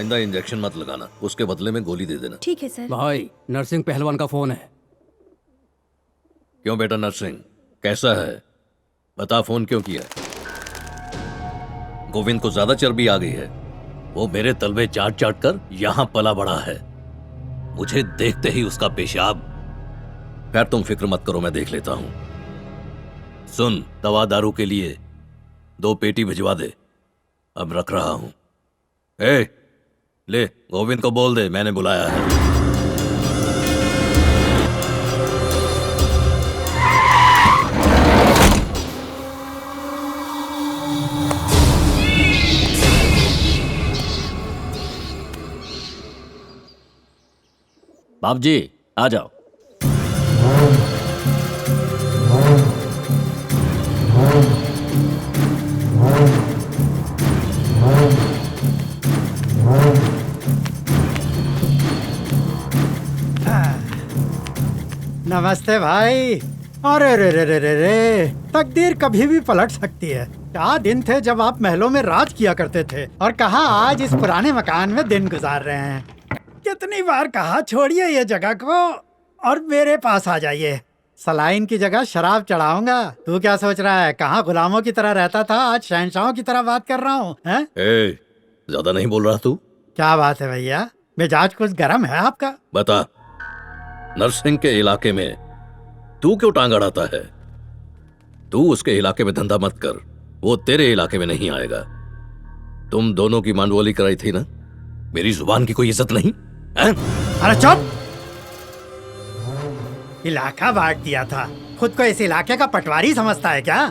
आइंदा इंजेक्शन मत लगाना, उसके बदले में गोली दे देना। ठीक है सर। भाई नरसिंह पहलवान का फोन है। क्यों बेटा नरसिंह, कैसा है? बता, फोन क्यों किया? गोविंद को ज्यादा चर्बी आ गई है। वो मेरे तलवे चाट चाट कर यहां पला बड़ा है। मुझे देखते ही उसका पेशाब। खैर तुम फिक्र मत करो, मैं देख लेता हूं। सुन, दवा दारू के लिए 2 पेटी भिजवा दे, अब रख रहा हूं। ए, ले गोविंद को बोल दे मैंने बुलाया है। बाप जी आ जाओ। नमस्ते भाई। अरे रे रे रे रे रे, तकदीर कभी भी पलट सकती है। क्या दिन थे जब आप महलों में राज किया करते थे, और कहाँ आज इस पुराने मकान में दिन गुजार रहे हैं। कितनी बार कहा छोड़िए ये जगह को और मेरे पास आ जाइए। सलाइन की जगह शराब चढ़ाऊंगा। तू क्या सोच रहा है, कहाँ गुलामों की तरह रहता था, आज शहंशाहों की तरह बात कर रहा हूँ। ए, ज्यादा नहीं बोल रहा तू? क्या बात है भैया, मिजाज कुछ गर्म है आपका। बता, नरसिंह के इलाके में तू क्यों टांग अड़ाता है? तू उसके इलाके में धंधा मत कर, वो तेरे इलाके में नहीं आएगा। तुम दोनों की मांडवोली कराई थी ना, मेरी जुबान की कोई इज्जत नहीं है? अरे चुप! इलाका बांट दिया था, खुद को इस इलाके का पटवारी समझता है क्या?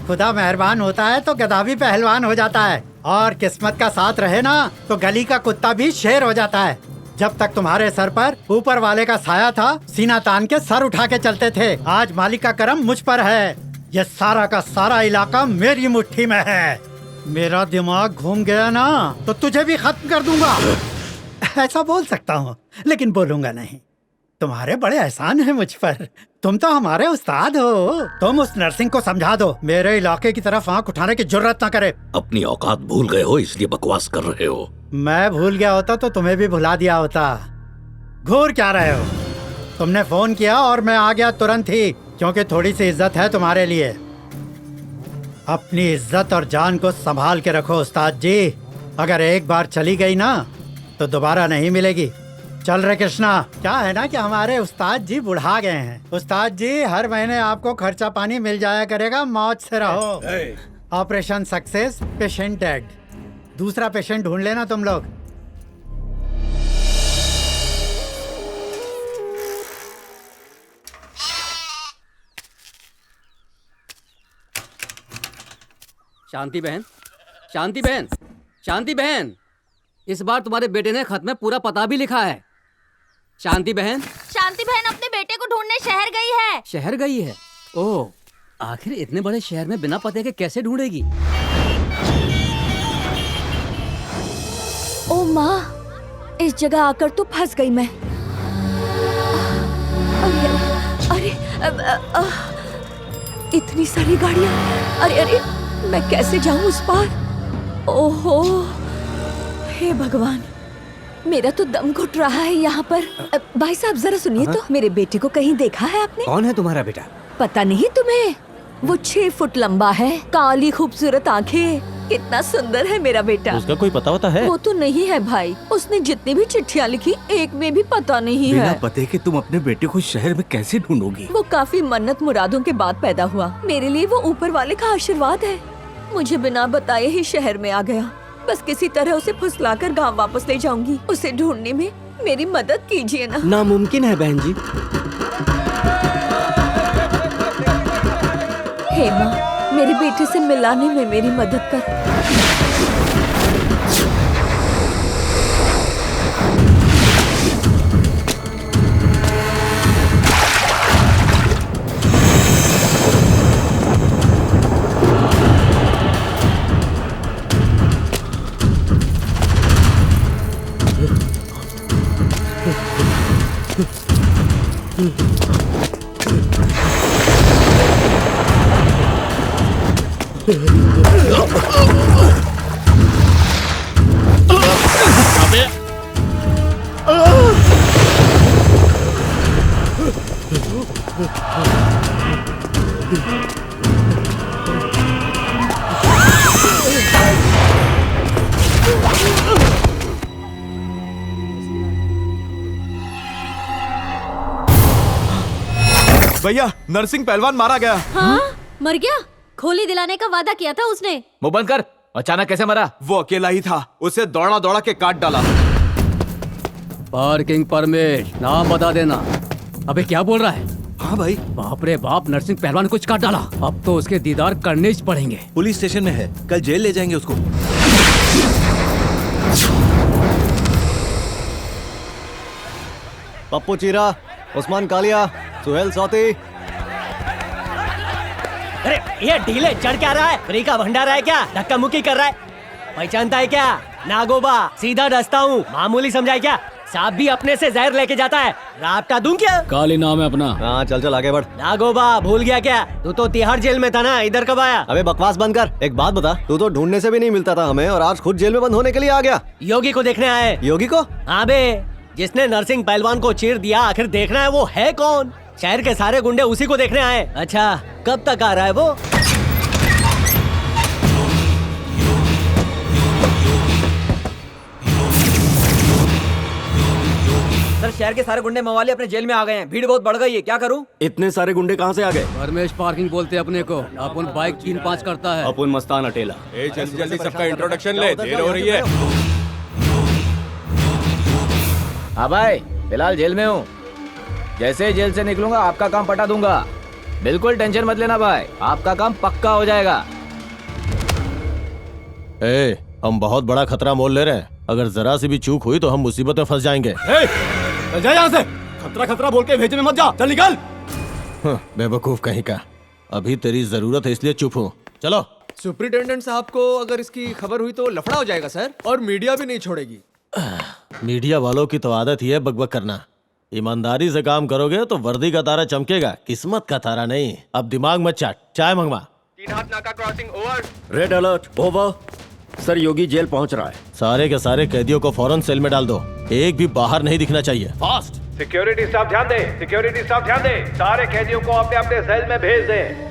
खुदा मेहरबान होता है तो गधा भी पहलवान हो जाता है, और किस्मत का साथ रहे ना तो गली का कुत्ता भी शेर हो जाता है। जब तक तुम्हारे सर पर ऊपर वाले का साया था, सीना तान के सर उठा के चलते थे। आज मालिक का करम मुझ पर है। ये सारा का सारा इलाका मेरी मुट्ठी में है। मेरा दिमाग घूम गया ना तो तुझे भी खत्म कर दूंगा। ऐसा बोल सकता हूँ लेकिन बोलूंगा नहीं। तुम्हारे बड़े एहसान हैं मुझ पर, तुम तो हमारे उस्ताद हो। तुम उस नरसिंह को समझा दो मेरे इलाके की तरफ आंख उठाने की जुर्रत न करे। अपनी औकात भूल गए हो इसलिए बकवास कर रहे हो। मैं भूल गया होता तो तुम्हें भी भुला दिया होता। घूर क्या रहे हो? तुमने फोन किया और मैं आ गया तुरंत ही, क्योंकि थोड़ी सी इज्जत है तुम्हारे लिए। अपनी इज्जत और जान को संभाल के रखो उस्ताद जी। अगर एक बार चली गई ना तो दोबारा नहीं मिलेगी। चल रे कृष्णा। क्या है ना कि हमारे उस्ताद जी बुढ़ा गए हैं। उस्ताद जी हर महीने आपको खर्चा पानी मिल जाया करेगा, मौज से रहो। Operation success, patient dead. दूसरा पेशेंट ढूंढ लेना तुम लोग। शांति बहन, शांति बहन, शांति बहन, इस बार तुम्हारे बेटे ने खत में पूरा पता भी लिखा है। शांति बहन अपने बेटे को ढूंढने शहर गई है। शहर गई है? ओह, आखिर इतने बड़े शहर में बिना पते के कैसे ढूंढेगी? ओ माँ, इस जगह आकर तो फंस गई मैं। अरे इतनी सारी गाड़ियाँ। अरे मैं कैसे जाऊँ उस पार? ओहो, हे भगवान, मेरा तो दम घुट रहा है यहाँ पर। भाई साहब जरा सुनिए तो, मेरे बेटे को कहीं देखा है आपने? कौन है तुम्हारा बेटा? पता नहीं तुम्हें? वो 6 फुट लंबा है, काली खूबसूरत आंखें, कितना सुंदर है मेरा बेटा। उसका कोई पता होता है? वो तो नहीं है भाई, उसने जितनी भी चिट्ठियाँ लिखी एक में भी पता नहीं बिना है। पते के तुम अपने बेटे को शहर में कैसे ढूंढोगी? वो काफी मन्नत मुरादों के बाद पैदा हुआ। मेरे लिए वो ऊपर वाले का आशीर्वाद है। मुझे बिना बताए ही शहर में आ गया। बस किसी तरह उसे फुसलाकर गांव वापस ले जाऊंगी। उसे ढूंढने में मेरी मदद कीजिए ना। नामुमकिन है बहन जी। हे माँ, मेरे बेटे से मिलाने में मेरी मदद कर। अबे भैया नरसिंह पहलवान मारा गया। हाँ? मर गया? खोली दिलाने का वादा किया था उसने। मुंह बंद कर। अचानक कैसे मरा? वो अकेला ही था, उसे दौड़ा दौड़ा के काट डाला। पार्किंग परमिट नाम बता देना। अबे क्या बोल रहा है? हाँ भाई। बाप रे बाप, नरसिंह पहलवान कुछ काट डाला। अब तो उसके दीदार करने ही पड़ेंगे। पुलिस स्टेशन में है, कल जेल ले जाएंगे उसको। पप्पू चीरा, उस्मान कालिया, सुहेल सौती। अरे ये ढीले चढ़ क्या रहा है? फ्री का भंडारा है क्या? धक्का मुक्की कर रहा है? पहचानता है क्या? नागोबा, सीधा डसता हूँ, मामूली समझा है क्या? सांप भी अपने से जहर लेके जाता है, रापटा दूं क्या? काली नाम है अपना। हाँ चल चल आगे बढ़। नागोबा भूल गया क्या? तू तो तिहाड़ जेल में था ना, इधर कब आया? अबे बकवास बंद कर। एक बात बता, तू तो ढूंढने से भी नहीं मिलता था हमें और आज खुद जेल में बंद होने के लिए आ गया। योगी को देखने आए। योगी को? हाँ बे, जिसने नरसिंह पहलवान को चीर दिया, आखिर देखना है वो है कौन? शहर के सारे गुंडे उसी को देखने आए। अच्छा, कब तक आ रहा है वो? सर शहर के सारे गुंडे मवाली अपने जेल में आ गए हैं। भीड़ बहुत बढ़ गई है, क्या करूं? इतने सारे गुंडे कहाँ से आ गए? परमेश पार्किंग बोलते हैं अपने को। अपन बाइक 3-5 करता है। अपन मस्तान अटेला। जल्दी जल्दी सबका इंट्रोडक्शन ले, देर हो रही है। हाँ भाई, फिलहाल जेल में हूँ। जैसे ही जेल से निकलूंगा आपका काम पटा दूंगा। बिल्कुल टेंशन मत लेना भाई, आपका काम पक्का हो जाएगा। हम बहुत बड़ा खतरा मोल ले रहे हैं। अगर जरा सी भी चूक हुई तो हम मुसीबत में फंस जाएंगे। जा यहाँ से। खतरा खतरा बोल के भेजे में मत जा, चल निकल। बेवकूफ कहीं का। अभी तेरी जरूरत है इसलिए चुप हूँ। चलो। सुपरिटेंडेंट साहब को अगर इसकी खबर हुई तो लफड़ा हो जाएगा सर, और मीडिया भी नहीं छोड़ेगी। मीडिया वालों की तो आदत ही है बकबक करना। ईमानदारी से काम करोगे तो वर्दी का तारा चमकेगा, किस्मत का तारा नहीं। अब दिमाग मत चाट, चाय मंगवा। 3 हाथ नाका crossing over. Red alert over. Sir Yogi jail पहुंच रहा है। सारे के सारे कैदियों को फौरन सेल में डाल दो, एक भी बाहर नहीं दिखना चाहिए। फास्ट। सिक्योरिटी स्टाफ ध्यान दे, सिक्योरिटी स्टाफ ध्यान दे। सारे कैदियों को अपने अपने सेल में भेज दें।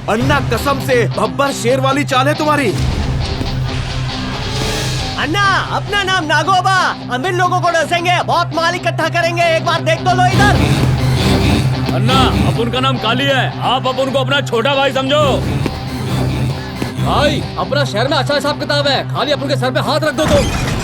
अन्ना कसम से बब्बर शेर वाली चाल है तुम्हारी। अन्ना, अपना नाम नागोबा। अमीर लोगों को डसेंगे, बहुत माल इकट्ठा करेंगे। एक बार देख तो लो इधर। अन्ना, अपन का नाम काली है, आप अपन को अपना छोटा भाई समझो। भाई, अपना शहर में अच्छा हिसाब किताब है, खाली अपन के सर पे हाथ रख दो तुम।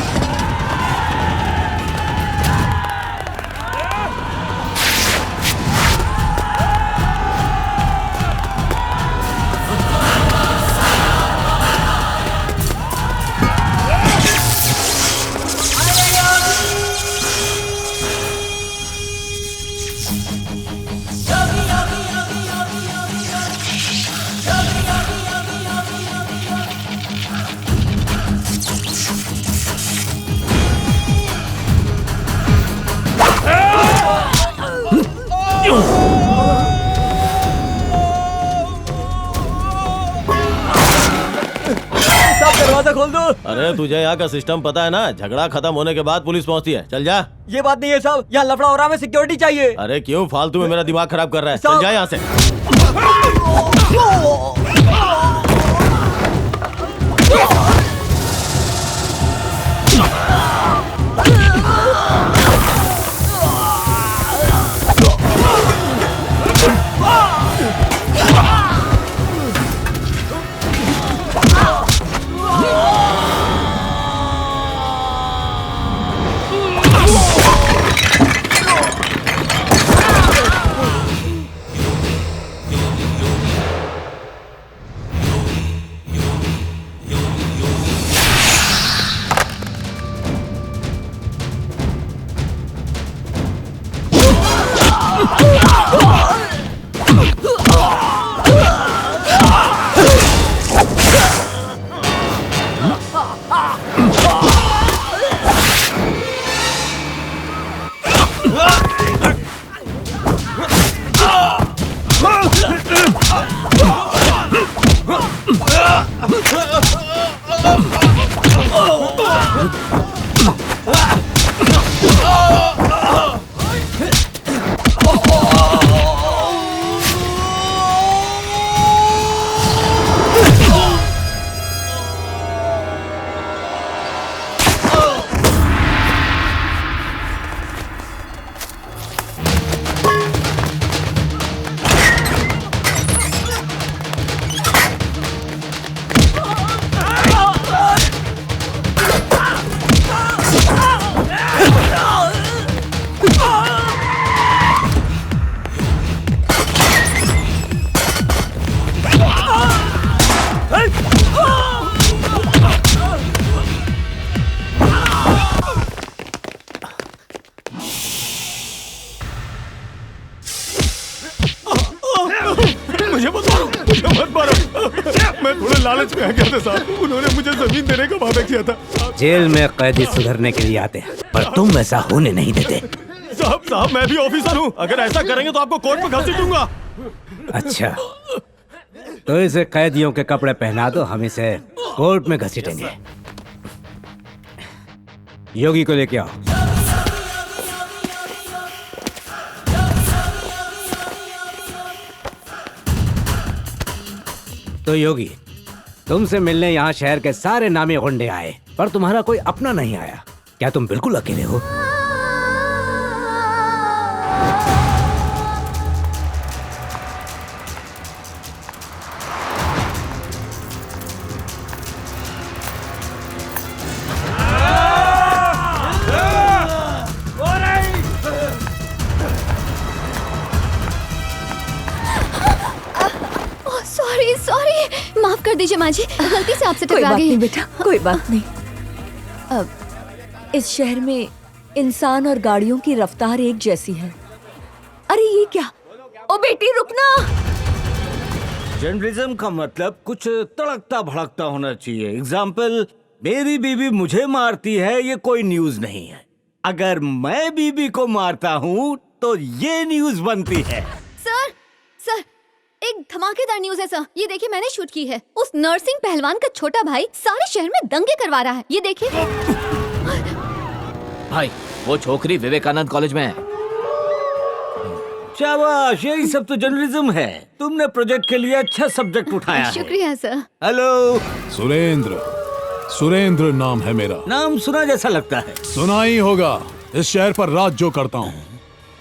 दरवाजा खोल दो। अरे तुझे यहाँ का सिस्टम पता है ना, झगड़ा खत्म होने के बाद पुलिस पहुँचती है। चल जा। ये बात नहीं है साहब, यहाँ लफड़ा हो रहा है, हमें सिक्योरिटी चाहिए। अरे क्यों फालतू में मेरा दिमाग खराब कर रहा है? चल जा यहाँ से। मुझे मत मारो, मुझे मत मारो। मैं थोड़ा लालच में आ गया था साहब, उन्होंने मुझे जमीन देने का वादा किया था। जेल में कैदी सुधरने के लिए आते हैं, पर तुम ऐसा होने नहीं देते। साहब मैं भी ऑफिसर हूँ, अगर ऐसा करेंगे तो आपको कोर्ट में घसीटूंगा। अच्छा, तो इसे कैदियों के कपड़े पहना दो, हम इसे कोर्ट में घसीटेंगे। योगी को लेके आओ। तो योगी, तुमसे मिलने यहाँ शहर के सारे नामी गुंडे आए, पर तुम्हारा कोई अपना नहीं आया। क्या तुम बिल्कुल अकेले हो? सॉरी, माफ कर दीजिए माँ जी, गलती से आपसे कोई टकरा बात गई। नहीं बेटा, कोई बात नहीं। अब इस शहर में इंसान और गाड़ियों की रफ्तार एक जैसी है। अरे ये क्या? ओ बेटी रुकना। जर्नलिज्म का मतलब कुछ तड़कता भड़कता होना चाहिए। एग्जाम्पल, मेरी बीवी मुझे मारती है, ये कोई न्यूज नहीं है। अगर मैं बीवी को मारता हूँ तो ये न्यूज बनती है। सर, एक धमाकेदार न्यूज है सर। ये देखिए, मैंने शूट की है। उस नरसिंह पहलवान का छोटा भाई सारे शहर में दंगे करवा रहा है। ये देखिए। भाई, वो छोकरी विवेकानंद कॉलेज में है। शाबाश, यही सब तो जर्नलिज्म है। तुमने प्रोजेक्ट के लिए अच्छा सब्जेक्ट उठाया है। शुक्रिया सर। हेलो, सुरेंद्र नाम है मेरा। नाम सुना जैसा लगता है। सुना ही होगा, इस शहर पर राज जो करता हूँ।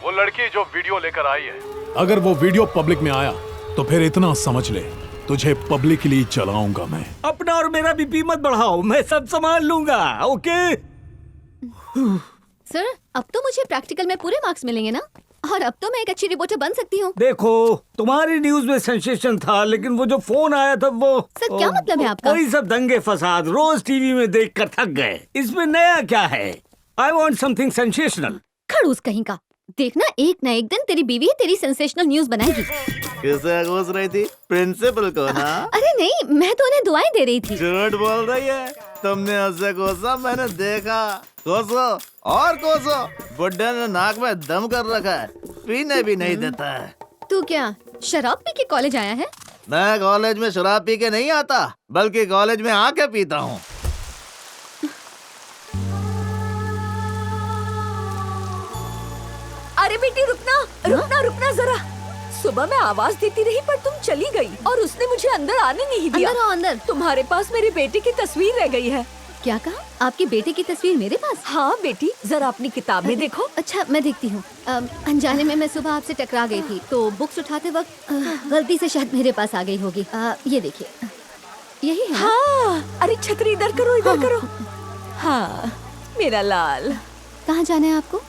वो लड़की जो वीडियो लेकर आई है, अगर वो वीडियो पब्लिक में आया तो फिर इतना समझ ले, तुझे पब्लिकली चलाऊंगा मैं। अपना और मेरा बीपी मत बढ़ाओ, मैं सब संभाल लूंगा। ओके सर, अब तो मुझे प्रैक्टिकल में पूरे मार्क्स मिलेंगे ना? और अब तो मैं एक अच्छी रिपोर्टर बन सकती हूँ। देखो, तुम्हारी न्यूज में सेंसेशन था, लेकिन वो जो फोन आया था वो सर, क्या मतलब है आपका? वही सब दंगे फसाद रोज टीवी में देखकर थक गए। इसमें नया क्या है? I want something sensational. खड़ूस कहीं का। देखना, एक न एक दिन तेरी बीवी तेरी सेंसेशनल न्यूज बनाएगी। किसे घुस रही थी? प्रिंसिपल को ना? अरे नहीं, मैं तो उन्हें दुआएं दे रही थी। झूठ बोल रही है। तुमने उससे कोसा, मैंने देखा। कोसो और कोसो, बुड्ढे ने नाक में दम कर रखा है, पीने भी नहीं देता है। तू क्या शराब पी के कॉलेज आया है? मैं कॉलेज में शराब पी के नहीं आता, बल्कि कॉलेज में आके पीता हूँ। अरे बेटी रुकना जरा। सुबह मैं आवाज देती रही पर तुम चली गई और उसने मुझे अंदर आने नहीं दिया। अंदर आओ, अंदर। तुम्हारे पास मेरी बेटी की तस्वीर रह गई है। क्या कहा? आपकी बेटे की तस्वीर मेरे पास? हाँ बेटी, जरा अपनी किताब में देखो। अच्छा, मैं देखती हूँ। अनजाने में मैं सुबह आपसे टकरा गई थी, तो बुक्स उठाते वक्त गलती से शायद मेरे पास आ गई होगी। ये देखिए, यही है। हाँ, अरे छतरी इधर करो, इधर करो। हाँ मेरा लाल। कहाँ जाना है आपको?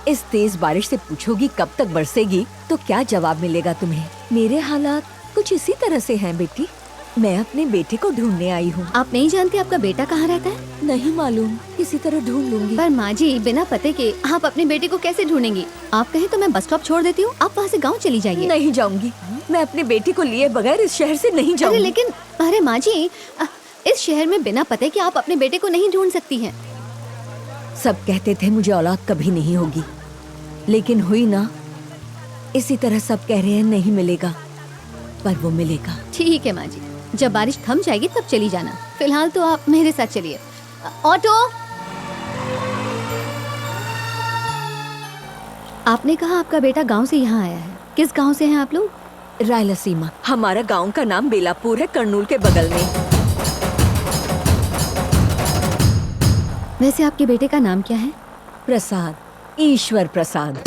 इस तेज बारिश से पूछोगी कब तक बरसेगी तो क्या जवाब मिलेगा तुम्हें? मेरे हालात कुछ इसी तरह से हैं बेटी। मैं अपने बेटे को ढूंढने आई हूँ। आप नहीं जानती आपका बेटा कहाँ रहता है? नहीं मालूम, किसी तरह ढूंढ लूंगी। पर माँ जी, बिना पते के आप अपने बेटे को कैसे ढूंढेंगी? आप कहें तो मैं बस स्टॉप छोड़ देती हूँ, आप वहाँ से गाँव चली जाइए। नहीं जाऊंगी, मैं अपने बेटे को लिए बगैर इस शहर से नहीं जाऊंगी। लेकिन अरे माँ जी, इस शहर में बिना पते के आप अपने बेटे को नहीं ढूंढ सकती हैं। सब कहते थे मुझे औलाद कभी नहीं होगी, लेकिन हुई ना। इसी तरह सब कह रहे हैं नहीं मिलेगा, पर वो मिलेगा। ठीक है माँ जी, जब बारिश थम जाएगी तब चली जाना। फिलहाल तो आप मेरे साथ चलिए। ऑटो। आपने कहा आपका बेटा गांव से यहाँ आया है। किस गांव से हैं आप लोग? रायलसीमा। हमारा गांव का नाम बेलापुर है, कर्नूल के बगल में। वैसे आपके बेटे का नाम क्या है? प्रसाद, ईश्वर प्रसाद।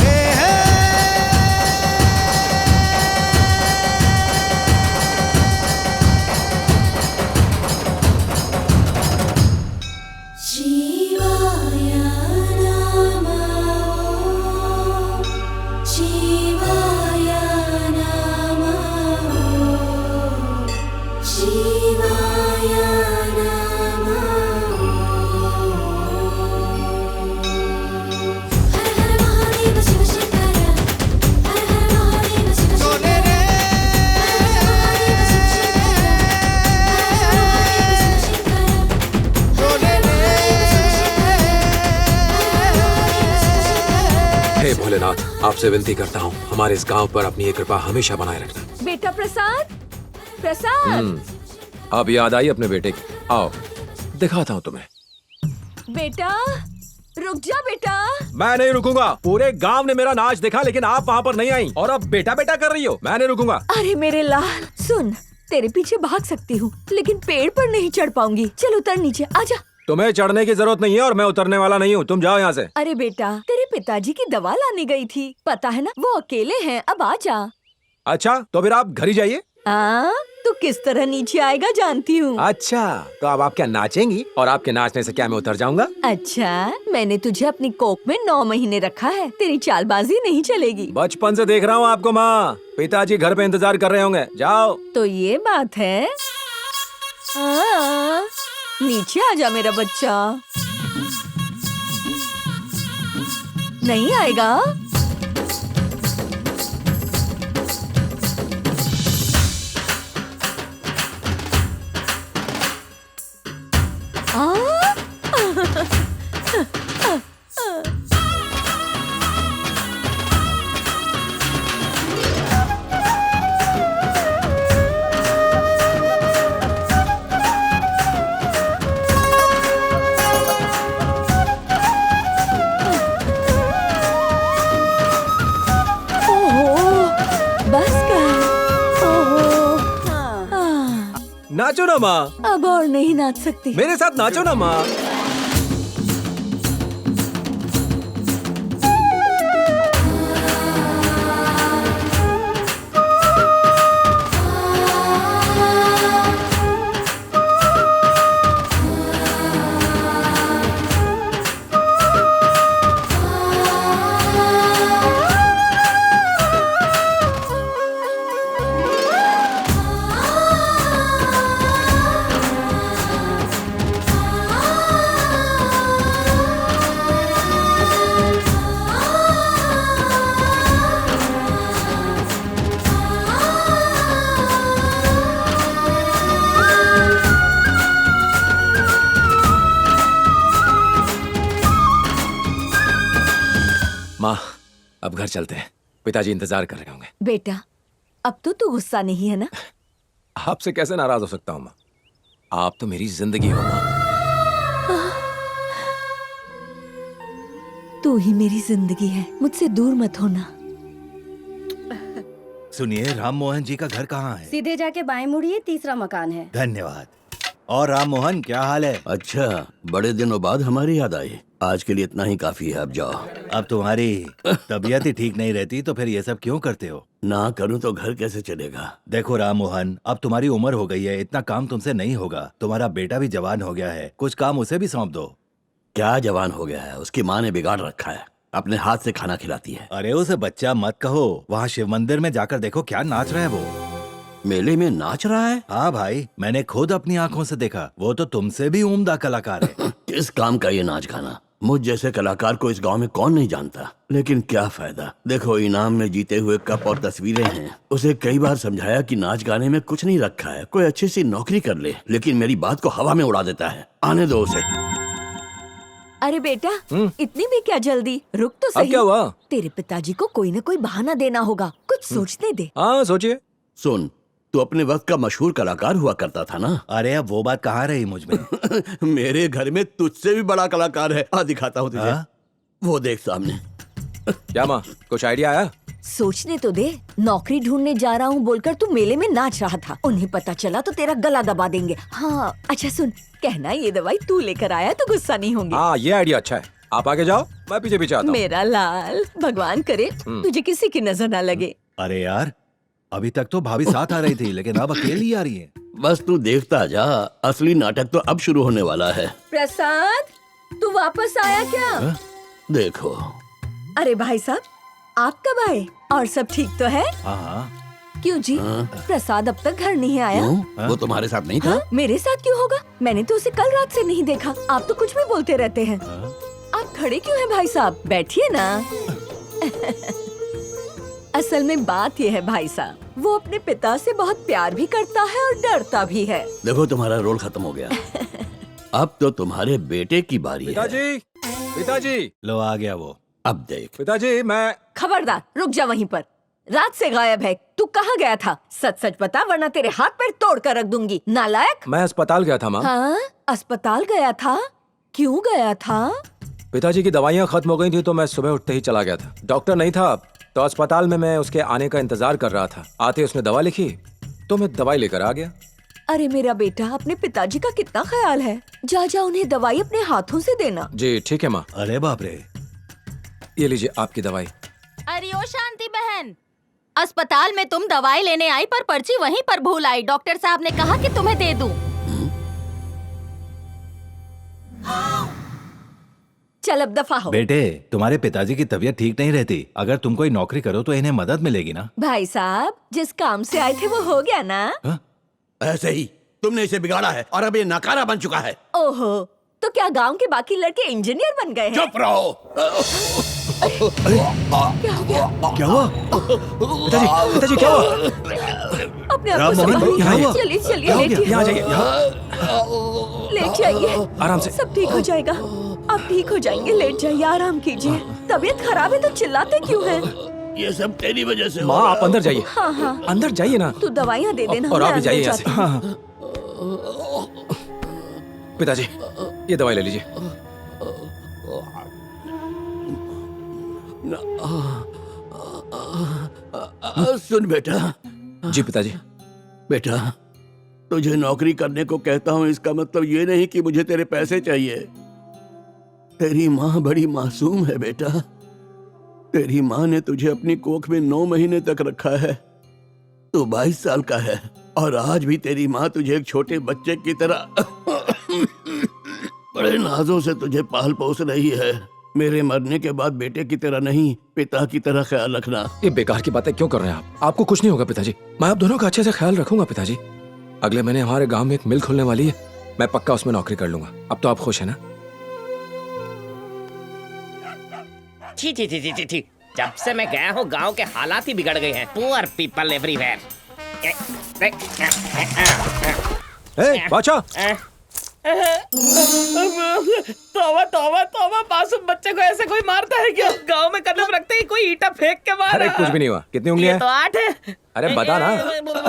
भोलेनाथ, आपसे विनती करता हूँ, हमारे इस गांव पर अपनी ये कृपा हमेशा बनाए रखना। बेटा प्रसाद, प्रसाद। अब याद आई अपने बेटे की। आओ दिखाता हूँ तुम्हें। बेटा रुक जा बेटा। मैं नहीं रुकूंगा। पूरे गांव ने मेरा नाच देखा, लेकिन आप वहाँ पर नहीं आई और अब बेटा बेटा कर रही हो। मैं नहीं रुकूंगा। अरे मेरे लाल सुन, तेरे पीछे भाग सकती हूँ, लेकिन पेड़ पर नहीं चढ़ पाऊंगी। चल उतर नीचे, आजा। तुम्हें चढ़ने की जरूरत नहीं है और मैं उतरने वाला नहीं हूँ। तुम जाओ यहाँ से। अरे बेटा, तेरे पिताजी की दवा लाने गई थी, पता है ना, वो अकेले हैं, अब आ जा। अच्छा तो फिर आप घर ही जाइए। तू किस तरह नीचे आएगा जानती हूँ। अच्छा तो अब आप क्या नाचेंगी और आपके नाचने से क्या मैं उतर जाऊंगा? अच्छा, मैंने तुझे अपनी कोख में 9 महीने रखा है, तेरी चालबाजी नहीं चलेगी। बचपन से देख रहा हूँ आपको माँ। पिताजी घर पे इंतजार कर रहे होंगे, जाओ। तो ये बात है। नीचे आ जा मेरा बच्चा। नहीं आएगा? नाचो ना माँ। अब और नहीं नाच सकती। मेरे साथ नाचो ना माँ। माँ अब घर चलते हैं, पिताजी इंतजार कर रहे होंगे। बेटा अब तो तू गुस्सा नहीं है ना? आपसे कैसे नाराज हो सकता हूँ माँ? आप तो मेरी जिंदगी हो माँ। तू ही मेरी जिंदगी है, मुझसे दूर मत होना। सुनिए, राम मोहन जी का घर कहाँ है? सीधे जाके बाएं मुड़िए, तीसरा मकान है। धन्यवाद। और राम मोहन क्या हाल है? अच्छा, बड़े दिनों बाद हमारी याद आई। आज के लिए इतना ही काफी है, अब जाओ। अब तुम्हारी तबीयत ही ठीक नहीं रहती तो फिर ये सब क्यों करते हो? ना करूं तो घर कैसे चलेगा? देखो राम मोहन, अब तुम्हारी उम्र हो गई है, इतना काम तुमसे नहीं होगा। तुम्हारा बेटा भी जवान हो गया है, कुछ काम उसे भी सौंप दो। क्या जवान हो गया है? उसकी माँ ने बिगाड़ रखा है, अपने हाथ से खाना खिलाती है। अरे उसे बच्चा मत कहो, वहाँ शिव मंदिर में जाकर देखो क्या नाच रहा है वो। मेले में नाच रहा है? हाँ भाई, मैंने खुद अपनी आंखों से देखा। वो तो तुमसे भी उम्दा कलाकार है। किस काम का ये नाच गाना? मुझ जैसे कलाकार को इस गांव में कौन नहीं जानता, लेकिन क्या फायदा। देखो, इनाम में जीते हुए कप और तस्वीरें हैं। उसे कई बार समझाया कि नाच गाने में कुछ नहीं रखा है, कोई अच्छी सी नौकरी कर ले, लेकिन मेरी बात को हवा में उड़ा देता है। आने दो उसे। अरे बेटा, इतनी भी क्या जल्दी, रुक तो सही। अब क्या हुआ? तेरे पिताजी को कोई न कोई बहाना देना होगा, कुछ सोचने दे। हाँ सोचिए। सुन, तू अपने वक्त का मशहूर कलाकार हुआ करता था ना? अरे अब वो बात कहाँ रही मुझ में। मेरे घर में तुझसे भी बड़ा कलाकार है। आ दिखाता हूँ तुझे। वो देख सामने। क्या माँ, कुछ आइडिया आया? सोचने तो दे। नौकरी ढूंढने जा रहा हूँ बोलकर तू मेले में नाच रहा था, उन्हें पता चला तो तेरा गला दबा देंगे। हाँ अच्छा सुन, कहना ये दवाई तू लेकर आया तो गुस्सा नहीं होंगे। हाँ ये आइडिया अच्छा है। आप आगे जाओ, मैं पीछे पीछे आता हूँ। मेरा लाल, भगवान करे तुझे किसी की नजर ना लगे। अरे यार, अभी तक तो भाभी साथ आ रही थी, लेकिन अब अकेली आ रही है। बस तू देखता जा, असली नाटक तो अब शुरू होने वाला है। प्रसाद, तू वापस आया क्या? देखो। अरे भाई साहब, आप कब आए? और सब ठीक तो है? हाँ। क्यों जी, प्रसाद अब तक घर नहीं आया? वो तुम्हारे साथ नहीं था? हाँ? मेरे साथ क्यों होगा? मैंने तो उसे कल रात से नहीं देखा। आप तो कुछ भी बोलते रहते हैं। आप खड़े क्यों हैं भाई साहब? बैठिए ना। असल में बात यह है भाई साहब, वो अपने पिता से बहुत प्यार भी करता है और डरता भी है। देखो, तुम्हारा रोल खत्म हो गया। अब तो तुम्हारे बेटे की बारी है। पिताजी, पिताजी। लो आ गया वो। अब देख। पिताजी मैं। खबरदार, रुक जा वहीं पर। रात से गायब है। तू कहाँ गया था? सच सच बता, वरना तेरे हाथ पैर तोड़ कर रख दूंगी। नालायक। मैं अस्पताल गया था माँ। हाँ, अस्पताल गया था? क्यों गया था? पिताजी की दवाइयाँ खत्म हो गई थी तो मैं सुबह उठते ही चला गया था। डॉक्टर नहीं था तो अस्पताल में मैं उसके आने का इंतजार कर रहा था। आते उसने दवा लिखी तो मैं दवाई लेकर आ गया। अरे मेरा बेटा, अपने पिताजी का कितना ख्याल है। जा जा उन्हें दवाई अपने हाथों से देना। जी ठीक है माँ। अरे बाप रे, ये लीजिए आपकी दवाई। अरे ओ शांति बहन, अस्पताल में तुम दवाई लेने आई पर पर्ची वहीं पर भूल आई। डॉक्टर साहब ने कहा कि तुम्हें दे दूं। चल अब दफा हो। बेटे, तुम्हारे पिताजी की तबीयत ठीक नहीं रहती। अगर तुम कोई नौकरी करो तो इन्हें मदद मिलेगी ना। भाई साहब, जिस काम से आए थे वो हो गया ना? ऐसे ही तुमने इसे बिगाड़ा है और अब ये नकारा बन चुका है। ओहो, तो क्या गांव के बाकी लड़के इंजीनियर बन गए हैं? चुप रहो। क्या हो गया? क्या हुआ? पिताजी, पिताजी क्या हुआ? अपने आप को संभालिए। चलिए चलिए, लेटिए। यहाँ जाइए। लेट जाइए, आराम से। सब ठीक हो जाएगा। आप ठीक हो जाएंगे, लेट जाइए, आराम कीजिए। तबीयत खराब है तो चिल्लाते क्यों हैं? ये सब तेरी वजह से। माँ आप अंदर जाइए। हाँ हाँ, अंदर जाइए ना। तू दवाइयाँ दे देना। और मैं आप भी जाइए अंदर यहाँ से। जाती हूँ। पिताजी ये दवाई ले लीजिए। सुन बेटा। जी पिताजी। बेटा, तुझे नौकरी करने को कहता हूँ इसका मतलब ये नहीं कि मुझे तेरे पैसे चाहिए। तेरी माँ बड़ी मासूम है बेटा। तेरी माँ ने तुझे अपनी कोख में 9 महीने तक रखा है। तू 22 साल का है और आज भी तेरी माँ तुझे एक छोटे बच्चे की तरह बड़े नाजों से तुझे पाल पोस रही है। मेरे मरने के बाद बेटे की तरह नहीं, पिता की तरह ख्याल रखना। ये बेकार की बातें क्यों कर रहे हैं आप? आपको कुछ नहीं होगा पिताजी। मैं आप दोनों का अच्छे से ख्याल रखूंगा पिताजी। अगले महीने हमारे गांव में एक मिल खुलने वाली है, मैं पक्का उसमें नौकरी कर लूंगा। अब तो आप खुश है ना? छी छी छी छी छी, जब से मैं गया हूँ गांव के हालात ही बिगड़ गए हैं। Poor people everywhere. बादशाह, तौबा तौबा तौबा, मासूम बच्चे को ऐसे कोई मारता है क्या? गांव में कदम रखते ही कोई ईंटा फेंक के मारा। अरे कुछ भी नहीं हुआ। कितनी उंगलियां ये तो 8 है। अरे बता ना।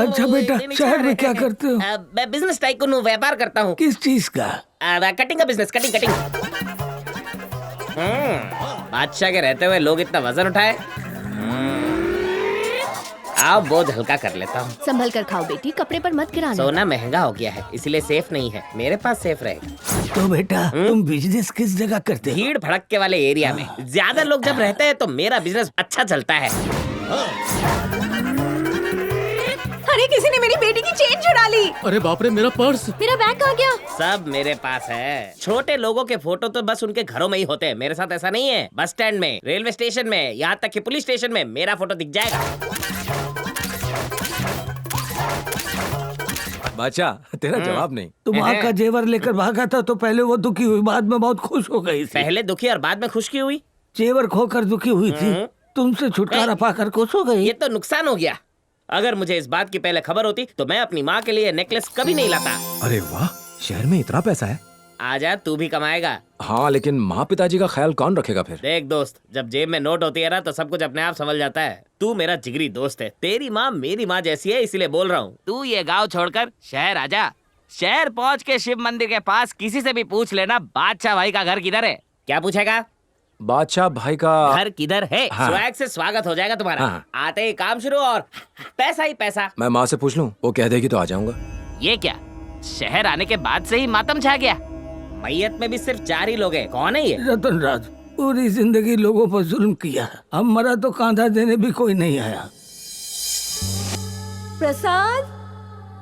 अच्छा बेटा, शहर में क्या करते हो? मैं बिजनेस टाइकून हूँ, व्यापार करता हूँ। किस चीज का? कटिंग का बिजनेस, कटिंग कटिंग। बादशाह के रहते हुए लोग इतना वजन उठाए। आओ बोझ हल्का कर लेता हूँ। संभल कर खाओ बेटी, कपड़े पर मत गिराना। सोना महंगा हो गया है इसलिए सेफ नहीं है। मेरे पास सेफ रहेगा। तो बेटा तुम बिजनेस किस जगह करते हो? भीड़ भड़क वाले एरिया में। ज्यादा लोग जब रहते हैं तो मेरा बिजनेस अच्छा चलता है। अरे किसी ने मेरी बेटी की चेन चुरा ली। अरे बाप रे, मेरा पर्स। मेरा बैग कहाँ गया? सब मेरे पास है। छोटे लोगों के फोटो तो बस उनके घरों में ही होते हैं, मेरे साथ ऐसा नहीं है। बस स्टैंड में, रेलवे स्टेशन में, यहाँ तक कि पुलिस स्टेशन में मेरा फोटो दिख जाएगा। बादशाह तेरा जवाब नहीं। तुम वहाँ का जेवर लेकर भागा था तो पहले वो दुखी हुई, बाद में बहुत खुश हो गई थी। पहले दुखी और बाद में खुश क्यों हुई? जेवर खोकर दुखी हुई थी, तुमसे छुटकारा पाकर खुश हो गई। ये तो नुकसान हो गया। अगर मुझे इस बात की पहले खबर होती तो मैं अपनी माँ के लिए नेकलेस कभी नहीं लाता। अरे वाह, शहर में इतना पैसा है। आजा, तू भी कमाएगा। हाँ, लेकिन माँ पिताजी का ख्याल कौन रखेगा फिर? देख दोस्त, जब जेब में नोट होती है ना तो सब कुछ अपने आप संभल जाता है। तू मेरा जिगरी दोस्त है, तेरी माँ मेरी माँ जैसी है, इसीलिए बोल रहा हूँ। तू ये गांव छोड़कर शहर आजा। शहर पहुँच के शिव मंदिर के पास किसी से भी पूछ लेना बादशाह भाई का घर किधर है। क्या पूछेगा? बादशाह भाई का घर किधर है? हाँ। स्वैग से स्वागत हो जाएगा तुम्हारा। हाँ। आते ही काम शुरू और पैसा ही पैसा। मैं माँ से पूछ लूं, वो कह देगी तो आ जाऊंगा। ये क्या, शहर आने के बाद से ही मातम छा गया? मैयत में भी सिर्फ 4 ही लोग हैं। कौन है ये? रतन राज, पूरी जिंदगी लोगों पर जुल्म किया, अब मरा तो कांधा देने भी कोई नहीं आया। प्रसाद,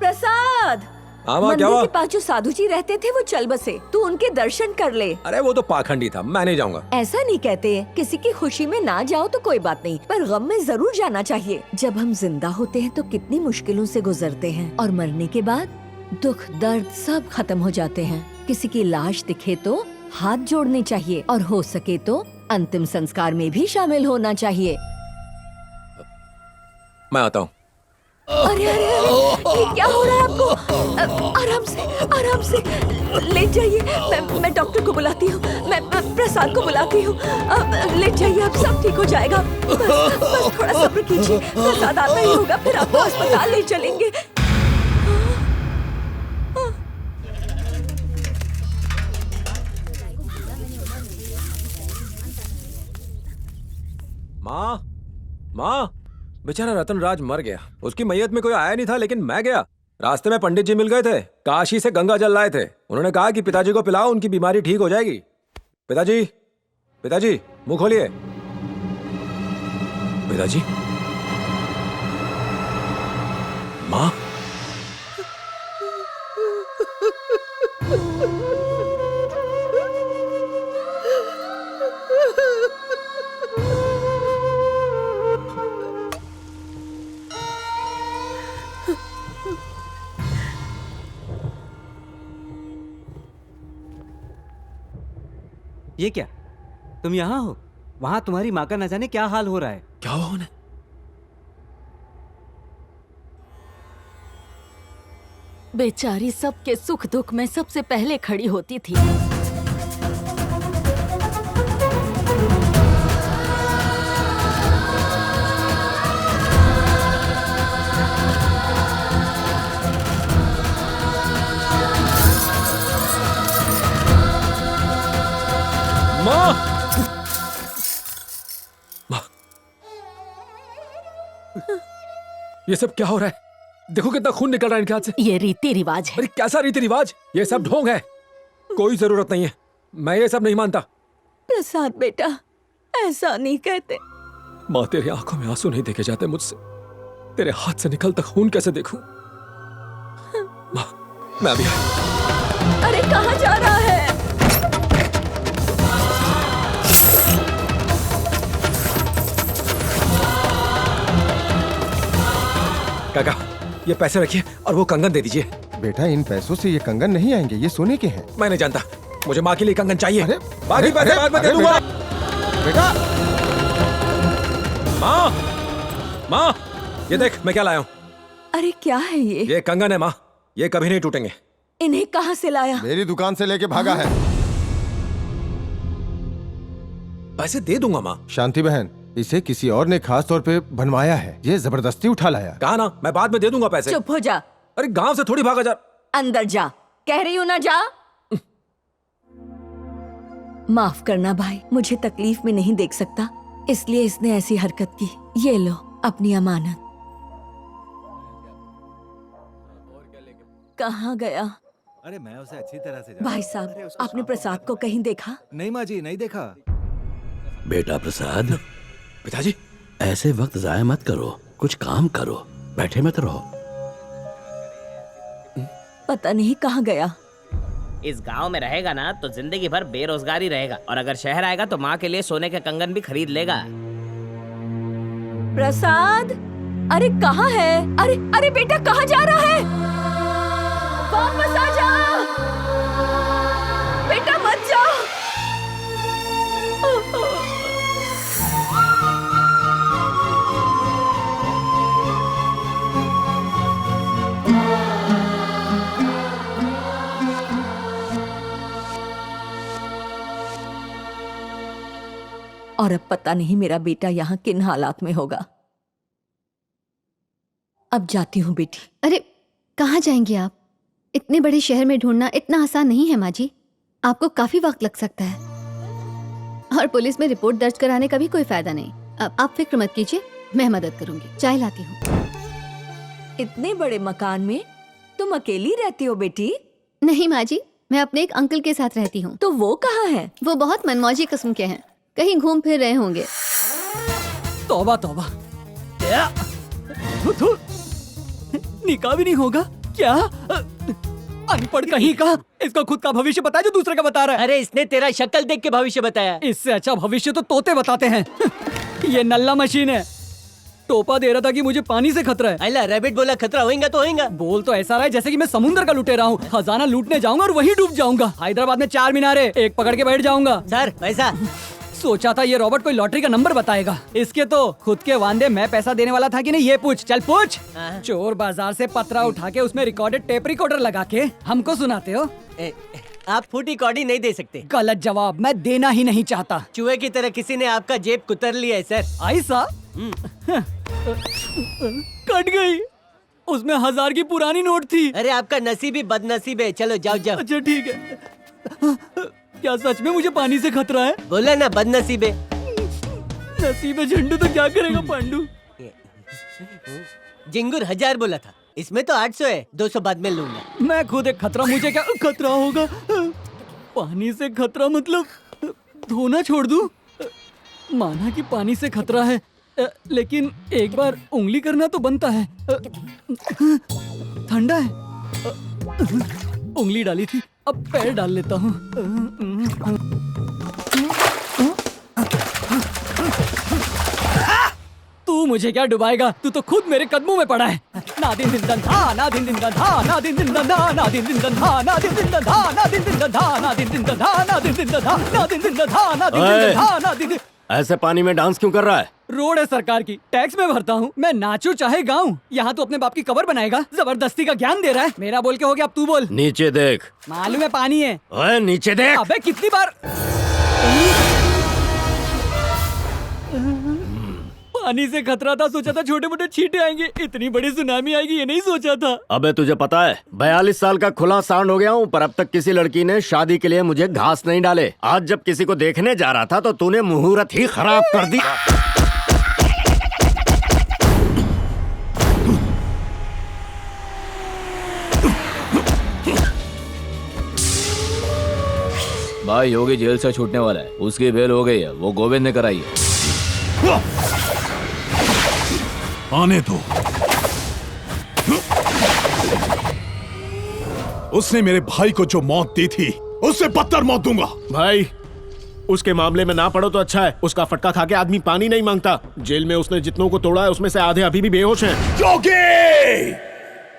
प्रसाद, क्या हुआ? के पास जो साधु जी रहते थे वो चल बसे, तू उनके दर्शन कर ले। अरे वो तो पाखंडी था, मैं नहीं जाऊंगा। ऐसा नहीं कहते, किसी की खुशी में ना जाओ तो कोई बात नहीं, पर गम में जरूर जाना चाहिए। जब हम जिंदा होते हैं तो कितनी मुश्किलों से गुजरते हैं, और मरने के बाद दुख दर्द सब खत्म हो जाते हैं। किसी की लाश दिखे तो हाथ जोड़ने चाहिए, और हो सके तो अंतिम संस्कार में भी शामिल होना चाहिए। मैं आता हूँ। अरे अरे अरे, ये क्या हो रहा है आपको? आराम से ले जाइए। मैं डॉक्टर को बुलाती हूँ, मैं प्रसाद को बुलाती हूँ। ले जाइए, अब सब ठीक हो जाएगा। बस थोड़ा सब्र कीजिए, प्रसाद आता ही होगा, फिर आपको अस्पताल ले चलेंगे। माँ, बेचारा रतन राज मर गया। उसकी मैयत में कोई आया नहीं था, लेकिन मैं गया। रास्ते में पंडित जी मिल गए थे, काशी से गंगा जल लाए थे। उन्होंने कहा कि पिताजी को पिलाओ, उनकी बीमारी ठीक हो जाएगी। पिताजी मुंह खोलिए। पिताजी। माँ, ये क्या, तुम यहाँ हो? वहाँ तुम्हारी माँ का न जाने क्या हाल हो रहा है। क्या हुआ उन्हें? बेचारी सबके सुख दुख में सबसे पहले खड़ी होती थी। ये सब क्या हो रहा है? देखो कितना खून निकल रहा है इनके हाथ से। ये रीति रिवाज है। अरे कैसा रीति रिवाज? ये सब ढोंग है, कोई जरूरत नहीं है। मैं ये सब नहीं मानता। प्रसाद बेटा, ऐसा नहीं कहते। माँ, तेरी आंखों में आंसू नहीं देखे जाते मुझसे। तेरे हाथ से निकलता खून कैसे देखूं? माँ, मैं अभी अरे कहाँ जा रहा है? काका, ये पैसे रखिए और वो कंगन दे दीजिए। बेटा, इन पैसों से ये कंगन नहीं आएंगे, ये सोने के हैं। मैं नहीं जानता, मुझे माँ के लिए कंगन चाहिए। बाकी पैसे बाद में दे दूंगा। बेटा, माँ, ये देख मैं क्या लाया हूँ। अरे क्या है ये? ये कंगन है माँ, ये कभी नहीं टूटेंगे। इन्हें कहाँ से लाया? मेरी दुकान से लेके भागा है। पैसे दे दूंगा माँ। शांति बहन, इसे किसी और ने खास तौर पे बनवाया है, ये जबरदस्ती उठा लाया। कहा ना, मैं बाद में दे दूंगा पैसे। चुप हो जा। अरे गांव से थोड़ी भागा जा। अंदर जा, कह रही हूँ ना, जा। माफ करना भाई, मुझे तकलीफ में नहीं देख सकता, इसलिए इसने ऐसी हरकत की। ये लो अपनी अमानत। कहाँ गया? अरे मैं उसे अच्छी तरह से भाई साहब, आपने प्रसाद को कहीं देखा? नहीं माँ जी, नहीं देखा। बेटा प्रसाद। पिताजी, ऐसे वक्त जाया मत करो, कुछ काम करो, बैठे मत रहो। पता नहीं कहाँ गया। इस गांव में रहेगा ना तो जिंदगी भर बेरोजगारी रहेगा, और अगर शहर आएगा तो माँ के लिए सोने के कंगन भी खरीद लेगा। प्रसाद, अरे कहाँ है? अरे बेटा, कहाँ जा रहा है? वापस आ जा बेटा, मत जा। और अब पता नहीं मेरा बेटा यहाँ किन हालात में होगा। अब जाती हूँ बेटी। अरे कहाँ जाएंगी आप? इतने बड़े शहर में ढूंढना इतना आसान नहीं है माँ जी, आपको काफी वक्त लग सकता है। और पुलिस में रिपोर्ट दर्ज कराने का भी कोई फायदा नहीं। अब आप फिक्र मत कीजिए, मैं मदद करूंगी। चाय लाती हूँ। इतने बड़े मकान में तुम अकेली रहती हो बेटी? नहीं माँ जी, मैं अपने एक अंकल के साथ रहती हूँ। तो वो कहाँ है? वो बहुत मनमौजी किस्म के हैं, कहीं घूम फिर रहे होंगे। तौबा तौबा, निकाह भी नहीं होगा क्या? अनपढ़ कहीं का, इसका खुद का भविष्य पता है जो दूसरे का बता रहा है। अरे इसने तेरा शक्ल देख के भविष्य बताया। इससे अच्छा भविष्य तो तोते बताते हैं। ये नल्ला मशीन है। टोपा दे रहा था कि मुझे पानी से खतरा है। अल्लाह, रैबिट बोला खतरा होएगा तो होएगा। बोल तो ऐसा रहा है जैसे कि मैं समुद्र का लुटेरा हूँ। खजाना लूटने जाऊंगा और वहीं डूब जाऊंगा। हैदराबाद में 4 मीनारे, एक पकड़ के बैठ जाऊंगा। सर पैसा सोचा था ये रॉबर्ट कोई लॉटरी का नंबर बताएगा। इसके तो खुद के वांदे मैं पैसा देने वाला था कि नहीं ये पूछ। चल पूछ। चोर बाजार से पतरा उठा के उसमें रिकॉर्डेड टेप रिकॉर्डर लगा के हमको सुनाते हो। आप फूटी कौड़ी नहीं दे सकते। गलत जवाब, मैं देना ही नहीं चाहता। चूहे की तरह किसी ने आपका जेब कुतर लिया है सर। ऐसा कट गई, उसमें 1000 की पुरानी नोट थी। अरे आपका नसीब ही बदनसीब है। चलो जाओ जाओ। अच्छा ठीक है। क्या सच में मुझे पानी से खतरा है? बोला ना बदनसीब है। नसीब है झंडू तो क्या करेगा पांडू? जिंगुर 1000 बोला था, इसमें तो 800 है। 200 बाद में लूंगा। मैं खुद एक खतरा, मुझे क्या खतरा होगा? पानी से खतरा मतलब धोना छोड़ दूं? माना कि पानी से खतरा है, लेकिन एक बार उंगली करना तो बनता है। ठंडा है। उंगली डाली थी, अब पैर डाल लेता हूँ। तू मुझे क्या डुबाएगा? तू तो खुद मेरे कदमों में पड़ा है। ना दिन दिन दन धा, ना दिन दिन दन धा, ना दिन दिन दन धा, ना दिन दिन दन धा, ना दिन दिन दन धा, ना दिन दिन दन धा, ना दिन दिन दन धा, ना दिन दिन दन धा, ना दिन दिन दन धा, ना दिन दिन दन धा, ना दिन। ऐसे पानी में डांस क्यों कर रहा है? रोड है सरकार की, टैक्स में भरता हूँ। मैं नाचूं चाहे गाऊं, यहाँ तो अपने बाप की कबर बनाएगा। जबरदस्ती का ज्ञान दे रहा है। मेरा बोल के हो गया, अब तू बोल। नीचे देख। मालूम है पानी है। ओए नीचे देख। अबे कितनी बार? पानी से खतरा था, सोचा था छोटे मोटे छींटे आएंगे, इतनी बड़ी सुनामी आएगी ये नहीं सोचा था। अबे तुझे पता है 42 साल का खुला सांड हो गया हूँ, पर अब तक किसी लड़की ने शादी के लिए मुझे घास नहीं डाले। आज जब किसी को देखने जा रहा था तो तूने मुहूर्त ही खराब कर दी। भाई योगी जेल से छूटने वाला है, उसकी बेल हो गई है, वो गोविंद ने कराई है। आने दो। उसने मेरे भाई को जो मौत दी थी उससे बदतर मौत दूंगा। भाई उसके मामले में ना पड़ो तो अच्छा है। उसका फटका खा के आदमी पानी नहीं मांगता। जेल में उसने जितनों को तोड़ा है उसमें से आधे अभी भी बेहोश हैं। योगी!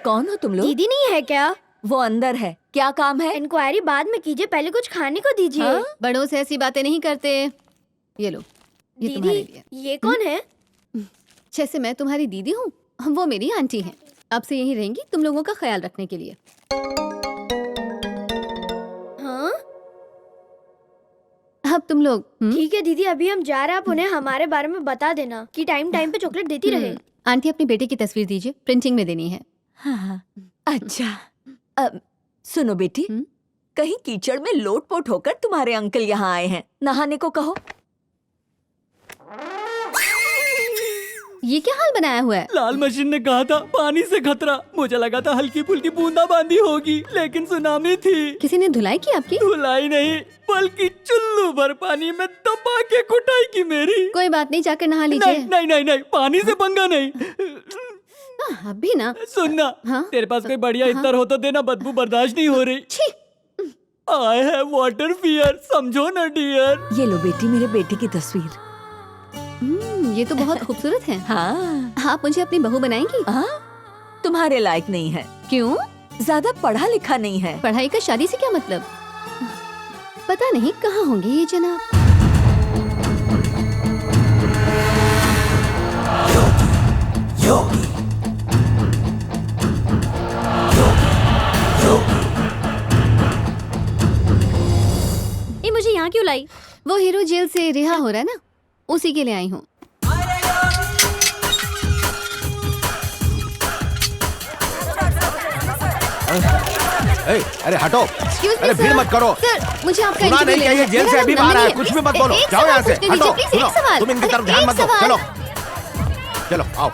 कौन हो तुम लोग? दीदी नहीं है क्या? वो अंदर है। क्या काम है? इंक्वायरी बाद में कीजिए, पहले कुछ खाने को दीजिए। हाँ? बड़ों से ऐसी बातें नहीं करते। ये लो, ये तुम्हारे लिए। ये कौन है? जैसे मैं तुम्हारी दीदी हूँ, वो मेरी आंटी हैं। अब से यहीं रहेंगी तुम लोगों का ख्याल रखने के लिए। हाँ? अब तुम लोग ठीक है दीदी, अभी हम जा रहे हैं। आप उन्हें हमारे बारे में बता देना कि टाइम टाइम पे चॉकलेट देती रहे। आंटी अपनी बेटे की तस्वीर दीजिए, प्रिंटिंग में देनी है। हाँ, अच्छा। सुनो बेटी, कहीं कीचड़ में लोटपोट होकर तुम्हारे अंकल यहाँ आए हैं, नहाने को कहो। ये क्या हाल बनाया हुआ है? लाल मशीन ने कहा था पानी से खतरा। मुझे लगा था हल्की फुल्की बूंदाबांदी होगी, लेकिन सुनामी थी। किसी ने धुलाई की आपकी? धुलाई नहीं, बल्कि चुल्लू भर पानी में दबा के कुटाई की मेरी। कोई बात नहीं, जाकर नहा लीजिए। नहीं नहीं नहीं, पानी से पंगा नहीं। अभी ना सुनना, तेरे पास कोई बढ़िया इत्र हो तो देना, बदबू बर्दाश्त नहीं हो रही। आई हैव वाटर फियर, समझो ना डियर। ये लो बेटी, मेरे बेटे की तस्वीर। ये तो बहुत खूबसूरत है। हाँ। आप मुझे अपनी बहू बनाएंगी? हाँ, तुम्हारे लायक नहीं है। क्यों? ज्यादा पढ़ा लिखा नहीं है। पढ़ाई का शादी से क्या मतलब? पता नहीं कहाँ होंगे ये जनाब। ये मुझे यहाँ क्यों लाई? वो हीरो जेल से रिहा हो रहा है ना, उसी के लिए आई हूँ। अरे हटो, अरे भीड़ मत करो। सर, मुझे आपका सुना नहीं क्या ये जेल से अभी बाहर आया, कुछ भी मत बोलो, जाओ यहाँ से, हटो। सुनो, तुम इनकी तरफ ध्यान मत दो, चलो चलो आओ,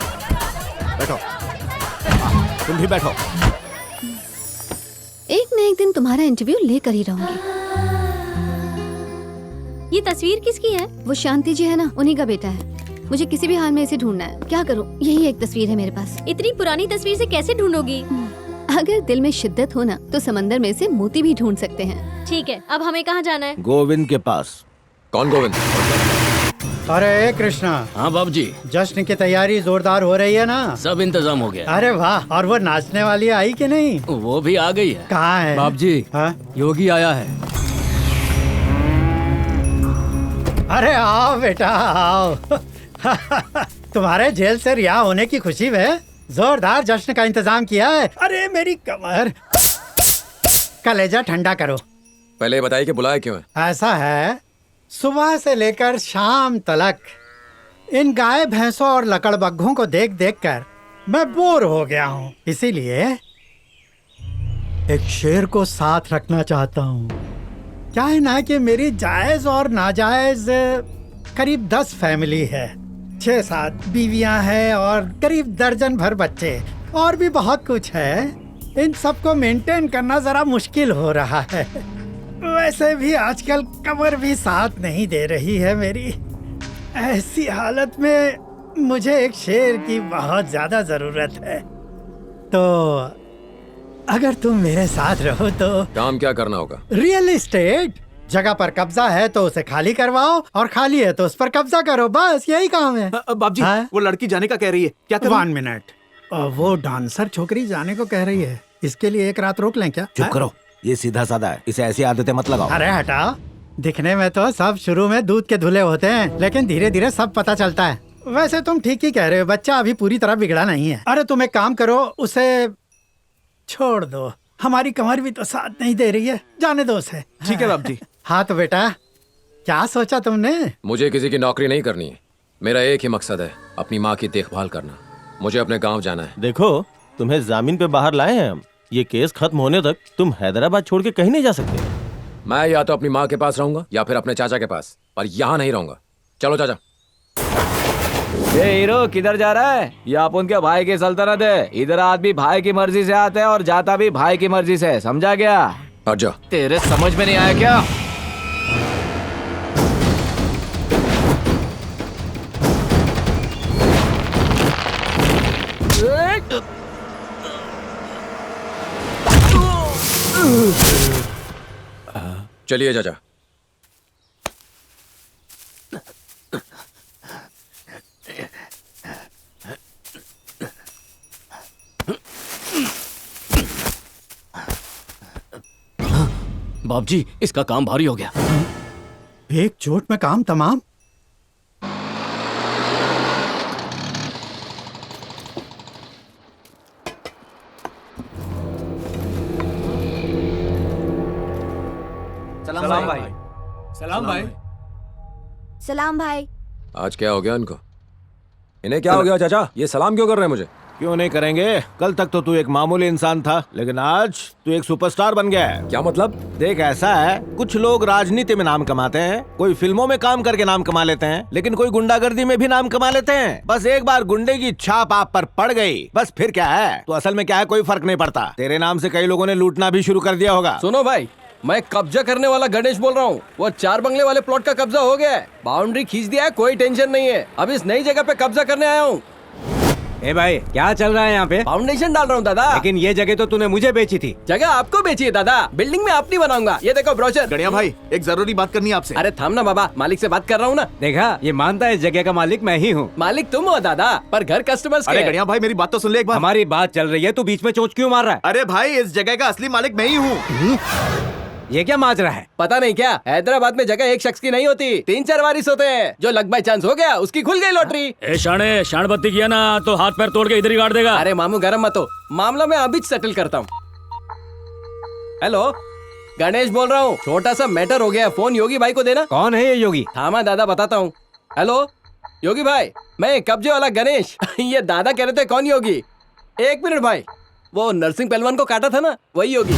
बैठो, तुम भी बैठो। एक न एक दिन तुम्हारा इंटरव्यू लेकर ही रहूंगी। ये तस्वीर किसकी है? वो शांति जी है ना, उन्हीं का बेटा है। मुझे किसी भी हाल में इसे ढूंढना है। क्या करूं? यही एक तस्वीर है मेरे पास। इतनी पुरानी तस्वीर से कैसे ढूंढोगी? अगर दिल में शिद्दत हो ना तो समंदर में से मोती भी ढूंढ सकते हैं। ठीक है, अब हमें कहाँ जाना है? गोविंद के पास। कौन गोविंद? अरे कृष्णा। हाँ बाबू जी, जश्न की तैयारी जोरदार हो रही है ना? सब इंतजाम हो गया। अरे वाह, और वो नाचने वाली आई कि नहीं? वो भी आ गई है। कहाँ है? बाबू जी, योगी आया है। अरे आओ बेटा आओ। तुम्हारे जेल से रिहा होने की खुशी में जोरदार जश्न का इंतजाम किया है। अरे मेरी कमर, कलेजा ठंडा करो। पहले बताइए कि बुलाया क्यों है? ऐसा है, सुबह से लेकर शाम तक इन गाय भैंसों और लकड़बग्घों को देख देख कर मैं बोर हो गया हूँ। इसीलिए एक शेर को साथ रखना चाहता हूँ। क्या है ना कि मेरी जायज और नाजायज करीब 10 फैमिली है, 6-7 बीवियां हैं और करीब दर्जन भर बच्चे, और भी बहुत कुछ है। इन सबको मेंटेन करना जरा मुश्किल हो रहा है। वैसे भी आजकल कमर भी साथ नहीं दे रही है मेरी। ऐसी हालत में मुझे एक शेर की बहुत ज्यादा जरूरत है। तो अगर तुम मेरे साथ रहो तो। काम क्या करना होगा? Real estate. जगह पर कब्जा है तो उसे खाली करवाओ, और खाली है तो उस पर कब्जा करो, बस यही काम है। बाबूजी, वो लड़की जाने का कह रही है, क्या करूं? 1 मिनट, वो डांसर छोकरी जाने को कह रही है, इसके लिए एक रात रोक लें क्या? चुप करो, ये सीधा साधा है, इसे ऐसी आदतें मत लगाओ। अरे हटाओ, दिखने में तो सब शुरू में दूध के धुले होते हैं, लेकिन धीरे धीरे सब पता चलता है। वैसे तुम ठीक ही कह रहे हो, बच्चा अभी पूरी तरह बिगड़ा नहीं है। अरे तुम एक काम करो, उसे छोड़ दो, हमारी कमर भी तो साथ नहीं दे रही है, जाने दो उसे। ठीक है बाबूजी। हाँ तो बेटा, क्या सोचा तुमने? मुझे किसी की नौकरी नहीं करनी है, मेरा एक ही मकसद है, अपनी माँ की देखभाल करना। मुझे अपने गांव जाना है। देखो, तुम्हें जामीन पे बाहर लाए हैं हम, ये केस खत्म होने तक तुम हैदराबाद छोड़ के कहीं नहीं जा सकते। मैं या तो अपनी माँ के पास रहूंगा या फिर अपने चाचा के पास, पर यहाँ नहीं रहूंगा। चलो चाचा। ये हीरो किधर जा रहा है? ये आप उनके भाई की सल्तनत है, इधर आदमी भाई की मर्जी से आता है और जाता भी भाई की मर्जी से, समझा क्या? अच्छा, तेरे समझ में नहीं आया क्या? चलिए चाचा। बाबूजी, इसका काम भारी हो गया। एक चोट में काम तमाम। सलाम भाई। सलाम भाई। सलाम भाई। आज क्या हो गया इनको? इन्हें क्या हो गया चाचा? ये सलाम क्यों कर रहे हैं मुझे? क्यों नहीं करेंगे? कल तक तो तू एक मामूली इंसान था, लेकिन आज तू एक सुपरस्टार बन गया है। क्या मतलब? देख, ऐसा है, कुछ लोग राजनीति में नाम कमाते हैं, कोई फिल्मों में काम करके नाम कमा लेते हैं, लेकिन कोई गुंडागर्दी में भी नाम कमा लेते हैं। बस एक बार गुंडे की छाप आप पर पड़ गई, बस फिर क्या है, तो असल में क्या है, कोई फर्क नहीं पड़ता। तेरे नाम से कई लोगों ने लूटना भी शुरू कर दिया होगा। सुनो भाई, मैं कब्जा करने वाला गणेश बोल रहा हूँ। वो 4 बंगले वाले प्लॉट का कब्जा हो गया है, बाउंड्री खींच दिया है, कोई टेंशन नहीं है। अब इस नई जगह पे कब्जा करने आया हूँ। ए भाई क्या चल रहा है यहाँ पे? फाउंडेशन डाल रहा हूँ दादा। लेकिन ये जगह तो तूने मुझे बेची थी। जगह आपको बेची है दादा, बिल्डिंग में आप नहीं बनाऊंगा। ये देखो ब्रोशर। गणिया भाई एक जरूरी बात करनी है आपसे। अरे थाम ना बाबा, मालिक से बात कर रहा हूँ ना। देखा, ये मानता है इस जगह का मालिक मैं ही हूँ। मालिक तुम हो दादा, पर घर कस्टमर्स अरे गणिया भाई मेरी बात तो सुन ले एक बार। हमारी बात चल रही है, तू बीच में चोंच क्यों मार रहा है? अरे भाई इस जगह का असली मालिक मैं ही हूँ। ये क्या माज रहा है? पता नहीं क्या, हैदराबाद में जगह एक शख्स की नहीं होती, 3-4 वारिस होते हैं। जो लक बाय चांस हो गया उसकी खुल गई लॉटरी। ए शाणे, शाणबत्ती किया ना तो हाथ पैर तोड़ के इधर ही गाड़ देगा। अरे मामू गरम मत हो, मामला मैं अभी सेटल करता हूँ। हेलो, गणेश बोल रहा हूँ। छोटा सा मैटर हो गया, फोन योगी भाई को देना। कौन है ये योगी? थामा दादा बताता हूँ। हेलो योगी भाई, मैं कब्जे वाला गणेश। ये दादा कह रहे थे कौन योगी? 1 मिनट भाई, वो नरसिंह पहलवान को काटा था ना, वही योगी।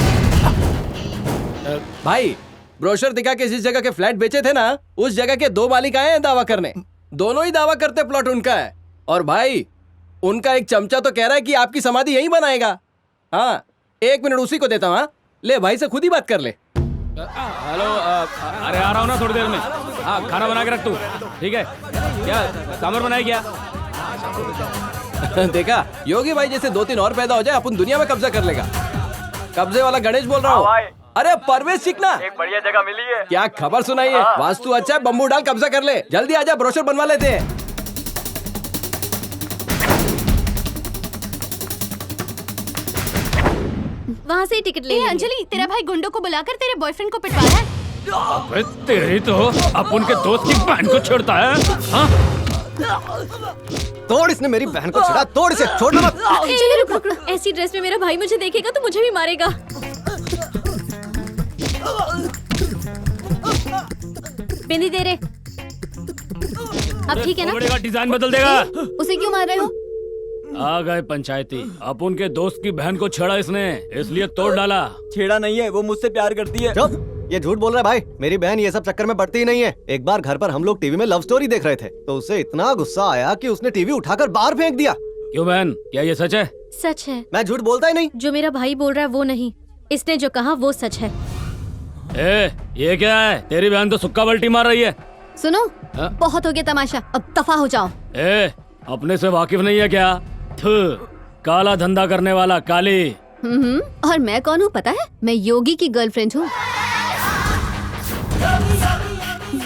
भाई ब्रोशर दिखा के जिस जगह के फ्लैट बेचे थे ना, उस जगह के 2 मालिक आए हैं दावा करने। दोनों ही दावा करते प्लॉट उनका है। और भाई उनका एक चमचा तो कह रहा है कि आपकी समाधि यहीं बनाएगा। हाँ 1 मिनट उसी को देता हूँ। ले भाई से खुद ही बात कर ले। हेलो, अरे आ रहा हूँ ना थोड़ी देर में। हाँ खाना बना के रख तू, ठीक है? क्या सांभर बनाए क्या? देखा, योगी भाई जैसे 2-3 और पैदा हो जाए, अपन दुनिया में कब्जा कर लेगा। कब्जे वाला गणेश बोल रहा हूँ। अरे परवेश सीखना, एक बढ़िया जगह मिली है। क्या खबर सुनाई है? वास्तु अच्छा है, बम्बू डाल कब्जा कर ले। जल्दी आजा, ब्रोशर बनवा लेते हैं। वहाँ से ही टिकट ले। अंजलि, तेरा भाई गुंडों को बुलाकर तेरे बॉयफ्रेंड को पिटवा रहा है। अबे तेरी तो अपन के दोस्त की बहन को छेड़ता है। हाँ? तोड़ इसने मेरी बहन को छेड़ा, तोड़ इसे, छोड़ना मत। अंजलि रुक रुक, ऐसी ड्रेस में मेरा भाई मुझे देखेगा तो मुझे भी मारेगा। बिंदी दे रे। अब ठीक है ना? डिजाइन बदल देगा। उसे क्यों मार रहे हो? आ गए पंचायती। अपन के दोस्त की बहन को छेड़ा इसने, इसलिए तोड़ डाला। छेड़ा नहीं है, वो मुझसे प्यार करती है। चुप, ये झूठ बोल रहा है भाई। मेरी बहन ये सब चक्कर में पड़ती ही नहीं है। एक बार घर पर हम लोग टीवी में लव स्टोरी देख रहे थे, तो उसे इतना गुस्सा आया कि उसने टीवी उठाकर बाहर फेंक दिया। क्यों बहन, क्या ये सच है? सच है। मैं झूठ बोलता ही नहीं। जो मेरा भाई बोल रहा है वो नहीं, इसने जो कहा वो सच है। ए, ये क्या है? तेरी बहन तो सुक्का बल्टी मार रही है। सुनो, बहुत हो गया तमाशा, अब दफा हो जाओ। ए, अपने से वाकिफ नहीं है क्या? थू, काला धंधा करने वाला काली। और मैं कौन हूँ पता है? मैं योगी की गर्लफ्रेंड हूँ।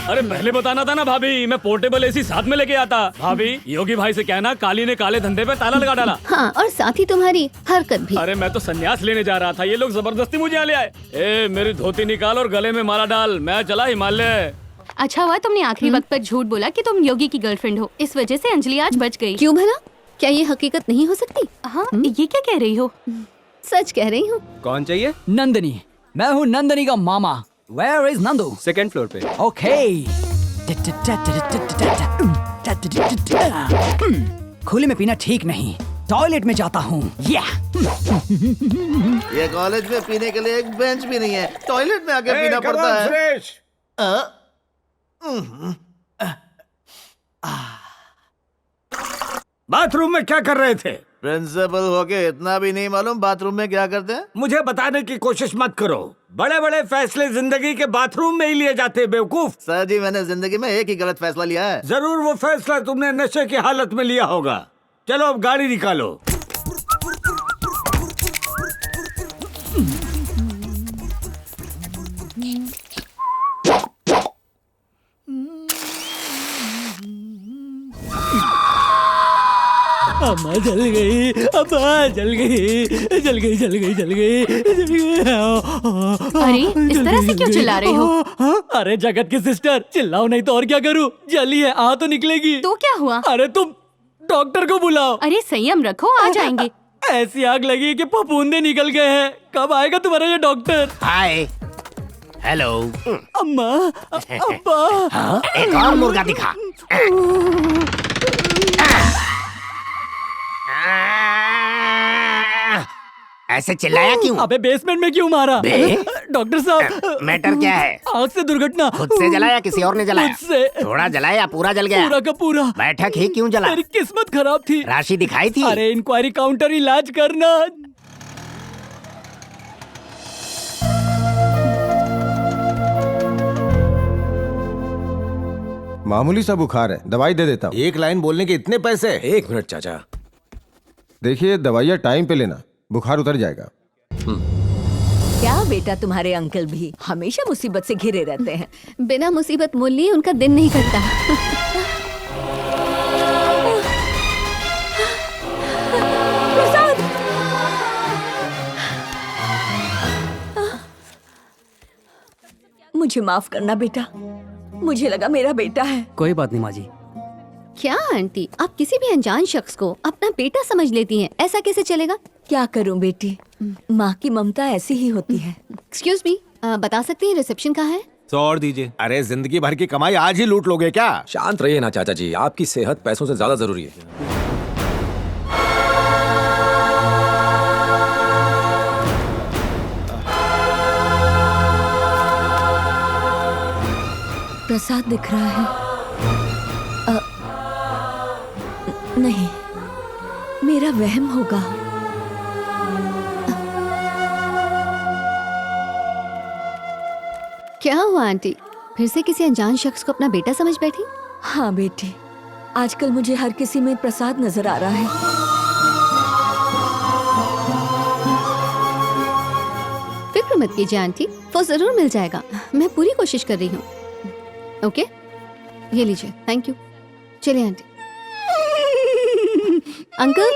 अरे पहले बताना था ना भाभी, मैं पोर्टेबल एसी साथ में लेके आता। भाभी, योगी भाई से कहना काली ने काले धंधे पे ताला लगा डाला। हाँ, और साथ ही तुम्हारी हरकत भी। अरे मैं तो संन्यास लेने जा रहा था, ये लोग जबरदस्ती मुझे यहाँ ले आए। ए, मेरी धोती निकाल और गले में माला डाल, मैं चला हिमालय। अच्छा हुआ तुमने आखिरी वक्त पर झूठ बोला कि तुम योगी की गर्लफ्रेंड हो, इस वजह से अंजलि आज बच गई। क्यों भला? क्या ये हकीकत नहीं हो सकती? हाँ, ये क्या कह रही हो? सच कह रही हूँ। कौन चाहिए? नंदनी। मैं हूँ नंदनी का मामा। Where is Nandu? 2nd floor पे। Okay. खुले में पीना ठीक नहीं, टॉयलेट में जाता हूँ। ये कॉलेज में पीने के लिए एक बेंच भी नहीं है, टॉयलेट में आके पीना पड़ता है। बाथरूम में क्या कर रहे थे? प्रिंसिपल होके इतना भी नहीं मालूम बाथरूम में क्या करते हैं? मुझे बताने की कोशिश मत करो। बड़े बड़े फैसले जिंदगी के बाथरूम में ही लिए जाते हैं, बेवकूफ। सर जी, मैंने जिंदगी में एक ही गलत फैसला लिया है। जरूर वो फैसला तुमने नशे की हालत में लिया होगा। चलो अब गाड़ी निकालो। अम्मा जल गई, अम्मा जल गई, जल गई, जल गई, जल गई, जल गई। अरे इस तरह से क्यों चिल्ला रही हो? अरे जगत की सिस्टर, चिल्लाओ नहीं तो और क्या करूं? जली है, आ तो निकलेगी। तो क्या हुआ? अरे तुम डॉक्टर को बुलाओ। अरे संयम रखो, आ जाएंगे। ऐसी आग लगी कि फफूंदे निकल गए हैं। कब आएगा तुम्हारा ये डॉक्टर? हाय, हेलो। अम्मा, अब्बा। एक और मुर्गा दिखा। ऐसे चिल्लाया क्यों? अबे बेसमेंट में क्यों मारा? डॉक्टर साहब, मैटर क्या है? आग से दुर्घटना। खुद से जलाया किसी और ने जलाया? खुद से। थोड़ा जलाया या पूरा जल गया? पूरा का पूरा। बैठक ही क्यों जला? मेरी किस्मत खराब थी। राशि दिखाई थी? अरे इंक्वायरी काउंटर इलाज करना। मामूली सा बुखार है, दवाई दे देता हूँ। 1 लाइन बोलने के इतने पैसे? 1 मिनट चाचा। देखिए दवाइयाँ टाइम पे लेना, बुखार उतर जाएगा। क्या बेटा, तुम्हारे अंकल भी हमेशा मुसीबत से घिरे रहते हैं। बिना मुसीबत मोल लिए उनका दिन नहीं कटता। प्रसाद! मुझे माफ करना बेटा, मुझे लगा मेरा बेटा है। कोई बात नहीं माँ जी। क्या आंटी, आप किसी भी अनजान शख्स को अपना बेटा समझ लेती हैं, ऐसा कैसे चलेगा? क्या करूं बेटी, माँ की ममता ऐसी ही होती है। एक्सक्यूज मी, बता सकती हैं रिसेप्शन कहाँ है? 100 और दीजिए। अरे जिंदगी भर की कमाई आज ही लूट लोगे क्या? शांत रहिए ना चाचा जी, आपकी सेहत पैसों से ज्यादा जरूरी है। प्रसाद दिख रहा है। नहीं, मेरा वहम होगा। क्या हुआ आंटी, फिर से किसी अनजान शख्स को अपना बेटा समझ बैठी? हाँ बेटी, आजकल मुझे हर किसी में प्रसाद नजर आ रहा है। फिक्र मत कीजिए आंटी, वो जरूर मिल जाएगा। मैं पूरी कोशिश कर रही हूँ। ओके, ये लीजिए। Thank you. चलिए आंटी। अंकल,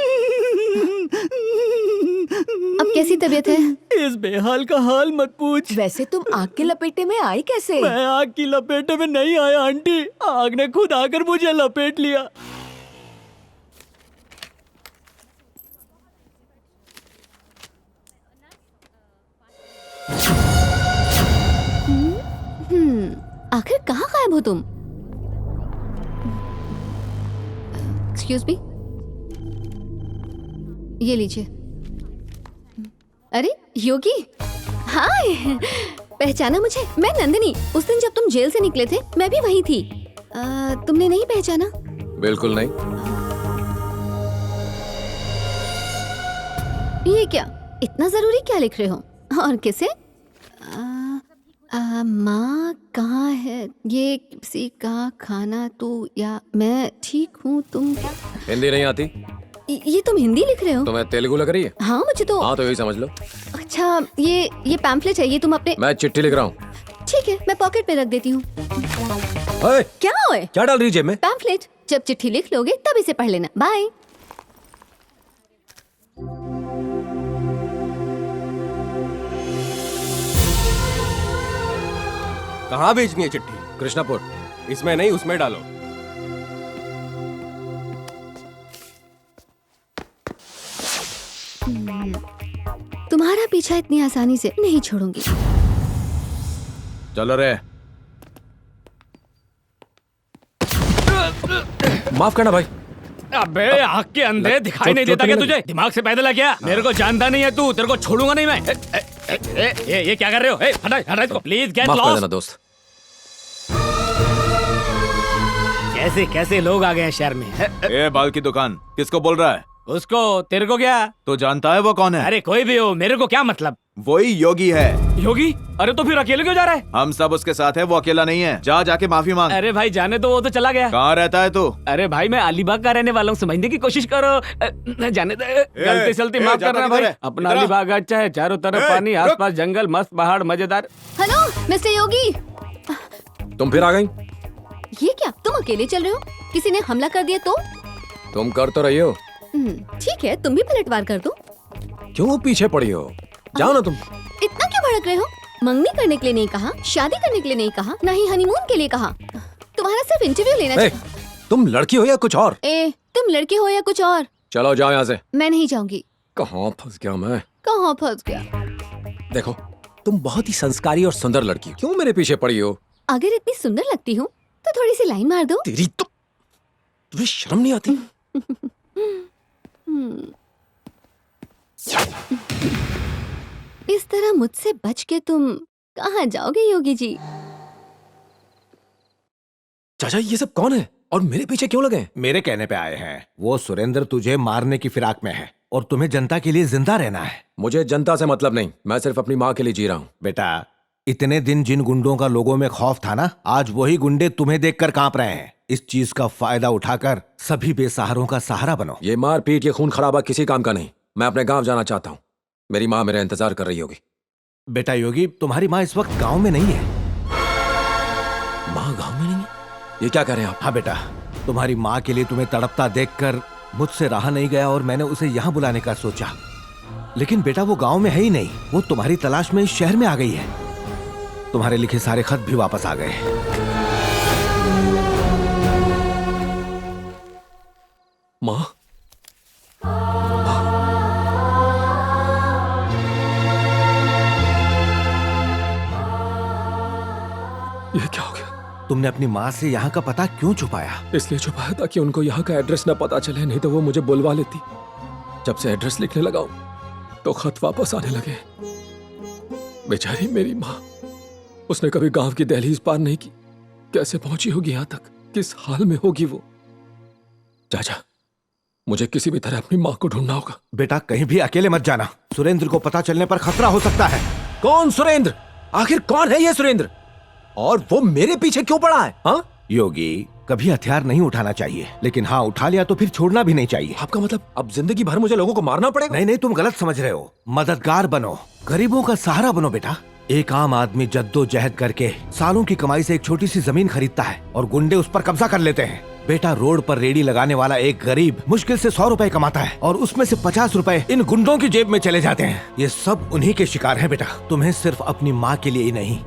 अब कैसी तबीयत है? इस बेहाल का हाल मत पूछ। वैसे तुम आग के लपेटे में आए कैसे? मैं आग की लपेटे में नहीं आया आंटी, आग ने खुद आकर मुझे लपेट लिया। आखिर कहाँ गायब हो तुम? एक्सक्यूज मी, ये लीजिए। अरे योगी, हाय, पहचाना मुझे? मैं नंदिनी। उस दिन जब तुम जेल से निकले थे मैं भी वहीं थी। तुमने नहीं पहचाना? बिल्कुल नहीं। ये क्या, इतना जरूरी क्या लिख रहे हो? और किसे? माँ कहाँ है? ये किसी का खाना तू या मैं ठीक हूँ तुम? हिंदी नहीं आती? ये तुम हिंदी लिख रहे हो? तुम्हें तेलुगु लग रही है? हाँ मुझे तो। हाँ तो यही समझ लो। अच्छा, ये पैम्फलेट है, ये तुम अपने? मैं चिट्ठी लिख रहा हूँ। ठीक है, मैं पॉकेट में रख देती हूँ। क्या ओए? क्या डाल रही जेब में? पैम्फलेट। जब चिट्ठी लिख लोगे तब इसे पढ़ लेना। बाय। कहाँ भेजनी है चिट्ठी? कृष्णापुर। इसमें नहीं, उसमें डालो। तुम्हारा पीछा इतनी आसानी से नहीं छोड़ूंगी। चलो रे। माफ करना भाई। अबे आँख के अंधे दिखाई नहीं देता क्या तुझे? दिमाग से पैदल है क्या? मेरे को जानता नहीं है तू, तेरे को छोड़ूंगा नहीं मैं। ये क्या कर रहे हो? हटा इसको प्लीज, गेट लॉस्ट। माफ कर देना दोस्त। कैसे कैसे लोग आ गए हैं शहर में? ए बाल की दुकान, किसको बोल रहा है? उसको, तेरे को क्या? तो जानता है वो कौन है? अरे कोई भी हो, मेरे को क्या मतलब? वही योगी है। योगी? अरे तो फिर अकेले क्यों जा रहा है? हम सब उसके साथ है, वो अकेला नहीं है। जाके माफी मांग। अरे भाई जाने तो, वो तो चला गया। कहाँ रहता है तू? अरे भाई मैं अलीबाग का रहने वाला हूँ, समझने की कोशिश करो। जाने दे, गलती सलती माफ करना भाई। अपना अलीबाग अच्छा है, चारों तरफ पानी, आसपास जंगल, मस्त पहाड़, मजेदार। हेलो मिस्टर योगी। तुम फिर आ गई? ये क्या, तुम अकेले चल रहे हो? किसी ने हमला कर दिया तो? तुम कर तो रही हो। ठीक है, तुम भी पलटवार कर दो। क्यों पीछे पड़ी हो? जाओ ना तुम। इतना क्यों भड़क रहे हो? मंगनी करने के लिए नहीं कहा, शादी करने के लिए नहीं कहा, ना ही हनीमून के लिए कहा। तुम्हारा सिर्फ इंटरव्यू लेना चाहिए। तुम लड़की हो या कुछ और? तुम लड़के हो या कुछ और? चलो जाओ यहाँ से। मैं नहीं जाऊंगी। कहाँ फंस गया मैं? कहाँ फंस गया? देखो, तुम बहुत ही संस्कारी और सुंदर लड़की हो, क्यों मेरे पीछे पड़ी हो? अगर इतनी सुंदर लगती हूँ तो थोड़ी सी लाइन मार दो। तेरी तो, तुम्हें शर्म नहीं आती? इस तरह मुझसे बच के तुम कहाँ जाओगे योगी जी? चाचा ये सब कौन है और मेरे पीछे क्यों लगे? मेरे कहने पे आए हैं। वो सुरेंद्र तुझे मारने की फिराक में है और तुम्हें जनता के लिए जिंदा रहना है। मुझे जनता से मतलब नहीं, मैं सिर्फ अपनी माँ के लिए जी रहा हूँ। बेटा, इतने दिन जिन गुंडों का लोगों में खौफ था ना, आज वही गुंडे तुम्हें देखकर कांप रहे हैं। इस चीज का फायदा उठाकर सभी बेसहारों का सहारा बनो। ये मार पीट ये खून खराबा किसी काम का नहीं। मैं अपने गांव जाना चाहता हूँ। मेरी माँ मेरा इंतजार कर रही होगी। बेटा योगी, तुम्हारी माँ इस वक्त गांव में नहीं है। माँ गांव में नहीं है? ये क्या कह रहे हैं आप? हाँ बेटा, तुम्हारी माँ के लिए तुम्हें तड़पता देखकर मुझसे रहा नहीं गया और मैंने उसे यहाँ बुलाने का सोचा। लेकिन बेटा वो गांव में है ही नहीं। वो तुम्हारी तलाश में इस शहर में आ गई है। तुम्हारे लिखे सारे खत भी वापस आ गए। माँ, ये क्या हो गया? तुमने अपनी माँ से यहाँ का पता क्यों छुपाया? इसलिए छुपाया ताकि उनको यहाँ का एड्रेस न पता चले, नहीं तो वो मुझे बुलवा लेती। जब से एड्रेस लिखने लगा हूं तो खत वापस आने लगे। बेचारी मेरी माँ, उसने कभी गांव की दहलीज पार नहीं की। कैसे पहुंची होगी यहाँ तक? किस हाल में होगी वो? चाचा, मुझे किसी भी तरह अपनी माँ को ढूंढना होगा। बेटा कहीं भी अकेले मत जाना। सुरेंद्र को पता चलने पर खतरा हो सकता है। कौन सुरेंद्र? आखिर कौन है ये सुरेंद्र? और वो मेरे पीछे क्यों पड़ा है? हाँ योगी, कभी हथियार नहीं उठाना चाहिए, लेकिन हाँ उठा लिया तो फिर छोड़ना भी नहीं चाहिए। आपका मतलब अब जिंदगी भर मुझे लोगों को मारना पड़ेगा? नहीं नहीं, तुम गलत समझ रहे हो। मददगार बनो, गरीबों का सहारा बनो बेटा। एक आम आदमी जद्दोजहद करके सालों की कमाई से एक छोटी सी जमीन खरीदता है और गुंडे उस पर कब्जा कर लेते हैं। बेटा रोड पर रेडी लगाने वाला एक गरीब मुश्किल से 100 रुपए कमाता है और उसमें से 50 रुपए इन गुंडों की जेब में चले जाते हैं। ये सब उन्हीं के शिकार है बेटा। तुम्हें सिर्फ अपनी माँ के लिए ही नहीं,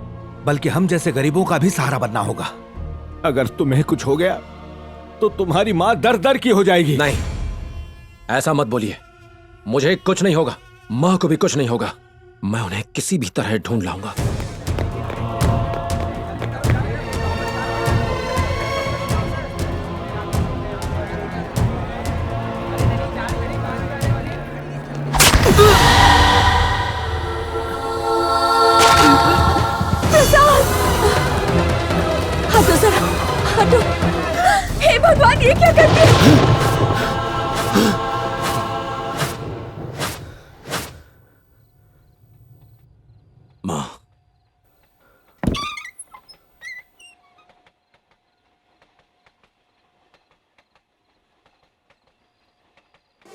बल्कि हम जैसे गरीबों का भी सहारा बनना होगा। अगर तुम्हें कुछ हो गया तो तुम्हारी माँ दर दर की हो जाएगी। नहीं, ऐसा मत बोलिए। मुझे कुछ नहीं होगा, माँ को भी कुछ नहीं होगा। मैं उन्हें किसी भी तरह ढूंढ लाऊंगा। हटो जरा, हटो। हे भगवान, ये क्या करते हैं? माँ,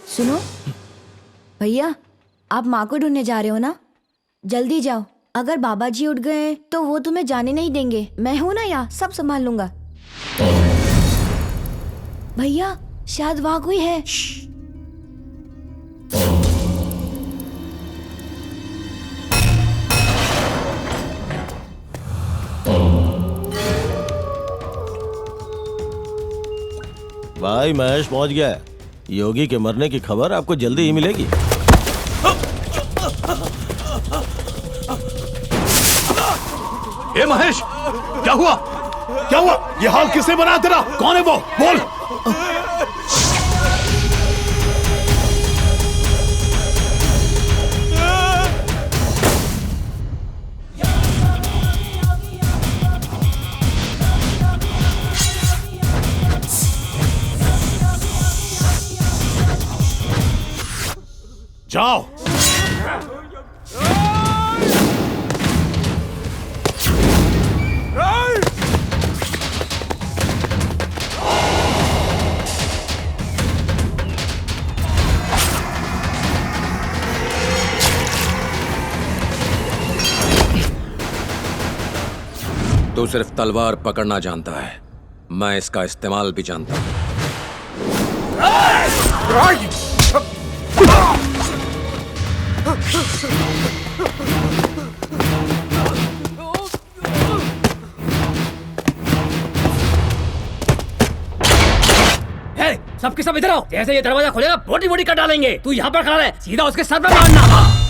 सुनो भैया, आप माँ को ढूंढने जा रहे हो ना? जल्दी जाओ। अगर बाबा जी उठ गए तो वो तुम्हें जाने नहीं देंगे। मैं हूं ना यहाँ, सब संभाल लूंगा। भैया शायद वहां कोई है। भाई महेश पहुंच गया है। योगी के मरने की खबर आपको जल्दी ही मिलेगी। ए महेश, क्या हुआ? क्या हुआ? ये हाल किसने बनाया तेरा? कौन है वो? बोल। जाओ। तू सिर्फ तलवार पकड़ना जानता है, मैं इसका इस्तेमाल भी जानता हूं। सबके सब इधर आओ। जैसे ये दरवाजा खोलेगा बोटी बोटी कर डालेंगे। तू यहाँ पर खड़ा रहे, सीधा उसके सर पे मारना।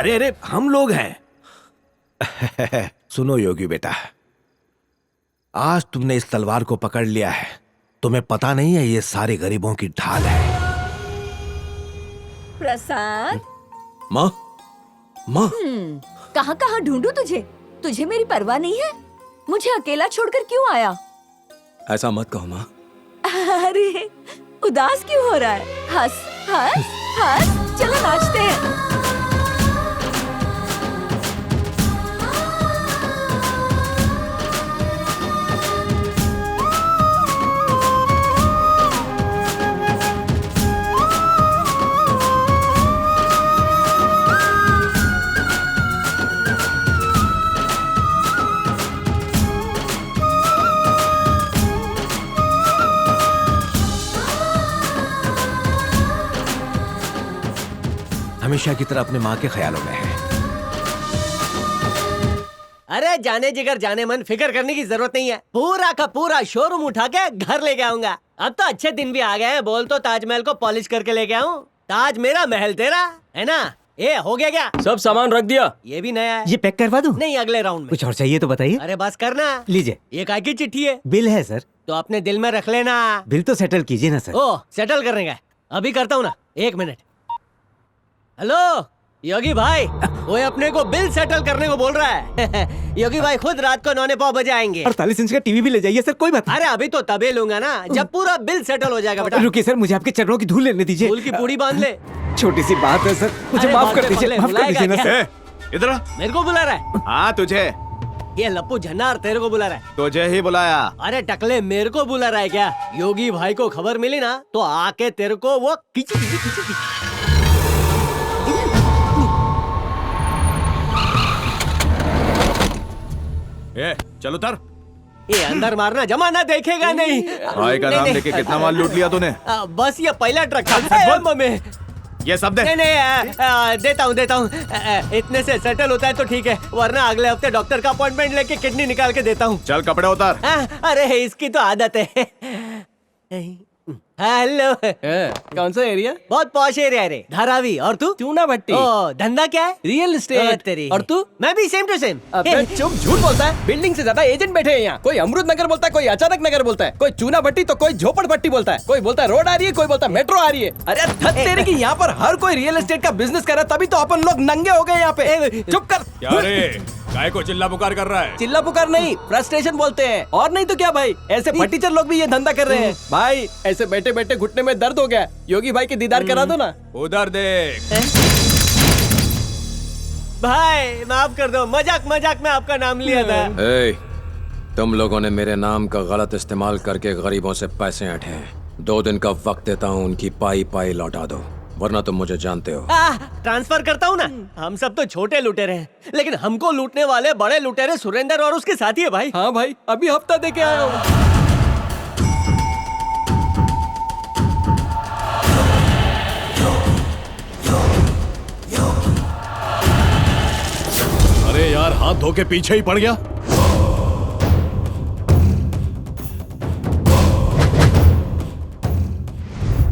अरे अरे हम लोग हैं। सुनो योगी बेटा, आज तुमने इस तलवार को पकड़ लिया है, तुम्हें पता नहीं है ये सारे गरीबों की ढाल है। प्रसाद। माँ, माँ। कहाँ कहाँ ढूंढूं तुझे? तुझे मेरी परवाह नहीं है? मुझे अकेला छोड़कर क्यों आया? ऐसा मत कहो माँ। अरे उदास क्यों हो रहा है? हंस हंस हंस, चलो नाचते हैं। हमेशा की तरह अपने माँ के ख्यालों में है। अरे जाने जिगर जाने मन, फिक्र करने की जरूरत नहीं है। पूरा का पूरा शोरूम उठा के घर लेके आऊंगा। अब तो अच्छे दिन भी आ गए हैं। बोल तो ताजमहल को पॉलिश करके लेके आऊं। ताज मेरा, महल तेरा, है ना? ये हो गया क्या? सब सामान रख दिया। ये भी नया है। ये पैक करवा दूं? नहीं, अगले राउंड में। कुछ और चाहिए तो बताइए। अरे बस करना। लीजिए। ये काय की चिट्ठी है? बिल है सर। तो अपने दिल में रख लेना। बिल तो सेटल कीजिए ना सर। ओ, सेटल करने का? अभी करता हूँ ना, 1 मिनट। हेलो योगी भाई, वो अपने को बिल सेटल करने को बोल रहा है। योगी भाई खुद रात को 9:15 बजे आएंगे। 48 इंच का टीवी भी ले जाइए सर, कोई बात नहीं। अरे अभी तो तबे लूंगा ना, जब पूरा बिल सेटल हो जाएगा बेटा। रुकिए सर, मुझे आपके चरणों की धूल लेने दीजिए। धूल की पूड़ी बांध ले। छोटी सी बात है सर, मुझे माफ कर दीजिए, माफ कर दीजिए ना सर। इधर आ। मेरे को बुला रहा है? हाँ तुझे। ये लप्पू झन्नार तेरे को बुला रहा है। तुझे ही बुलाया। अरे टकले, मेरे को बुला रहा है क्या? योगी भाई को खबर मिली ना तो आके तेरे को वो खींची खींची खींची। चलो उतर। ये अंदर मारना, जमाना देखेगा नहीं। भाई का नाम लेके कितना माल लूट लिया तूने? बस ये पहला ट्रक था। मम्मी ये सब दे। नहीं, देता हूँ। इतने से सेटल होता है तो ठीक है, वरना अगले हफ्ते डॉक्टर का अपॉइंटमेंट लेके किडनी निकाल के देता हूँ। चल कपड़े उतार। अरे इसकी तो आदत है। हेलो। कौन सा एरिया? बहुत पॉश एरिया है रे। धारावी। और तू? चूना भट्टी। ओ, धंधा क्या है? Real estate. तेरी। और तू? मैं भी सेम टू सेम। अबे चुप, झूठ बोलता है। बिल्डिंग से ज्यादा एजेंट बैठे हैं यहाँ। कोई अमरूद नगर बोलता है, कोई अचानक नगर बोलता है, कोई चूना भट्टी तो कोई झोपड़ भट्टी बोलता है, कोई बोलता है रोड आ रही है, कोई बोलता है मेट्रो आ रही है। अरे धत तेरे की, यहाँ पर हर कोई रियल एस्टेट का बिजनेस कर रहा है, तभी तो अपन लोग नंगे हो गए यहाँ पे। चुप कर। क्या रे, काय को चिल्ला पुकार कर रहा है? चिल्ला पुकार नहीं, फ्रस्ट्रेशन बोलते हैं। और नहीं तो क्या भाई, ऐसे फटीचर लोग भी ये धंधा कर रहे हैं। भाई ऐसे बैठे बैठे घुटने में दर्द हो गया, योगी भाई के दीदार करा दो ना। उधर देख। भाई माफ कर दो, मजाक मजाक में आपका नाम लिया था। तुम लोगों ने मेरे नाम का गलत इस्तेमाल करके गरीबों से पैसे ऐंठे हैं। 2 दिन का वक्त देता हूँ, उनकी पाई पाई लौटा दो, वरना तुम मुझे जानते हो। ट्रांसफर करता हूँ ना। हम सब तो छोटे लुटेरे हैं, लेकिन हमको लूटने वाले बड़े लुटेरे सुरेंद्र और उसके साथी है भाई। हाँ भाई, अभी हफ्ता दे के आया हूँ। अरे यार, हाथ धो के पीछे ही पड़ गया।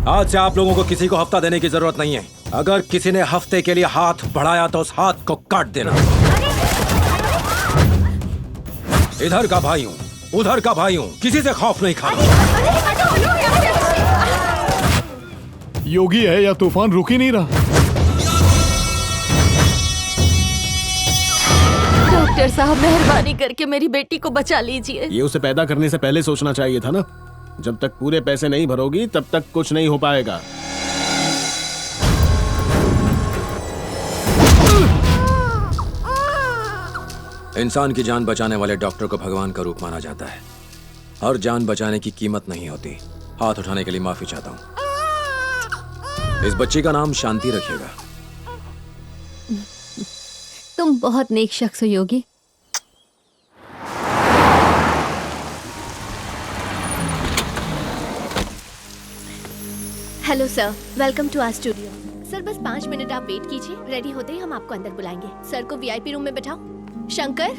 आज से आप लोगों को किसी को हफ्ता देने की जरूरत नहीं है। अगर किसी ने हफ्ते के लिए हाथ बढ़ाया तो उस हाथ को काट देना। इधर का भाई हूँ, उधर का भाई हूँ, किसी से खौफ नहीं खाना। योगी है या तूफान रुक ही नहीं रहा। डॉक्टर साहब, मेहरबानी करके मेरी बेटी को बचा लीजिए। ये उसे पैदा करने से पहले सोचना चाहिए था ना। जब तक पूरे पैसे नहीं भरोगी तब तक कुछ नहीं हो पाएगा। इंसान की जान बचाने वाले डॉक्टर को भगवान का रूप माना जाता है। हर जान बचाने की कीमत नहीं होती। हाथ उठाने के लिए माफी चाहता हूँ। इस बच्ची का नाम शांति रखिएगा। तुम बहुत नेक शख्स हो Yogi. Hello sir, welcome to our studio. Sir बस 5 मिनट आप वेट कीजिए, रेडी होते ही हम आपको अंदर बुलाएंगे। सर को वीआईपी रूम में बैठाओ। शंकर,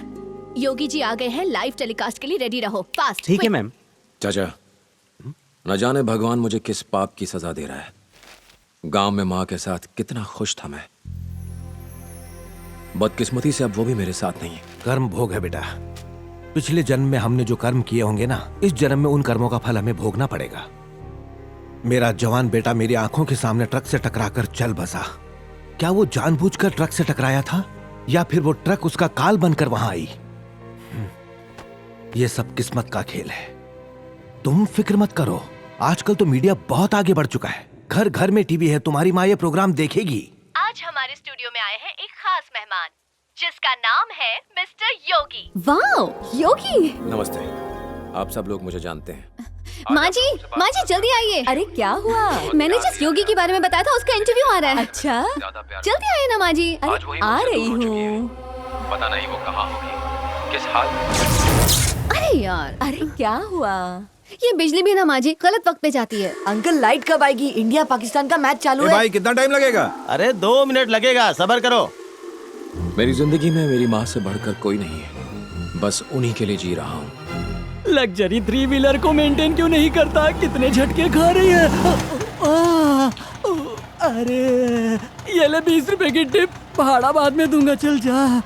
योगी जी आ गए हैं, लाइव टेलीकास्ट के लिए रेडी रहो। फास्ट। ठीक है मैम। चाचा, न जाने भगवान मुझे किस पाप की सजा दे रहा है। गांव में माँ के साथ कितना खुश था मैं। बदकिस्मती से अब वो भी मेरे साथ नहीं है। कर्म भोग है बेटा। पिछले जन्म में हमने जो कर्म किए होंगे ना, इस जन्म में उन कर्मों का फल हमें भोगना पड़ेगा। मेरा जवान बेटा मेरी आंखों के सामने ट्रक से टकराकर चल बसा। क्या वो जानबूझकर ट्रक से टकराया था या फिर वो ट्रक उसका काल बनकर वहां आई? ये सब किस्मत का खेल है। तुम फिक्र मत करो। आजकल तो मीडिया बहुत आगे बढ़ चुका है। घर घर में टीवी है। तुम्हारी माँ ये प्रोग्राम देखेगी। आज हमारे स्टूडियो में आए हैं एक खास मेहमान जिसका नाम है मिस्टर योगी। वाह, योगी। नमस्ते। आप सब लोग मुझे जानते हैं। माँ जी जल्दी आइए। अरे क्या हुआ? मैंने जिस योगी के बारे में बताया था उसका इंटरव्यू आ रहा है। अच्छा, जल्दी आइए ना माँ जी। अरे आ रही हूँ। पता नहीं वो कहाँ होगी, किस हाल में। अरे यार, अरे क्या हुआ? ये बिजली भी ना माँ जी गलत वक्त पे जाती है। अंकल लाइट कब आएगी? इंडिया पाकिस्तान का मैच चालू है। भाई कितना टाइम लगेगा? अरे 2 मिनट लगेगा, सब्र करो। मेरी जिंदगी में मेरी माँ से बढ़कर कोई नहीं है। बस उन्हीं के लिए जी रहा हूँ। लग्जरी 3 व्हीलर को मेंटेन क्यों नहीं करता? कितने झटके खा रही है। अरे ये ले 20 रुपए की टिप, भाड़ा बाद में दूंगा, चल जा।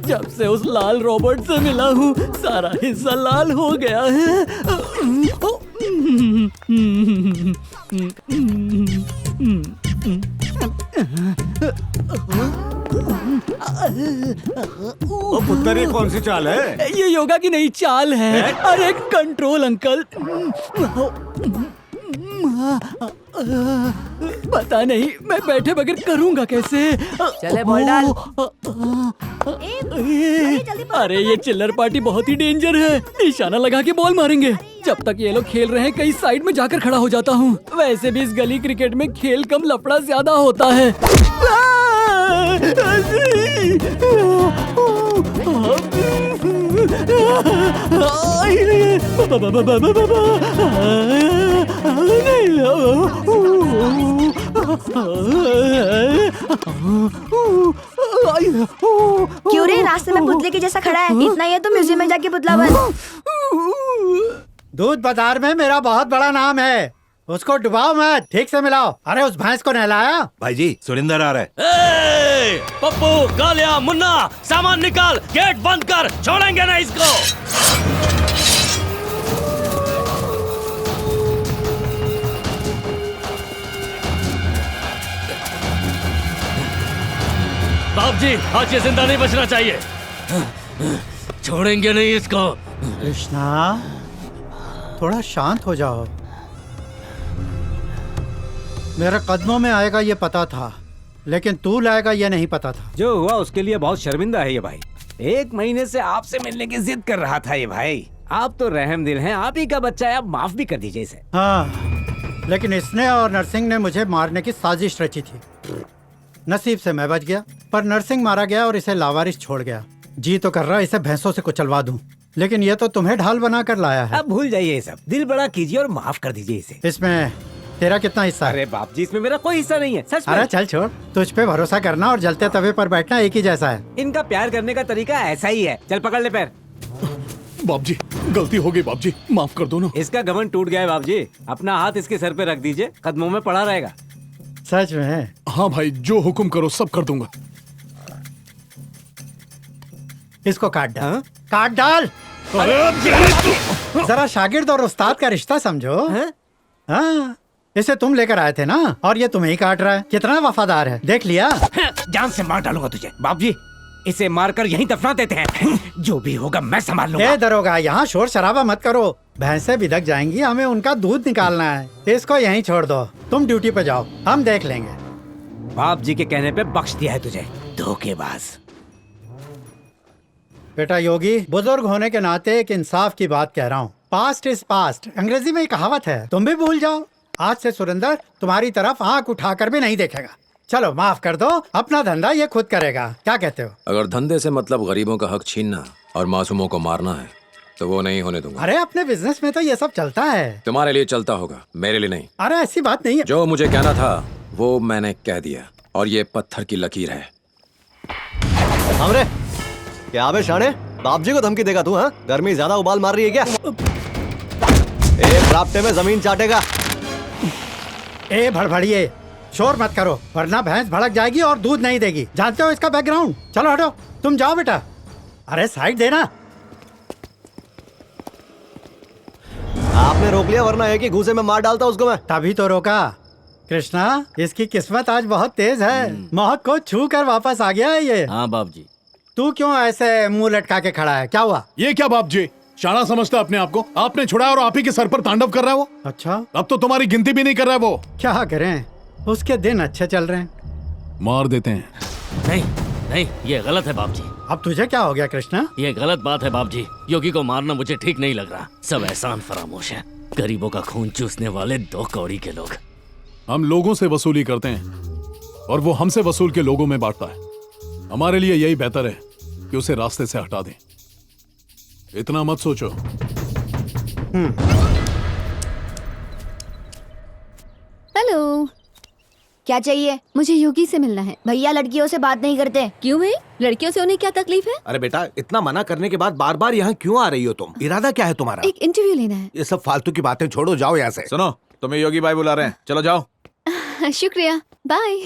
जब से उस लाल रॉबर्ट से मिला हूँ सारा हिस्सा लाल हो गया है। ओ पुत्र, ये कौन सी चाल है? ये योगा की नई चाल है। अरे कंट्रोल अंकल। पता नहीं मैं बैठे बगैर करूंगा कैसे। चले बॉल डाल। अरे ये चिल्लर पार्टी बहुत ही डेंजर है। निशाना लगा के बॉल मारेंगे। जब तक ये लोग खेल रहे हैं कहीं साइड में जाकर खड़ा हो जाता हूँ। वैसे भी इस गली क्रिकेट में खेल कम लफड़ा ज्यादा होता है। क्यों रे, रास्ते में पुतले के जैसा खड़ा है? इतना ही है तो म्यूजियम में जाके पुतला बन। दूध बाजार में मेरा बहुत बड़ा नाम है, उसको डुबाओ मत, ठीक से मिलाओ। अरे उस भैंस को नहलाया? भाई जी सुरिंदर आ रहा है। पप्पू, कालिया, मुन्ना, सामान निकाल, गेट बंद कर, छोड़ेंगे ना इसको। बाप जी, आज ये जिंदा नहीं बचना चाहिए। छोड़ेंगे नहीं इसको। कृष्णा, थोड़ा शांत हो जाओ। मेरे कदमों में आएगा ये पता था, लेकिन तू लाएगा ये नहीं पता था। जो हुआ उसके लिए बहुत शर्मिंदा है ये भाई। 1 महीने से आपसे मिलने की जिद कर रहा था ये भाई। आप तो रहम दिल हैं, आप ही का बच्चा है, आप माफ भी कर दीजिए इसे। हाँ, लेकिन इसने और नरसिंह ने मुझे मारने की साजिश रची थी। नसीब से मैं बच गया, पर नरसिंह मारा गया और इसे लावारिस छोड़ गया। जी तो कर रहा इसे भैंसों से कुचलवा दूं, लेकिन ये तो तुम्हें ढाल बना कर लाया है। अब भूल जाइए ये सब, दिल बड़ा कीजिए और माफ कर दीजिए इसे। इसमें तेरा कितना हिस्सा है? अरे बाप जी, इसमें मेरा कोई हिस्सा नहीं है, सच में। अरे चल छोड़, तुझ पे भरोसा करना और जलते तवे पर बैठना एक ही जैसा है। इनका प्यार करने का तरीका ऐसा ही है। चल पकड़ ले पैर। बाप जी गलती हो गई, बाप जी माफ कर दो ना। इसका घमंड टूट गया है बाप जी। अपना हाथ इसके सर पे रख दीजिए, कदमों में पड़ा रहेगा। सच में? हाँ भाई, जो हुक्म करो सब कर दूंगा। इसको काट डाल। काट डाल। जरा शागिर्द और उस्ताद का रिश्ता समझो। हाँ, इसे तुम लेकर आए थे ना, और ये तुम्हें ही काट रहा है। कितना वफादार है, देख लिया। जान से मार डालूंगा तुझे। बाप जी, इसे मारकर यहीं दफना देते हैं। जो भी होगा मैं संभाल लूंगा। ए दरोगा, यहाँ शोर शराबा मत करो। भैंसें बिदक जाएंगी, हमें उनका दूध निकालना है। इसको यहीं छोड़ दो, तुम ड्यूटी पे जाओ, हम देख लेंगे। बाप जी के कहने पे बख्श दिया है तुझे, धोखेबाज। बेटा योगी, बुजुर्ग होने के नाते एक इंसाफ की बात कह रहा हूँ। पास्ट इज पास्ट, अंग्रेजी में एक कहावत है, तुम भी भूल जाओ। आज से सुरेंद्र तुम्हारी तरफ आंख उठाकर भी नहीं देखेगा। चलो माफ कर दो, अपना धंधा ये खुद करेगा। क्या कहते हो? अगर धंधे से मतलब गरीबों का हक छीनना और मासूमों को मारना है तो वो नहीं होने दूंगा। अरे अपने बिजनेस में तो ये सब चलता है। तुम्हारे लिए चलता होगा, मेरे लिए नहीं। अरे ऐसी बात नहीं है। जो मुझे कहना था वो मैंने कह दिया, और ये पत्थर की लकीर है। हमरे क्या बे शाणे, बाप जी को धमकी देगा तू? हाँ, गर्मी ज्यादा उबाल मार रही है क्या? एक राफ्टे में जमीन चाटेगा। ए भड़भड़िए, शोर मत करो वरना भैंस भड़क जाएगी और दूध नहीं देगी। जानते हो इसका बैकग्राउंड? चलो हटो, तुम जाओ बेटा। अरे साइड देना। आपने रोक लिया, वरना है कि घूसे में मार डालता उसको मैं। तभी तो रोका। कृष्णा, इसकी किस्मत आज बहुत तेज है। मौत को छू कर वापस आ गया है ये। हाँ बाप जी। तू क्यों ऐसे मुंह लटका के खड़ा है? क्या हुआ? ये क्या बाप जी, शाना समझता अपने आप को? आपने छुड़ाया और आप ही के सर पर तांडव कर रहा है वो। अच्छा, अब तो तुम्हारी गिनती भी नहीं कर रहा है वो। क्या करें, उसके दिन अच्छे चल रहे हैं। मार देते हैं। नहीं नहीं, ये गलत है बाप जी। अब तुझे क्या हो गया कृष्णा? ये गलत बात है बाप जी। योगी को मारना मुझे ठीक नहीं लग रहा। सब एहसान फरामोश है, गरीबों का खून चूसने वाले दो कौड़ी के लोग। हम लोगों से वसूली करते हैं और वो हमसे वसूल के लोगों में बांटता है। हमारे लिए यही बेहतर है कि उसे रास्ते से हटा दें। इतना मत सोचो। हेलो, क्या चाहिए? मुझे योगी से मिलना है। भैया लड़कियों से बात नहीं करते। क्यों भाई? लड़कियों से उन्हें क्या तकलीफ है? अरे बेटा, इतना मना करने के बाद बार बार यहाँ क्यों आ रही हो तुम? इरादा क्या है तुम्हारा? एक इंटरव्यू लेना है। ये सब फालतू की बातें छोड़ो, जाओ यहाँ से। सुनो, तुम्हें योगी भाई बुला रहे हैं, चलो जाओ। शुक्रिया, बाय।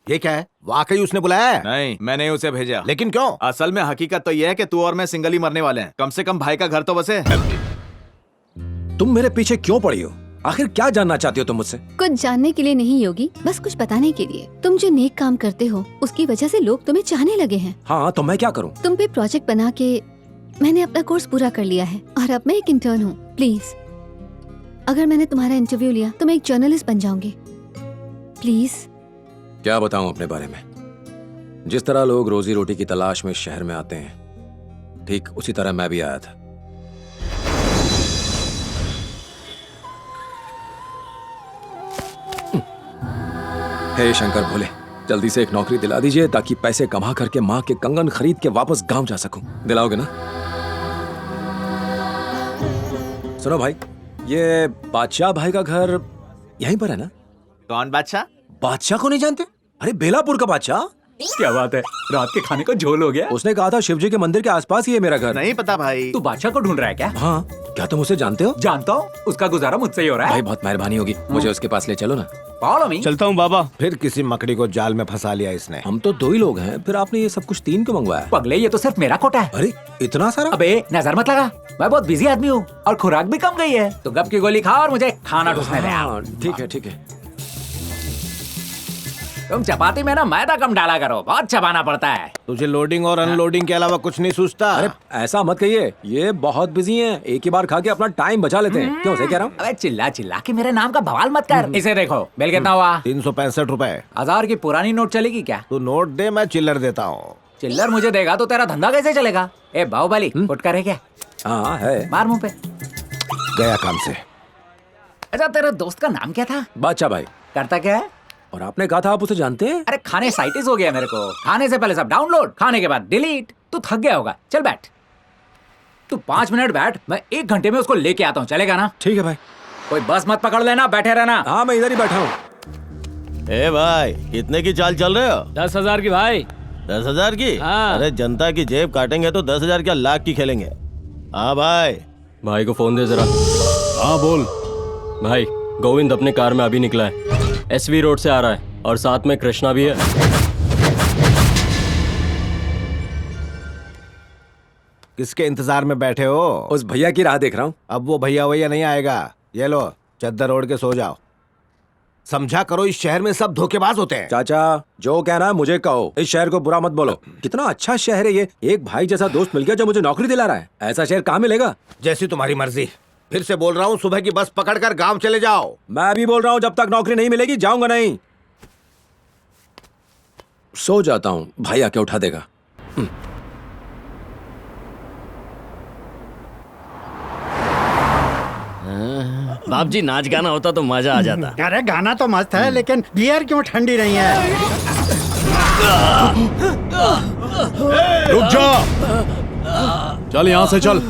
ये क्या है? वाकई उसने बुलाया है? नहीं, मैंने उसे भेजा। लेकिन क्यों? असल में हकीकत तो यह है कि तू और मैं सिंगल ही मरने वाले हैं। कम से कम भाई का घर तो बसे। तुम मेरे पीछे क्यों पड़ी हो? आखिर क्या जानना चाहती हो तुम मुझसे? कुछ जानने के लिए नहीं योगी, बस कुछ बताने के लिए। तुम जो नेक काम करते हो उसकी वजह से लोग तुम्हें चाहने लगे हैं। हाँ, तो मैं क्या करूँ? तुम पे प्रोजेक्ट बना के मैंने अपना कोर्स पूरा कर लिया है और अब मैं एक इंटर्न हूँ। प्लीज, अगर मैंने तुम्हारा इंटरव्यू लिया तो मैं एक जर्नलिस्ट बन जाऊंगी। प्लीज। क्या बताऊं अपने बारे में? जिस तरह लोग रोजी रोटी की तलाश में शहर में आते हैं, ठीक उसी तरह मैं भी आया था। हे शंकर भोले, जल्दी से एक नौकरी दिला दीजिए ताकि पैसे कमा करके माँ के कंगन खरीद के वापस गांव जा सकूं। दिलाओगे ना? सुनो भाई, ये बादशाह भाई का घर यहीं पर है ना? कौन बादशाह? बादशाह को नहीं जानते? अरे बेलापुर का बादशाह। क्या बात है, रात के खाने को झोल हो गया। उसने कहा था शिवजी के मंदिर के आसपास ही है मेरा घर। नहीं पता भाई। तू बादशाह को ढूंढ रहा है क्या? हाँ, क्या तुम उसे जानते हो? जानता हूँ, उसका गुजारा मुझसे ही हो रहा है। भाई बहुत मेहरबानी होगी, मुझे उसके पास ले चलो ना। Follow me. चलता हूँ बाबा। फिर किसी मकड़ी को जाल में फंसा लिया इसने। हम तो 2 ही लोग हैं, फिर आपने ये सब कुछ 3 क्यों मंगवाया? पगले, ये तो सिर्फ मेरा कोटा है। अरे इतना सारा? अबे नजर मत लगा, मैं बहुत बिजी आदमी हूँ और खुराक भी कम गई है। तो गप की गोली खा और मुझे खाना ठूसने दे। ठीक है ठीक है। तुम चपाती में ना मैदा कम डाला करो, बहुत चबाना पड़ता है। तुझे लोडिंग और अनलोडिंग के अलावा कुछ नहीं सूझता? अरे ऐसा मत कहिए, ये बहुत बिजी हैं, एक ही बार खा के अपना टाइम बचा लेते हैं। क्यों, सही कह रहा हूँ? अबे चिल्ला चिल्ला के मेरे नाम का बवाल मत कर। इसे देखो, बिल कितना हुआ? 365 रुपए। 1000 की पुरानी नोट चलेगी क्या? तू नोट दे, मैं चिल्लर देता हूँ। चिल्लर मुझे देगा तो तेरा धंधा कैसे चलेगा? ए बाहुबली, फुट करे क्या? हाँ है। मार मुंह पे। गया काम से। अच्छा, तेरे दोस्त का नाम क्या था? बादशाह भाई। करता क्या है? और आपने कहा था आप उसे जानते हैं? अरे खाने साइटिस हो गया मेरे को। खाने से पहले सब डाउनलोड, खाने के बाद डिलीट। तू थक गया होगा, चल बैठ। तू 5 मिनट बैठ, मैं 1 घंटे में उसको लेके आता हूँ। चलेगा ना? ठीक है भाई। कोई बस मत पकड़ लेना, बैठे रहना। हाँ, मैं इधर ही बैठा हूँ। ए भाई, कितने की चाल चल रहे हो? 10,000 की भाई। 10,000 की? हाँ। अरे जनता की जेब काटेंगे तो 10,000 क्या लाख की खेलेंगे। हाँ भाई। भाई को फोन दे जरा। हाँ बोल भाई, गोविंद अपने कार में अभी निकला है, SV रोड से आ रहा है और साथ में कृष्णा भी है। किसके इंतजार में बैठे हो? उस भैया की राह देख रहा हूँ। अब वो भैया वैया नहीं आएगा। ये लो, चद्दर ओढ़ के सो जाओ। समझा करो, इस शहर में सब धोखेबाज होते हैं। चाचा, जो कहना है मुझे कहो, इस शहर को बुरा मत बोलो। कितना अच्छा शहर है ये, एक भाई जैसा दोस्त मिल गया जो मुझे नौकरी दिला रहा है। ऐसा शहर कहाँ मिलेगा? जैसी तुम्हारी मर्जी। फिर से बोल रहा हूँ, सुबह की बस पकड़कर गांव चले जाओ। मैं भी बोल रहा हूँ, जब तक नौकरी नहीं मिलेगी जाऊंगा नहीं। सो जाता हूँ, भाई आके उठा देगा। बाप जी, नाच गाना होता तो मजा आ जाता। अरे गाना तो मस्त है, लेकिन बियर क्यों ठंडी नहीं है? रुक जा, चल यहाँ से चल।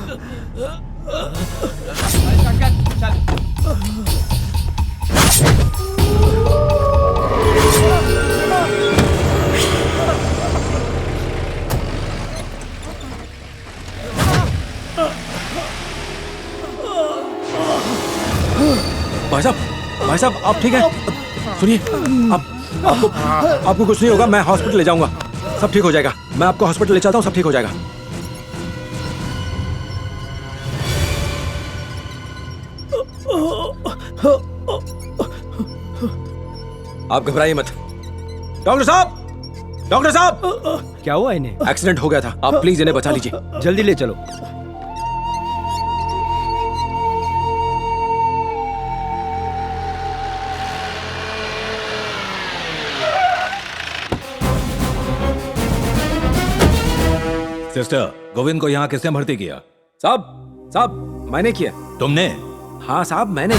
भाई साहब, आप ठीक है? सुनिए, आपको कुछ नहीं होगा, मैं हॉस्पिटल ले जाऊंगा, सब ठीक हो जाएगा। मैं आपको हॉस्पिटल ले चलता हूँ, सब ठीक हो जाएगा। आप घबराइए मत। डॉक्टर साहब, डॉक्टर साहब, क्या हुआ इन्हें? एक्सीडेंट हो गया था, आप प्लीज इन्हें बचा लीजिए। जल्दी ले चलो। सिस्टर, गोविंद को यहाँ किसने भर्ती किया? साहब मैंने किया। तुमने? हाँ साहब मैंने।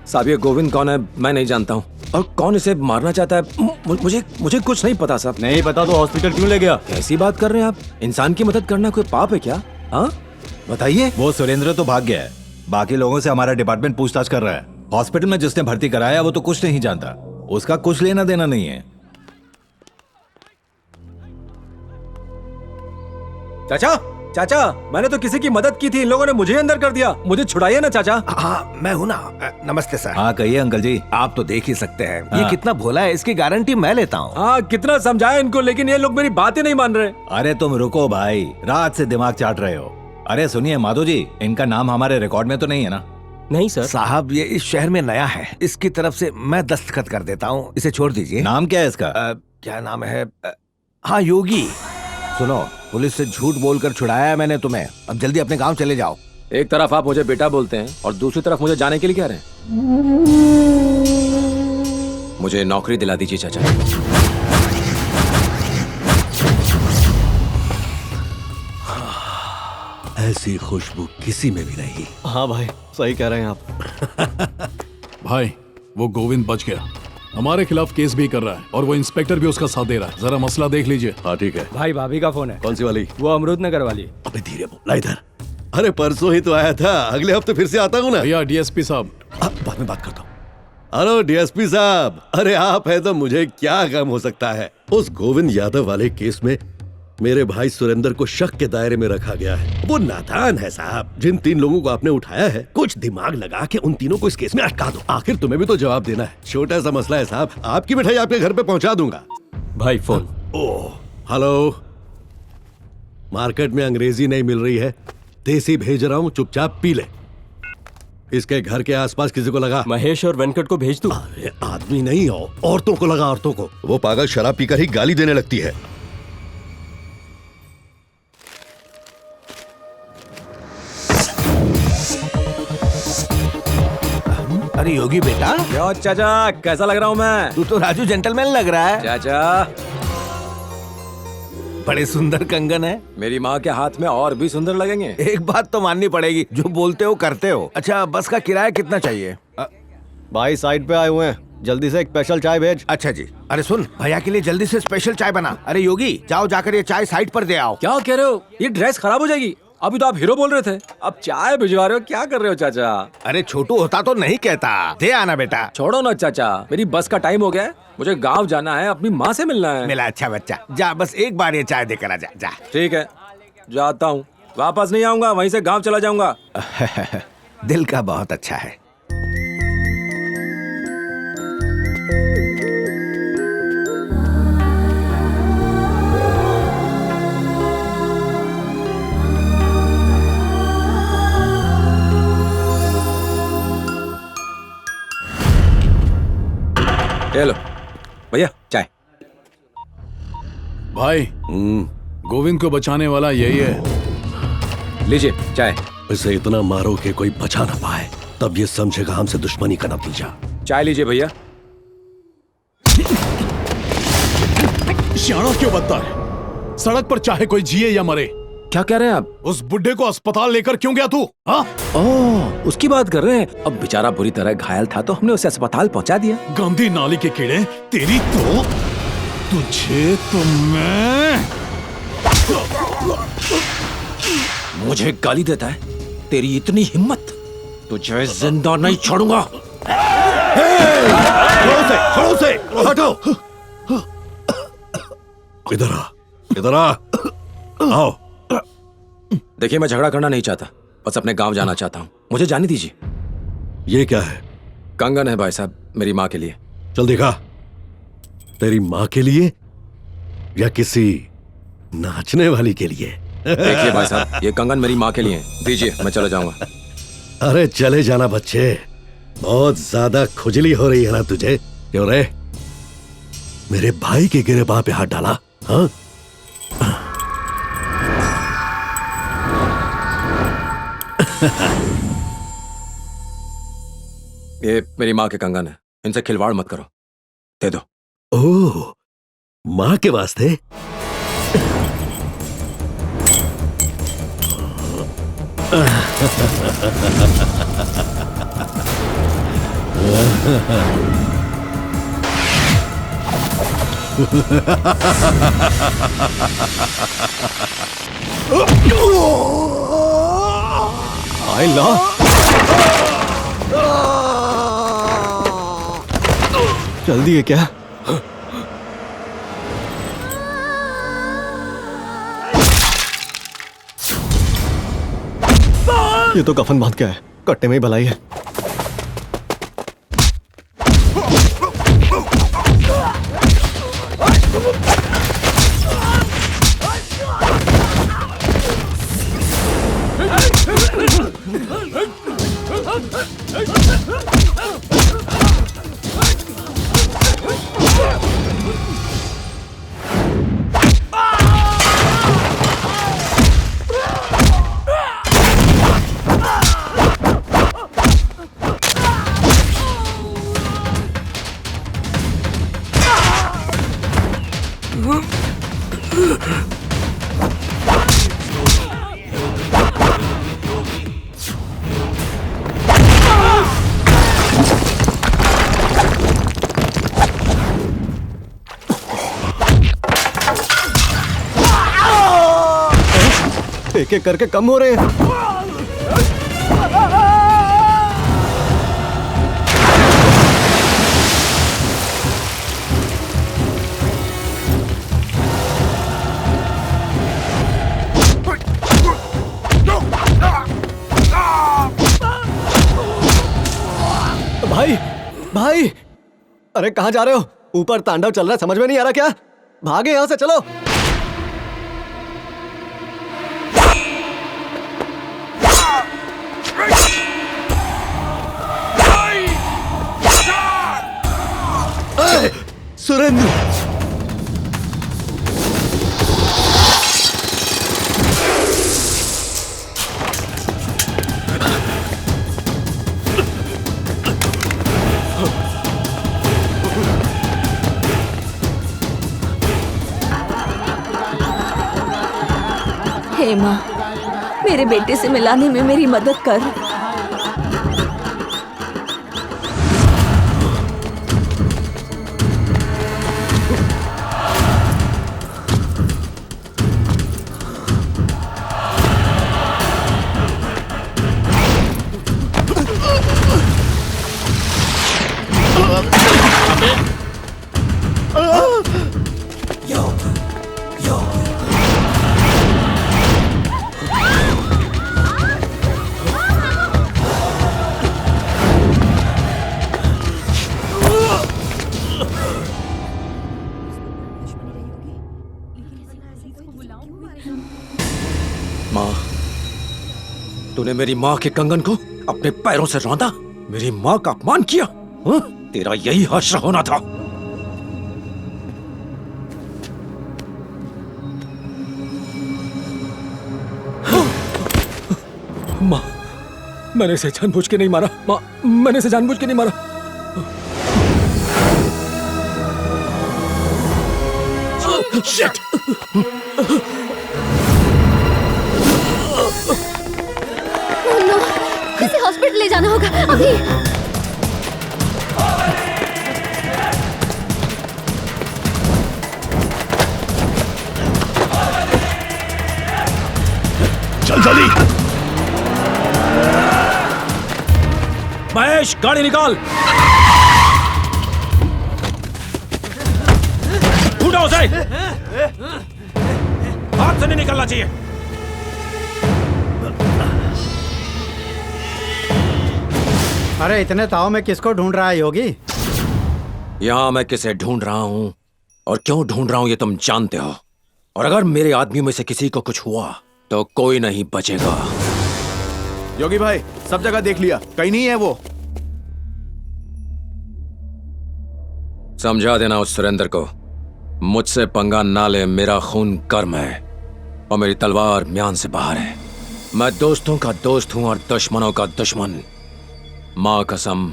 साहब ये गोविंद कौन है मैं नहीं जानता हूँ, और कौन इसे मारना चाहता है मुझे कुछ नहीं पता साहब। नहीं पता तो हॉस्पिटल क्यों ले गया? कैसी बात कर रहे हैं आप? इंसान की मदद करना कोई पाप है क्या? हाँ बताइए। वो सुरेंद्र तो भाग गया है, बाकी लोगों से हमारा डिपार्टमेंट पूछताछ कर रहा है। हॉस्पिटल में जिसने भर्ती कराया वो तो कुछ नहीं जानता, उसका कुछ लेना देना नहीं है। चाचा, चाचा मैंने तो किसी की मदद की थी, इन लोगों ने मुझे अंदर कर दिया, मुझे छुड़ाइए ना चाचा। हाँ मैं हूँ ना। नमस्ते सर। हाँ कहिए अंकल जी। आप तो देख ही सकते हैं ये कितना भोला है, इसकी गारंटी मैं लेता हूँ। हाँ कितना समझाया इनको, लेकिन ये लोग मेरी बात ही नहीं मान रहे। अरे तुम रुको भाई, रात से दिमाग चाट रहे हो। अरे सुनिए माधो जी, इनका नाम हमारे रिकॉर्ड में तो नहीं है ना? नहीं सर। साहब ये इस शहर में नया है, इसकी तरफ से मैं दस्तखत कर देता हूँ, इसे छोड़ दीजिए। नाम क्या है इसका? क्या नाम है? हाँ योगी। सुनो, पुलिस से झूठ बोलकर छुड़ाया है मैंने तुम्हें, अब जल्दी अपने गांव चले जाओ। एक तरफ आप मुझे बेटा बोलते हैं और दूसरी तरफ मुझे जाने के लिए कह रहे हैं। मुझे नौकरी दिला दीजिए चाचा। ऐसी खुशबू किसी में भी नहीं। हाँ भाई सही कह रहे हैं आप। भाई वो गोविंद बच गया, हमारे खिलाफ केस भी कर रहा है और वो इंस्पेक्टर भी उसका साथ दे रहा है। जरा मसला देख लीजिए। हाँ ठीक है। भाई भाभी का फोन है। कौन सी वाली? वो अमरूद नगर वाली। अबे धीरे बोला इधर। अरे परसों ही तो आया था, अगले हफ्ते फिर से आता हूँ ना। भैया डीएसपी साहब। बाद में बात करता हूँ। हेलो डीएसपी साहब, अरे आप है तो मुझे क्या गम हो सकता है। उस गोविंद यादव वाले केस में मेरे भाई सुरेंद्र को शक के दायरे में रखा गया है। वो नादान है साहब। जिन 3 लोगों को आपने उठाया है, कुछ दिमाग लगा के उन तीनों को इस केस में अटका दो। आखिर तुम्हें भी तो जवाब देना है। छोटा सा मसला है साहब, आपकी मिठाई आपके घर पे पहुंचा दूंगा। भाई फोन। ओह हेलो, मार्केट में अंग्रेजी नहीं मिल रही है, देसी भेज रहा हूँ, चुपचाप पी ले। इसके घर के आसपास किसी को लगा? महेश और वेंकट को भेज दूं? अरे आदमी नहीं हो, औरतों को लगा, औरतों को। वो पागल शराब पीकर ही गाली देने लगती है। अरे योगी बेटा। क्यों चाचा, कैसा लग रहा हूँ मैं? तू तो राजू जेंटलमैन लग रहा है। चाचा बड़े सुंदर कंगन है। मेरी माँ के हाथ में और भी सुंदर लगेंगे। एक बात तो माननी पड़ेगी, जो बोलते हो करते हो। अच्छा बस का किराया कितना चाहिए? भाई साइड पे आए हुए हैं, जल्दी से एक स्पेशल चाय भेज। अच्छा जी। अरे सुन, भैया के लिए जल्दी से स्पेशल चाय बना। अरे योगी जाओ, जाकर ये चाय साइड पर दे आओ। क्या कह रहे हो? ये ड्रेस खराब हो जाएगी। अभी तो आप हीरो बोल रहे थे, अब चाय भिजवा रहे हो, क्या कर रहे हो चाचा? अरे छोटू होता तो नहीं कहता, दे आना बेटा। छोड़ो ना चाचा, मेरी बस का टाइम हो गया है, मुझे गांव जाना है, अपनी माँ से मिलना है। मिला अच्छा बच्चा, जा बस एक बार ये चाय देकर आ जा। जा ठीक है, जाता हूँ, वापस नहीं आऊंगा, वहीं से गांव चला जाऊंगा। दिल का बहुत अच्छा है। लो भैया चाय। भाई गोविंद को बचाने वाला यही है। लीजिए चाय। इसे इतना मारो कि कोई बचा ना पाए, तब ये समझेगा हमसे दुश्मनी का नतीजा। चाय लीजिए भैया। शाना क्यों बनता है? सड़क पर चाहे कोई जिए या मरे। क्या कह रहे हैं आप? उस बुड्ढे को अस्पताल लेकर क्यों गया तू? हाँ? ओह, उसकी बात कर रहे हैं। अब बेचारा बुरी तरह घायल था तो हमने उसे अस्पताल पहुंचा दिया। गंदी नाली के कीड़े, तेरी तो तुझे तो मैं। मुझे गाली देता है? तेरी इतनी हिम्मत, तुझे जिंदा नहीं छोड़ूंगा। छोड़ो उसे, हटो। इधर आ, इधर आ, आओ। देखिए, मैं झगड़ा करना नहीं चाहता, बस अपने गांव जाना चाहता हूँ। मुझे जाने दीजिए। ये क्या है? कंगन है भाई साहब, मेरी माँ के लिए। चल दिखा, तेरी माँ के लिए या किसी नाचने वाली के लिए? देखिए भाई साहब, ये कंगन मेरी माँ के लिए है। दीजिए, मैं चला जाऊंगा। अरे चले जाना बच्चे, बहुत ज्यादा खुजली हो रही है ना तुझे? क्यों रे, मेरे भाई के गिरेबान पे हाथ डाला? हाँ, ये मेरी माँ के कंगन है, इनसे खिलवाड़ मत करो, दे दो। ओह, माँ के वास्ते? आई ला, जल्दी है क्या? ये तो कफन बांध के है, कट्टे में ही भलाई है। एक एक करके कम हो रहे हैं। भाई भाई, अरे कहाँ जा रहे हो? ऊपर तांडव चल रहा है, समझ में नहीं आ रहा क्या? भागे यहां से, चलो। सुरेंद्र, हे माँ, मेरे बेटे से मिलाने में मेरी मदद कर। माँ, तूने मेरी माँ के कंगन को अपने पैरों से रौंदा, मेरी माँ का अपमान किया। हाँ? तेरा यही हश्र होना था। माँ, मैंने इसे जानबूझ के नहीं मारा। माँ, मैंने इसे जानबूझ के नहीं मारा। शिट! इसे हॉस्पिटल ले जाना होगा अभी। चल जल्दी। महेश, गाड़ी निकाल। उठाओ उसे। हाथ से नहीं निकलना चाहिए। अरे इतने ताव में किसको ढूंढ रहा है योगी? यहाँ मैं किसे ढूंढ रहा हूँ और क्यों ढूंढ रहा हूँ ये तुम जानते हो। और अगर मेरे आदमियों में से किसी को कुछ हुआ तो कोई नहीं बचेगा। योगी भाई सब जगह देख लिया, कहीं नहीं है वो। समझा देना उस सुरेंद्र को, मुझसे पंगा ना ले। मेरा खून गर्म है और मेरी तलवार म्यान से बाहर है। मैं दोस्तों का दोस्त हूं और दुश्मनों का दुश्मन। मां कसम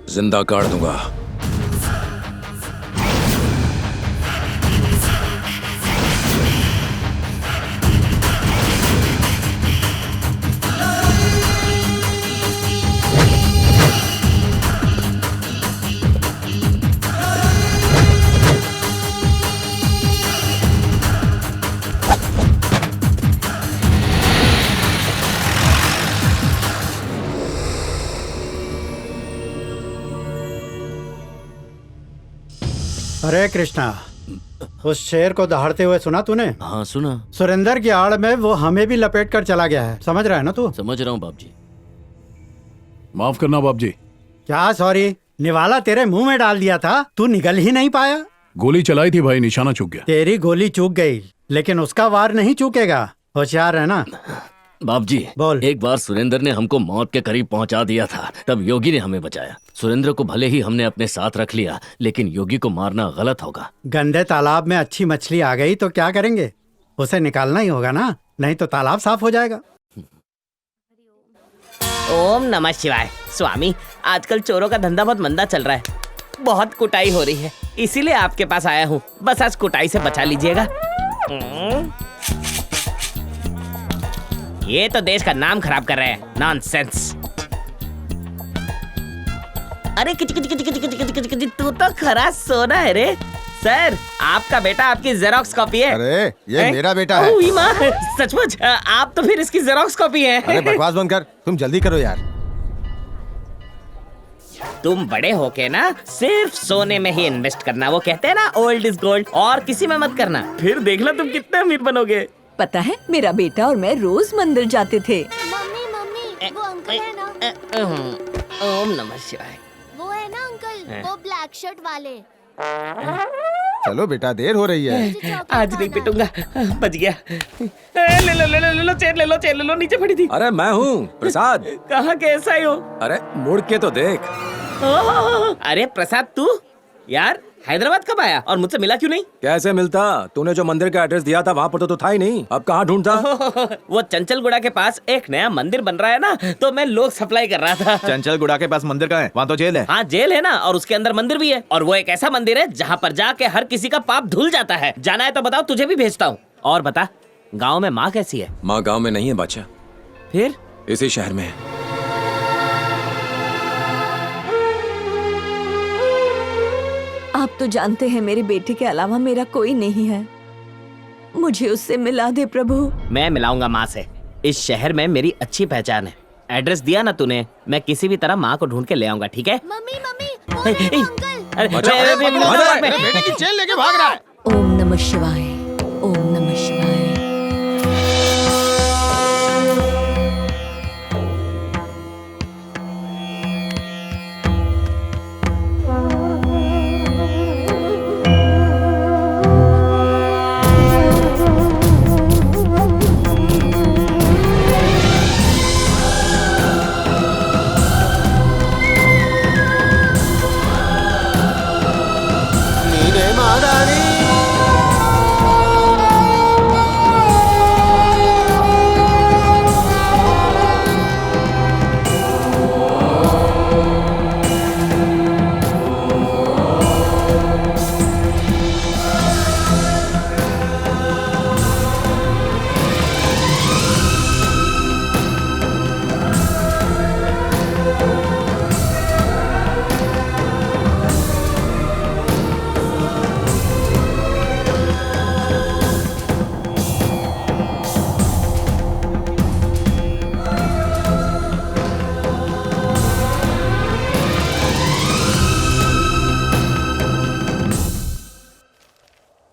जिंदा काट दूंगा। अरे कृष्णा, उस शेर को दहाड़ते हुए सुना तूने? हाँ सुना। सुरेंद्र की आड़ में वो हमें भी लपेट कर चला गया है, समझ रहा है ना तू? समझ रहा हूँ बाप जी। माफ करना बाप जी। क्या सॉरी? निवाला तेरे मुंह में डाल दिया था, तू निगल ही नहीं पाया। गोली चलाई थी भाई, निशाना चूक गया। तेरी गोली चूक गई लेकिन उसका वार नहीं चूकेगा, होशियार है ना? बाप जी बोल। एक बार सुरेंद्र ने हमको मौत के करीब पहुंचा दिया था, तब योगी ने हमें बचाया। सुरेंद्र को भले ही हमने अपने साथ रख लिया, लेकिन योगी को मारना गलत होगा। गंदे तालाब में अच्छी मछली आ गई तो क्या करेंगे? उसे निकालना ही होगा ना, नहीं तो तालाब साफ हो जाएगा। ओम नमः शिवाय। स्वामी, आजकल चोरों का धंधा बहुत मंदा चल रहा है, बहुत कुटाई हो रही है, इसीलिए आपके पास आया हूँ। बस आज कुटाई से बचा लीजिएगा। ये तो देश का नाम खराब कर रहे हैं, नॉनसेंस। अरे किच किच किच किच किच किच किच, तू तो खरा सोना है रे। सर, आपका बेटा आपकी जेरोक्स कॉपी है। अरे ये मेरा बेटा है। ओह माँ, सचमुच आप तो फिर इसकी जेरोक्स कॉपी है। अरे बकवास बंद कर, तुम जल्दी करो यार। तुम बड़े होके ना सिर्फ सोने में ही इन्वेस्ट करना, वो कहते हैं ना ओल्ड इज गोल्ड, और किसी में मत करना, फिर देखना तुम कितने अमीर बनोगे। पता है मेरा बेटा और मैं रोज मंदिर जाते थे। मम्मी मम्मी वो अंकल है ना? ओम नमः शिवाय। वो है ना अंकल, वो ब्लैक शर्ट वाले। चलो बेटा, देर हो रही है। आज नहीं पिटूंगा, बच गया। ले लो ले लो ले लो, चेयर ले लो, चेयर ले लो, नीचे पड़ी थी। अरे मैं हूँ प्रसाद। कहाँ के ऐसा ही हो? अरे मुड़ के तो देख। अरे प्रसाद तू यार हैदराबाद कब आया और मुझसे मिला क्यों नहीं? कैसे मिलता? तूने जो मंदिर का एड्रेस दिया था वहाँ पर तो था ही नहीं, अब कहाँ ढूंढता? वो चंचलगुड़ा के पास एक नया मंदिर बन रहा है ना, तो मैं लोग सप्लाई कर रहा था। चंचलगुड़ा के पास मंदिर कहाँ है? वहाँ तो जेल है। हाँ जेल है ना, और उसके अंदर मंदिर भी है, और वो एक ऐसा मंदिर है जहाँ पर जाके हर किसी का पाप धुल जाता है। जाना है तो बताओ, तुझे भी भेजता हूँ। और बता, गाँव में माँ कैसी है? माँ गाँव में नहीं है बच्चा, फिर इसी शहर में है। आप तो जानते हैं मेरे बेटे के अलावा मेरा कोई नहीं है, मुझे उससे मिला दे प्रभु। मैं मिलाऊंगा माँ से, इस शहर में मेरी अच्छी पहचान है। एड्रेस दिया ना तूने, मैं किसी भी तरह माँ को ढूंढ के ले आऊंगा, ठीक है? मम्मी मम्मी वो है ना अंकल। बेटे की चेन लेके भाग रहा है। ओम नमः शिवाय, ओम नमः शिवाय।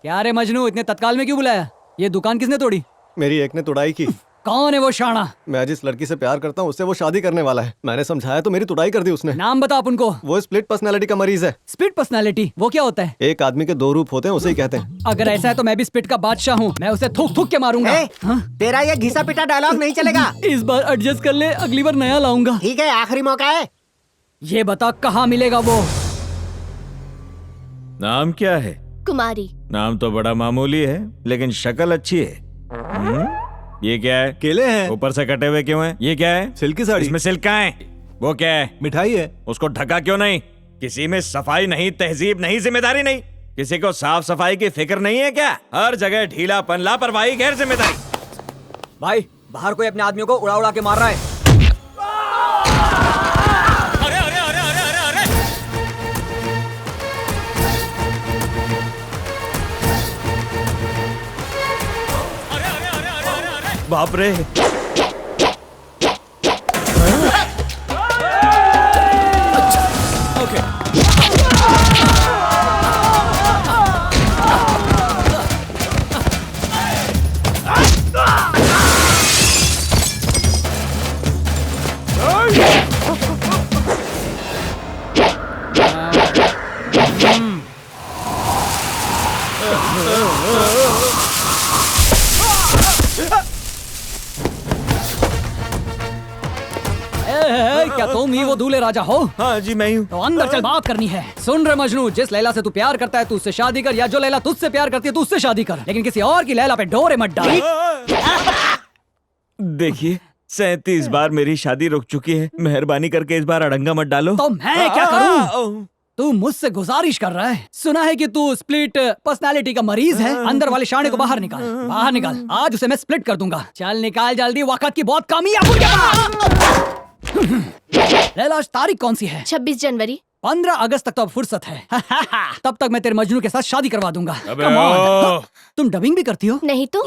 क्या रे मजनू, इतने तत्काल में क्यों बुलाया? ये दुकान किसने तोड़ी? मेरी एक ने तोड़ाई की। कौन है वो शाना? मैं जिस लड़की से प्यार करता हूँ उससे वो शादी करने वाला है। मैंने समझाया तो मेरी तुड़ाई कर दी उसने। नाम बता आप उनको। वो स्प्लिट पर्सनालिटी का मरीज है। स्प्लिट पर्सनालिटी वो क्या होता है? एक आदमी के 2 रूप होते हैं, उसे ही कहते हैं। अगर ऐसा है तो मैं भी स्प्लिट का बादशाह हूँ। मैं उसे थूक थूक के मारूंगा। तेरा ये घिसा पिटा डायलॉग नहीं चलेगा। इस बार एडजस्ट कर ले, अगली बार नया लाऊंगा। ठीक है, आखिरी मौका है। ये बता कहाँ मिलेगा वो? नाम क्या है? कुमारी। नाम तो बड़ा मामूली है लेकिन शक्ल अच्छी है। ये क्या है? केले हैं। ऊपर से कटे हुए क्यों हैं? ये क्या है? सिल्की साड़ी। इसमें सिल्क कहाँ है? वो क्या है? मिठाई है। उसको ढका क्यों नहीं? किसी में सफाई नहीं, तहजीब नहीं, जिम्मेदारी नहीं। किसी को साफ सफाई की फिक्र नहीं है क्या? हर जगह ढीलापन, लापरवाही, गैर जिम्मेदारी। भाई बाहर कोई अपने आदमियों को उड़ा उड़ा के मार रहा है। बाप रे। क्या तुम ही वो दूल्हे राजा हो? हाँ जी मैं हूँ। तो अंदर चल, बात करनी है। सुन रहे मजनू, जिस लैला से तू प्यार करता है तू उससे शादी कर, या जो लैला तुझसे प्यार करती है तू उससे शादी कर, लेकिन किसी और की लैला पे डोरे मत डाल। देखिए 37 बार मेरी शादी रुक चुकी है, मेहरबानी करके इस बार अड़ंगा मत डालो। तो मैं क्या करूं? तू मुझसे गुजारिश कर रहा है। सुना है कि तू स्प्लिट पर्सनालिटी का मरीज है। अंदर वाले शाने को बाहर निकाल, बाहर निकाल। आज उसे मैं स्प्लिट कर दूंगा। चल निकाल जल्दी, वक्त की बहुत कमी है। लैला आज तारीख कौन सी है? 26 जनवरी। 15 अगस्त तक तो अब फुर्सत है। तब तक मैं तेरे मजनू के साथ शादी करवा दूंगा। अबे Come on। तुम डबिंग भी करती हो? नहीं तो।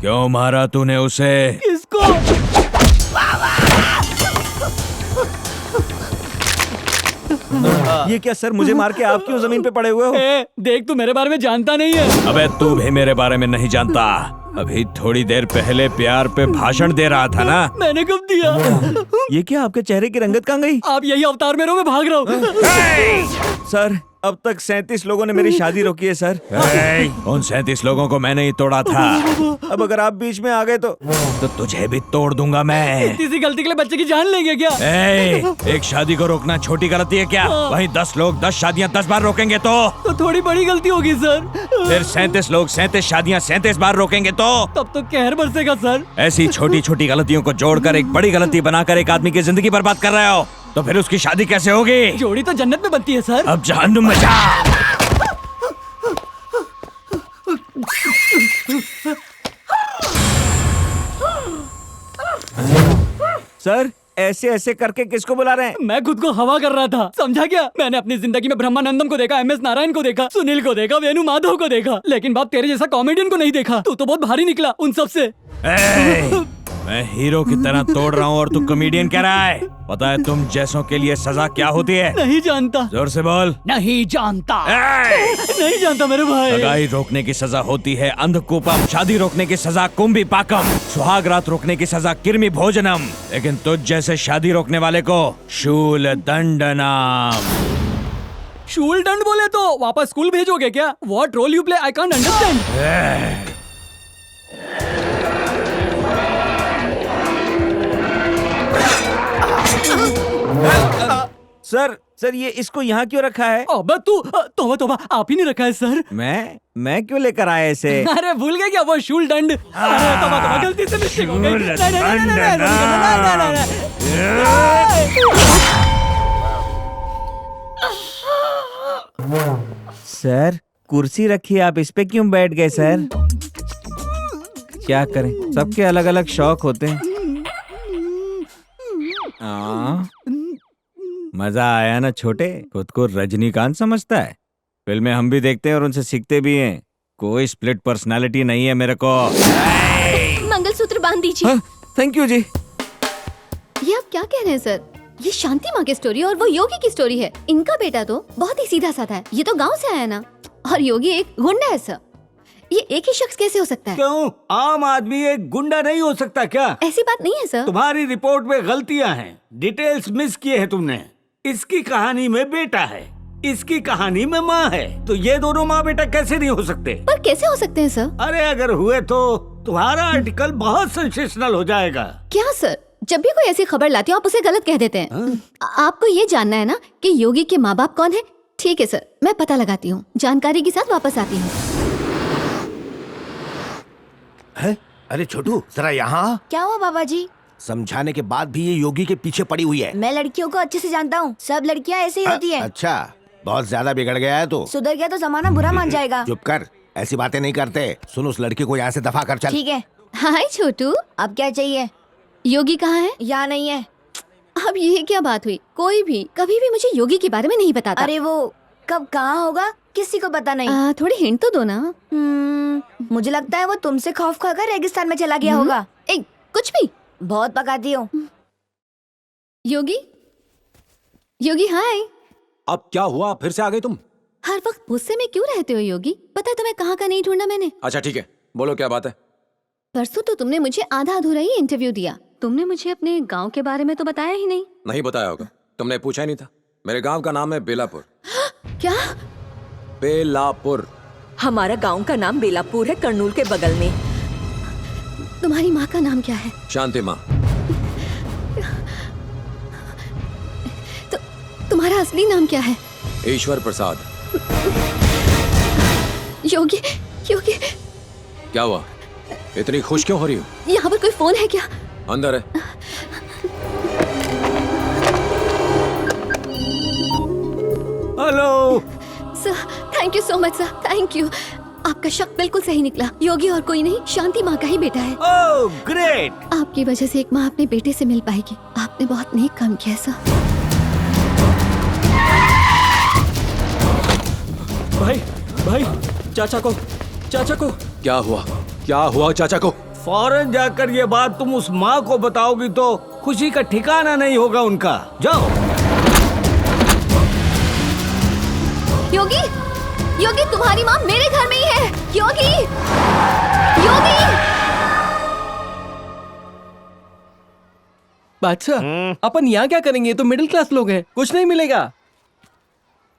क्यों मारा तूने उसे? किसको? ये क्या सर, मुझे मार के आप क्यों जमीन पे पड़े हुए हो? देख तू मेरे बारे में जानता नहीं है। अबे तू भी मेरे बारे में नहीं जानता। अभी थोड़ी देर पहले प्यार पे भाषण दे रहा था ना? मैंने कब दिया? ये क्या, आपके चेहरे की रंगत कहाँ गई? आप यही अवतार में रहो, मैं भाग रहा हूँ। सर अब तक 37 लोगों ने मेरी शादी रोकी है सर। उन 37 लोगों को मैंने ही तोड़ा था। अब अगर आप बीच में आ गए तो तुझे भी तोड़ दूंगा मैं। किसी गलती के लिए बच्चे की जान लेंगे क्या? एक शादी को रोकना छोटी गलती है क्या? वहीं 10 लोग 10 शादियां 10 बार रोकेंगे तो थोड़ी बड़ी गलती होगी सर। फिर 37 लोग 37 शादियां 37 बार रोकेंगे तो तब तो कहर बरसेगा सर। ऐसी छोटी छोटी गलतियों को जोड़कर एक बड़ी गलती बनाकर एक आदमी की जिंदगी बर्बाद कर रहे हो, तो फिर उसकी शादी कैसे होगी? जोड़ी तो जन्नत में बनती है सर। अब जहन्नुम में जा। सर ऐसे ऐसे करके किसको बुला रहे हैं? मैं खुद को हवा कर रहा था, समझा क्या? मैंने अपनी जिंदगी में ब्रह्मानंदम को देखा, MS नारायण को देखा, सुनील को देखा, वेणु माधव को देखा, लेकिन बाप तेरे जैसा कॉमेडियन को नहीं देखा। तू तो बहुत भारी निकला उन सब से। मैं हीरो की तरह तोड़ रहा हूँ और तू कॉमेडियन कह रहा है। पता है तुम जैसों के लिए सजा क्या होती है? नहीं जानता। जोर से बोल। नहीं जानता। नहीं जानता मेरे भाई। सगाई रोकने की सजा होती है अंधकूपम, शादी रोकने की सजा कुंभी पाकम, सुहाग रात रोकने की सजा किर्मी भोजनम, लेकिन तुझ जैसे शादी रोकने वाले को शूल दंडनम। शूल दंड बोले तो वापस स्कूल भेजोगे क्या? What role you play? I can't understand. Sir ये इसको यहाँ क्यों रखा है? अबे तू तोबा तोबा, आप ही नहीं रखा है सर। मैं क्यों लेकर आया इसे? अरे भूल गए क्या वो शूल दंड? अरे तोबा तोबा, गलती से मिस्टेक हो गई। सर कुर्सी रखी, आप इस पे क्यों बैठ गए सर? क्या करें, सबके अलग अलग शौक होते हैं। मजा आया ना छोटे? खुद को रजनीकांत समझता है। फिल्में हम भी देखते हैं और उनसे सीखते भी हैं। कोई स्प्लिट पर्सनालिटी नहीं है मेरे को। मंगलसूत्र मंगलसूत्र बांध दीजिए। थैंक यू जी। ये आप क्या कह रहे हैं सर? ये शांति माँ की स्टोरी और वो योगी की स्टोरी है। इनका बेटा तो बहुत ही सीधा साधा है, ये तो गांव से आया ना। और योगी एक गुंडा है सर। ये एक ही शख्स कैसे हो सकता है? क्यों, आम आदमी एक गुंडा नहीं हो सकता क्या? ऐसी बात नहीं है सर। तुम्हारी रिपोर्ट में गलतियां हैं, डिटेल्स मिस किए हैं तुमने। इसकी कहानी में बेटा है, इसकी कहानी में माँ है, तो ये दोनों माँ बेटा कैसे नहीं हो सकते? पर कैसे हो सकते हैं सर? अरे अगर हुए तो तुम्हारा आर्टिकल बहुत सेंसेशनल हो जाएगा। क्या सर, जब भी कोई ऐसी खबर लाती हो आप उसे गलत कह देते हैं। आपको ये जानना है ना कि योगी के माँ बाप कौन है? ठीक है सर, मैं पता लगाती हूँ, जानकारी के साथ वापस आती हूँ। अरे छोटू जरा यहाँ। क्या हुआ बाबा जी? समझाने के बाद भी ये योगी के पीछे पड़ी हुई है। मैं लड़कियों को अच्छे से जानता हूँ, सब लड़कियाँ ऐसे ही होती है। अच्छा, बहुत ज्यादा बिगड़ गया है तो। सुधर गया तो जमाना बुरा मान जाएगा। चुप कर, ऐसी बातें नहीं करते। सुन, उस लड़की को यहाँ से दफा कर चल। ठीक है। हाय छोटू, अब क्या चाहिए? योगी कहाँ है? यहाँ नहीं है। अब ये क्या बात हुई? कोई भी कभी भी मुझे योगी के बारे में नहीं बताता। अरे वो कब कहाँ होगा किसी को पता नहीं। थोड़ी हिंट तो दो ना। मुझे लगता है वो तुमसे खौफ खाकर रेगिस्तान में चला गया होगा। कुछ भी बहुत पकाती हो। योगी, योगी हाय। अब क्या हुआ, फिर से आ गई तुम? हर वक्त गुस्से में क्यों रहते हो योगी? पता है तुम्हें कहाँ का नहीं ढूंढा मैंने। अच्छा ठीक है, बोलो क्या बात है। परसों तो तुमने मुझे आधा अधूरा ही इंटरव्यू दिया। तुमने मुझे अपने गांव के बारे में तो बताया ही नहीं। नहीं बताया होगा, तुमने पूछा ही नहीं था। मेरे गांव का नाम है बेलापुर। क्या? बेलापुर। हमारा गांव का नाम बेलापुर है, कर्नूल के बगल में। तुम्हारी माँ का नाम क्या है? शांति माँ। तो तुम्हारा असली नाम क्या है? ईश्वर प्रसाद। योगी, योगी क्या हुआ, इतनी खुश क्यों हो रही हो? यहाँ पर कोई फोन है क्या? अंदर है। Hello sir, thank you so much sir, thank you. आपका शक बिल्कुल सही निकला। योगी और कोई नहीं, शांति माँ का ही बेटा है। Oh great. आपकी वजह से एक माँ अपने बेटे से मिल पाएगी। आपने बहुत नेक काम किया सर। भाई, भाई, चाचा को क्या हुआ, क्या हुआ चाचा को? फौरन जाकर ये बात तुम उस माँ को बताओगी तो खुशी का ठिकाना नहीं होगा उनका। जाओ। योगी, योगी तुम्हारी माँ मेरे घर में ही है। योगी, योगी। बादशाह, अपन यहाँ क्या करेंगे? तो मिडिल क्लास लोग हैं, कुछ नहीं मिलेगा।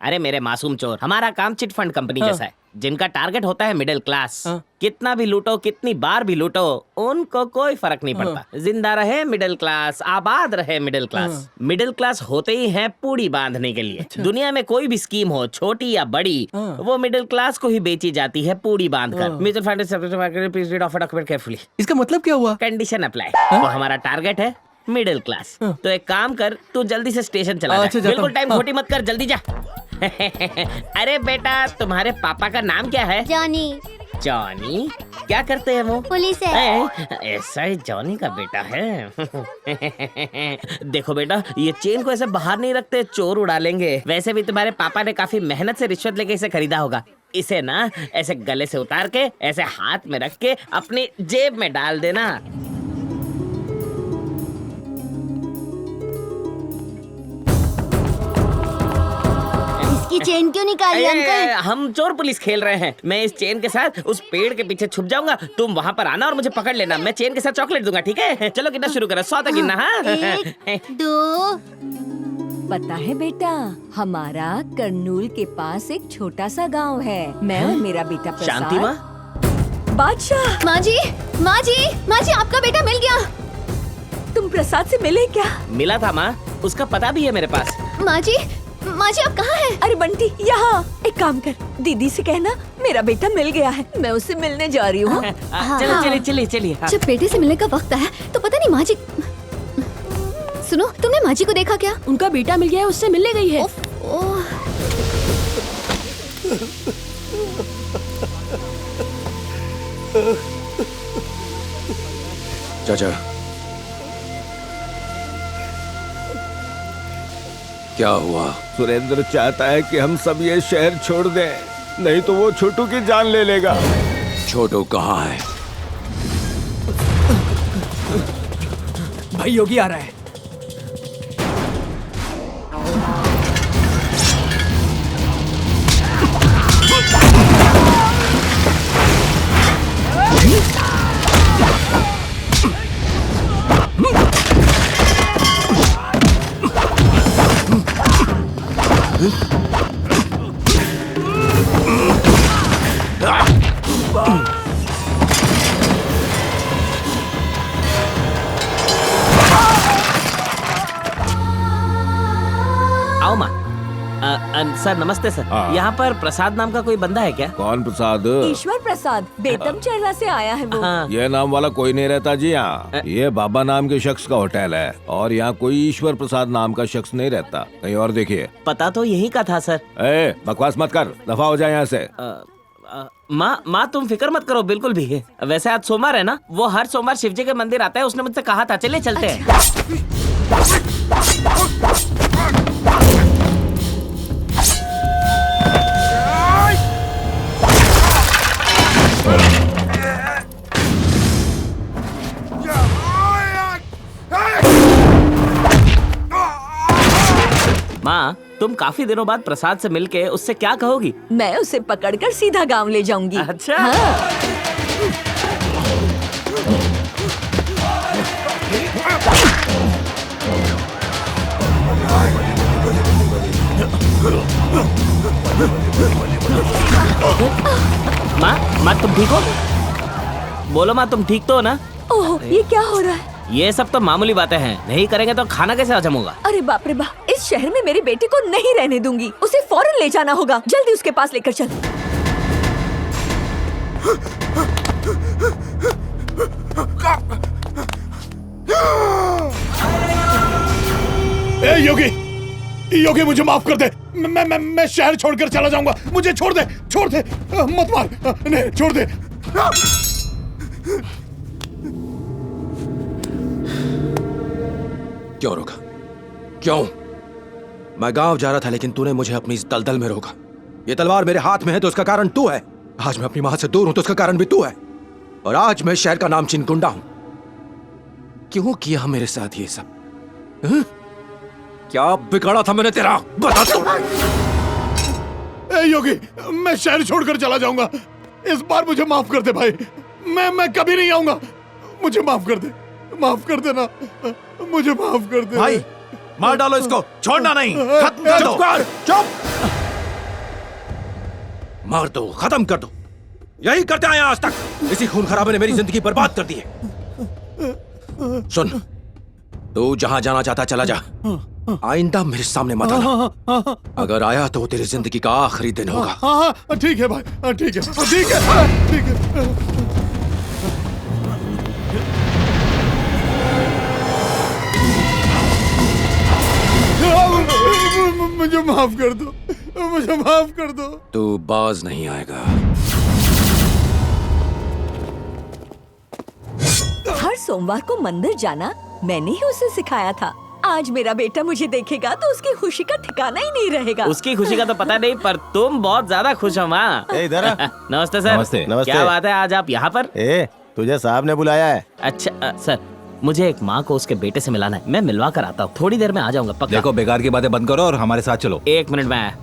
अरे मेरे मासूम चोर, हमारा काम चिट फंड कंपनी जैसा है, जिनका टारगेट होता है मिडिल क्लास। कितना भी लूटो, कितनी बार भी लूटो, उनको कोई फर्क नहीं पड़ता। जिंदा रहे मिडिल क्लास, आबाद रहे मिडिल क्लास। मिडिल क्लास होते ही है पूड़ी बांधने के लिए। दुनिया में कोई भी स्कीम हो, छोटी या बड़ी, वो मिडिल क्लास को ही बेची जाती है पूड़ी बांधकर। Mutual fund carefully. इसका मतलब क्या हुआ? Condition apply. तो हमारा टारगेट है मिडिल क्लास। तो एक काम कर, तू जल्दी से स्टेशन चला जा। बिल्कुल टाइम खोटी मत कर, जल्दी जा। अरे बेटा, तुम्हारे पापा का नाम क्या है? जॉनी। जॉनी? क्या करते हैं वो? पुलिस है। ऐसा ही जॉनी का बेटा है। देखो बेटा, ये चेन को ऐसे बाहर नहीं रखते, चोर उड़ा लेंगे। वैसे भी तुम्हारे पापा ने काफी मेहनत से रिश्वत लेके इसे खरीदा होगा। इसे ना ऐसे गले से उतार के ऐसे हाथ में रख के अपनी जेब में डाल देना। इसकी चेन क्यों निकाली अंकल? हम चोर पुलिस खेल रहे हैं। मैं इस चेन के साथ उस पेड़ के पीछे छुप जाऊंगा, तुम वहाँ पर आना और मुझे पकड़ लेना। मैं चेन के साथ चॉकलेट दूंगा, ठीक है? चलो गिनना शुरू करो, 100 तक गिनना। हाँ, 1, 2। पता है बेटा, हमारा कर्नूल के पास एक छोटा सा गांव है। मैं और मेरा बेटा प्रसाद। शांति माँ? बादशाह। माँ जी, माँ जी, माँ जी, आपका बेटा मिल गया। तुम प्रसाद से मिले क्या? मिला था माँ, उसका पता भी है मेरे पास। माँ जी, माँ जी आप कहाँ हैं? अरे बंटी, यहाँ। एक काम कर, दीदी से कहना मेरा बेटा मिल गया है, मैं उससे मिलने जा रही हूँ। चलिए। जब बेटे से मिलने का वक्त आया तो पता नहीं माँ जी। सुनो, तुमने माँ जी को देखा क्या? उनका बेटा मिल गया है, उससे मिलने गई है। चाचा, क्या हुआ? सुरेंद्र चाहता है कि हम सब ये शहर छोड़ दें, नहीं तो वो छोटू की जान ले लेगा। छोटू कहाँ है? भाई योगी आ रहा है। आओ माँ। सर नमस्ते सर। यहाँ पर प्रसाद नाम का कोई बंदा है क्या? कौन प्रसाद? ईश्वर प्रसाद बेतम चेहरा से आया है वो। ये नाम वाला कोई नहीं रहता जी यहाँ। ये बाबा नाम के शख्स का होटल है और यहाँ कोई ईश्वर प्रसाद नाम का शख्स नहीं रहता। कहीं और देखिए। पता तो यही का था सर। बकवास मत कर, दफा हो जाए यहाँ से। माँ तुम फिक्र मत करो बिल्कुल भी। वैसे आज सोमवार है ना, वो हर सोमवार शिव जी के मंदिर आता है, उसने मुझसे कहा था। चलिए चलते हैं। माँ तुम काफी दिनों बाद प्रसाद से मिलके उससे क्या कहोगी? मैं उसे पकड़कर सीधा गांव ले जाऊंगी। अच्छा। हाँ। माँ तुम ठीक हो? बोलो माँ तुम ठीक तो हो ना? ओह ये क्या हो रहा है? ये सब तो मामूली बातें हैं, नहीं करेंगे तो खाना कैसे हजम होगा? अरे बाप रे बाप, इस शहर में मेरे बेटे को नहीं रहने दूंगी। उसे फौरन ले जाना होगा। जल्दी उसके पास लेकर चल। ए योगी, योगी मुझे माफ कर दे। मैं शहर छोड़कर चला जाऊंगा। मुझे छोड़ दे, छोड़ दे, मत मार। नहीं छोड़ दे। क्यों रोका? क्यों? मैं गांव जा रहा था लेकिन तूने मुझे अपनी इस दलदल में रोका। ये तलवार मेरे हाथ में है तो उसका कारण तू है। आज मैं अपनी मां से दूर हूं तो उसका कारण भी तू है। और आज मैं शहर का नामचीन गुंडा हूं। क्यों किया मेरे साथ ये सब? क्या बिगाड़ा था मैंने तेरा? बता तू। ए योगी, मैं शहर छोड़कर चला जाऊंगा। इस बार मुझे माफ कर दे भाई। मैं कभी नहीं आऊंगा। मुझे माफ कर दे, माफ कर देना। मुझे माफ कर दे भाई। मार डालो इसको, छोड़ना नहीं। खत्म कर दो। चुप। मार दो, खत्म कर दो। यही करते आए आज तक। इसी खून खराबे ने मेरी जिंदगी बर्बाद कर दी है। सुन, तू जहां जाना चाहता चला जा। आइंदा मेरे सामने मत आना। अगर आया तो तेरी जिंदगी का आखिरी दिन होगा। हाँ ठीक है भाई, ठीक है, ठीक है, ठीक है। मुझे माफ कर दो, मुझे माफ कर दो। तू बाज नहीं आएगा। हर सोमवार को मंदिर जाना मैंने ही उसे सिखाया था। आज मेरा बेटा मुझे देखेगा तो उसकी खुशी का ठिकाना ही नहीं रहेगा। उसकी खुशी का तो पता नहीं, पर तुम बहुत ज्यादा खुश हो माँ। इधर आ। नमस्ते सर। नमस्ते। नमस्ते। क्या बात है आज आप यहाँ पर? तुझे साहब ने बुलाया है। अच्छा सर, मुझे एक माँ को उसके बेटे से मिलाना है। मैं मिलवा कर आता हूँ, थोड़ी देर में आ जाऊंगा पक्का। देखो बेकार की बातें बंद करो और हमारे साथ चलो। 1 मिनट में आया।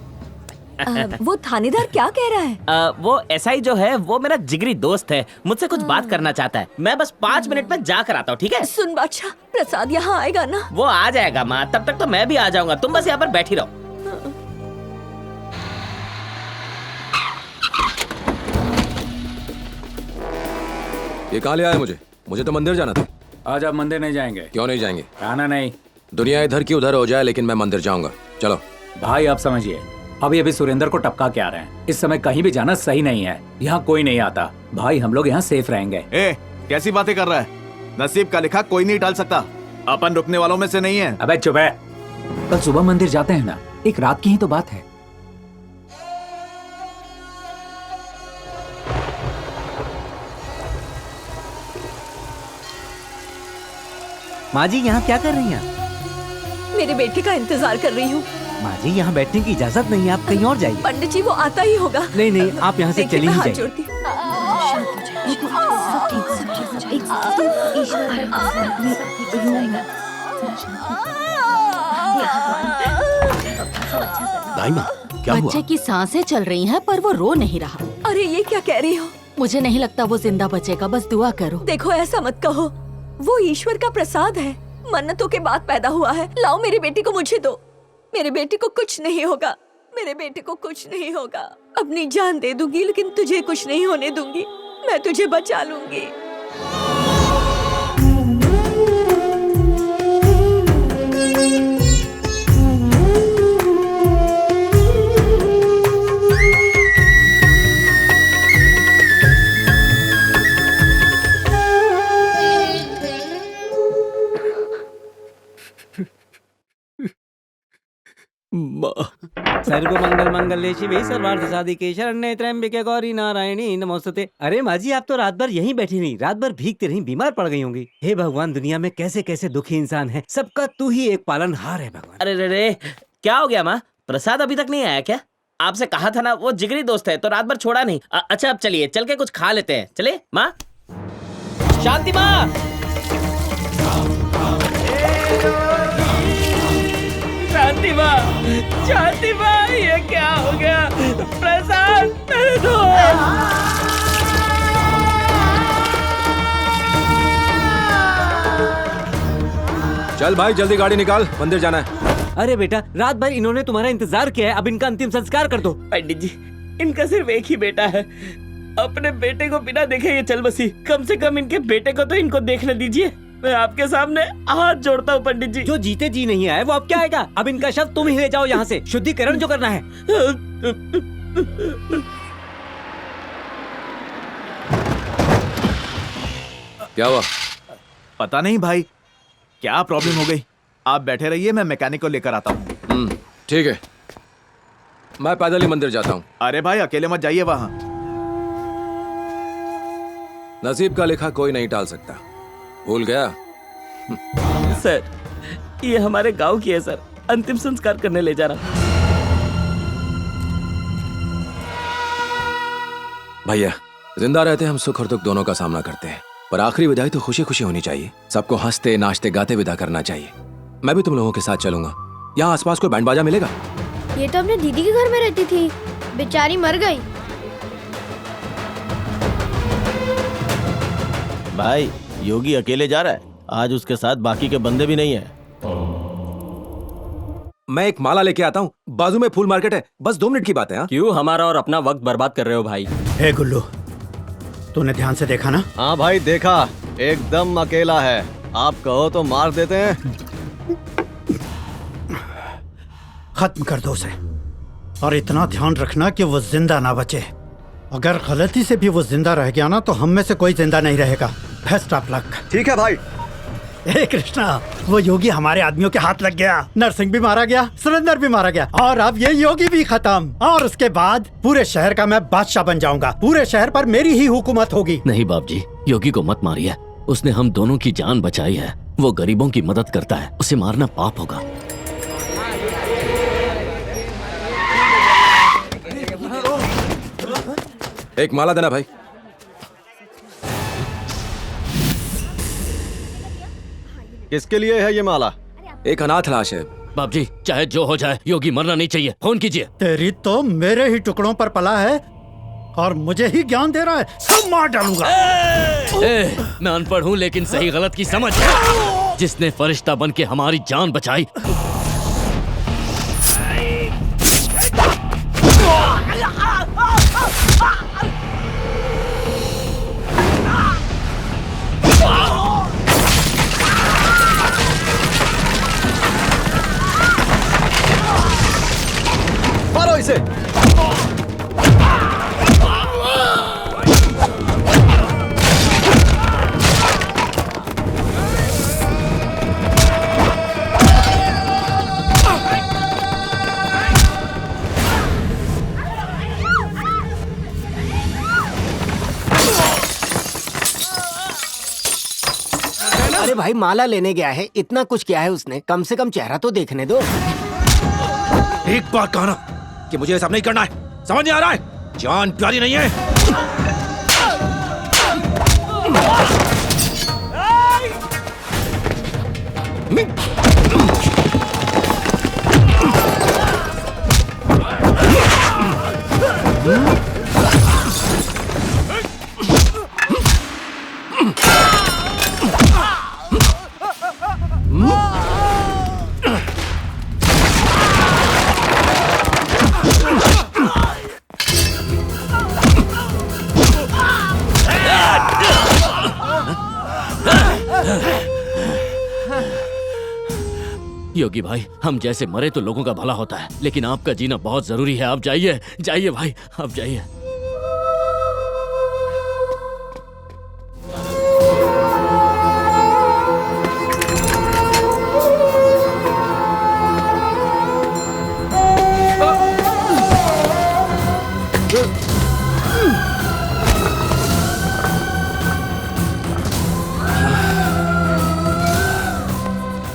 वो थानेदार क्या कह रहा है? वो एसआई जो है वो मेरा जिगरी दोस्त है, मुझसे कुछ बात करना चाहता है। मैं बस 5 मिनट में जा कर आता हूँ, ठीक है? सुन बादशाह, प्रसाद यहाँ आएगा ना? वो आ जाएगा माँ, तब तक तो मैं भी आ जाऊंगा। तुम बस यहाँ पर बैठी रहो। ये कहाँ ले आया मुझे? मुझे तो मंदिर जाना था। आज आप मंदिर नहीं जाएंगे। क्यों नहीं जाएंगे? आना नहीं। दुनिया इधर की उधर हो जाए लेकिन मैं मंदिर जाऊंगा। चलो भाई आप समझिए, अभी सुरेंद्र को टपका के आ रहे हैं। इस समय कहीं भी जाना सही नहीं है। यहाँ कोई नहीं आता भाई, हम लोग यहाँ सेफ रहेंगे। कैसी बातें कर रहा है? नसीब का लिखा कोई नहीं टाल सकता। अपन रुकने वालों में से नहीं है। अबे चुप है। कल सुबह मंदिर जाते हैं ना, एक रात की ही तो बात है। माँ जी यहाँ क्या कर रही हैं? मेरे बेटे का इंतजार कर रही हूँ। माँ जी यहाँ बैठने की इजाजत नहीं है, आप कहीं और जाइए। पंडित जी वो आता ही होगा। नहीं नहीं, आप यहाँ से देखिए, चली मैं ही हाथ जाइए। जोड़ती हूँ। दाइमा क्या हुआ? बच्चे की सांसें चल रही हैं पर वो रो नहीं रहा। अरे ये क्या कह रही हो? मुझे नहीं लगता वो जिंदा बचेगा, बस दुआ करो। देखो ऐसा मत कहो, वो ईश्वर का प्रसाद है, मन्नतों के बाद पैदा हुआ है। लाओ मेरी बेटी को मुझे दो, मेरे बेटे को कुछ नहीं होगा, मेरे बेटे को कुछ नहीं होगा। अपनी जान दे दूंगी लेकिन तुझे कुछ नहीं होने दूंगी, मैं तुझे बचा लूंगी। सर्वमंगल मंगल्ये शिवे सर्वार्थ साधिके शरण्ये त्र्यंबके गौरी नारायणी नमोस्तुते। अरे माँ जी, आप तो रात भर यहीं बैठी रही, रात भर भीगती रही, बीमार पड़ गई होंगी। हे भगवान, दुनिया में कैसे कैसे दुखी इंसान है, सबका तू ही एक पालनहार है भगवान। अरे रे रे, क्या हो गया माँ? प्रसाद अभी तक नहीं आया क्या? आपसे कहा था ना, वो जिगरी दोस्त है तो रात भर छोड़ा नहीं। अच्छा अब चलिए, चल के कुछ खा लेते हैं। चलिए माँ। शांति माँ, शांति माँ, शांति माँ, ये क्या हो गया? प्रसाद मेरे दोस्त। चल भाई जल्दी गाड़ी निकाल, मंदिर जाना है। अरे बेटा, रात भर इन्होंने तुम्हारा इंतजार किया है, अब इनका अंतिम संस्कार कर दो। पंडित जी, इनका सिर्फ एक ही बेटा है, अपने बेटे को बिना देखे ये चल बसी। कम से कम इनके बेटे को तो इनको देखने दीजिए। मैं आपके सामने हाथ जोड़ता हूँ पंडित जी। जो जीते जी नहीं आए वो अब क्या आएगा? अब इनका शव तुम ही ले जाओ यहाँ से, शुद्धिकरण जो करना है। क्या हुआ? पता नहीं भाई, क्या प्रॉब्लम हो गई। आप बैठे रहिए, मैं मैकेनिक को लेकर आता हूँ। ठीक है, मैं पैदल ही मंदिर जाता हूँ। अरे भाई अकेले मत जाइए वहाँ। नसीब का लिखा कोई नहीं टाल सकता। भूल गया? सर, ये हमारे गांव की है सर, अंतिम संस्कार करने ले जा रहा हूँ। भैया, जिंदा रहते हम सुख और दुख दोनों का सामना करते हैं, पर आखिरी विदाई तो खुशी खुशी होनी चाहिए। सबको हंसते नाचते गाते विदा करना चाहिए। मैं भी तुम लोगों के साथ चलूंगा। यहाँ आसपास कोई बैंड बाजा मिलेगा? ये तो अपने दीदी के घर में रहती थी, बेचारी मर गई। भाई, योगी अकेले जा रहा है, आज उसके साथ बाकी के बंदे भी नहीं है। मैं एक माला लेके आता हूँ, बाजू में फूल मार्केट है, बस 2 मिनट की बात है। हाँ? क्यों हमारा और अपना वक्त बर्बाद कर रहे हो भाई? हे गुल्लू, तूने ध्यान से देखा ना? हाँ भाई देखा, एकदम अकेला है। आप कहो तो मार देते हैं। खत्म कर दो उसे, और इतना ध्यान रखना कि वो जिंदा ना बचे। अगर गलती से भी वो जिंदा रह गया ना तो हम में से कोई जिंदा नहीं रहेगा। Best of luck. ठीक है भाई। हे कृष्णा, वो योगी हमारे आदमियों के हाथ लग गया। नरसिंह भी मारा गया, सुरेंद्र भी मारा गया, और अब ये योगी भी खत्म। और उसके बाद पूरे शहर का मैं बादशाह बन जाऊंगा। पूरे शहर पर मेरी ही हुकूमत होगी। नहीं बाप जी, योगी को मत मारिए। उसने हम दोनों की जान बचाई है। वो गरीबों की मदद करता है, उसे मारना पाप होगा। एक माला देना भाई। किसके लिए है ये माला? एक अनाथ लाश है। बाप जी, चाहे जो हो जाए, योगी मरना नहीं चाहिए। फोन कीजिए। तेरी तो मेरे ही टुकड़ों पर पला है और मुझे ही ज्ञान दे रहा है। सब मार डालूंगा। मैं अनपढ़ हूँ लेकिन सही गलत की समझ है। जिसने फरिश्ता बन के हमारी जान बचाई, मारो इसे। अरे भाई, माला लेने गया है, इतना कुछ किया है उसने, कम से कम चेहरा तो देखने दो। एक बार कहना कि मुझे ऐसा नहीं करना है, समझ नहीं आ रहा है? जान प्यारी नहीं है। योगी भाई, हम जैसे मरे तो लोगों का भला होता है, लेकिन आपका जीना बहुत जरूरी है। आप जाइए, जाइए भाई, आप जाइए।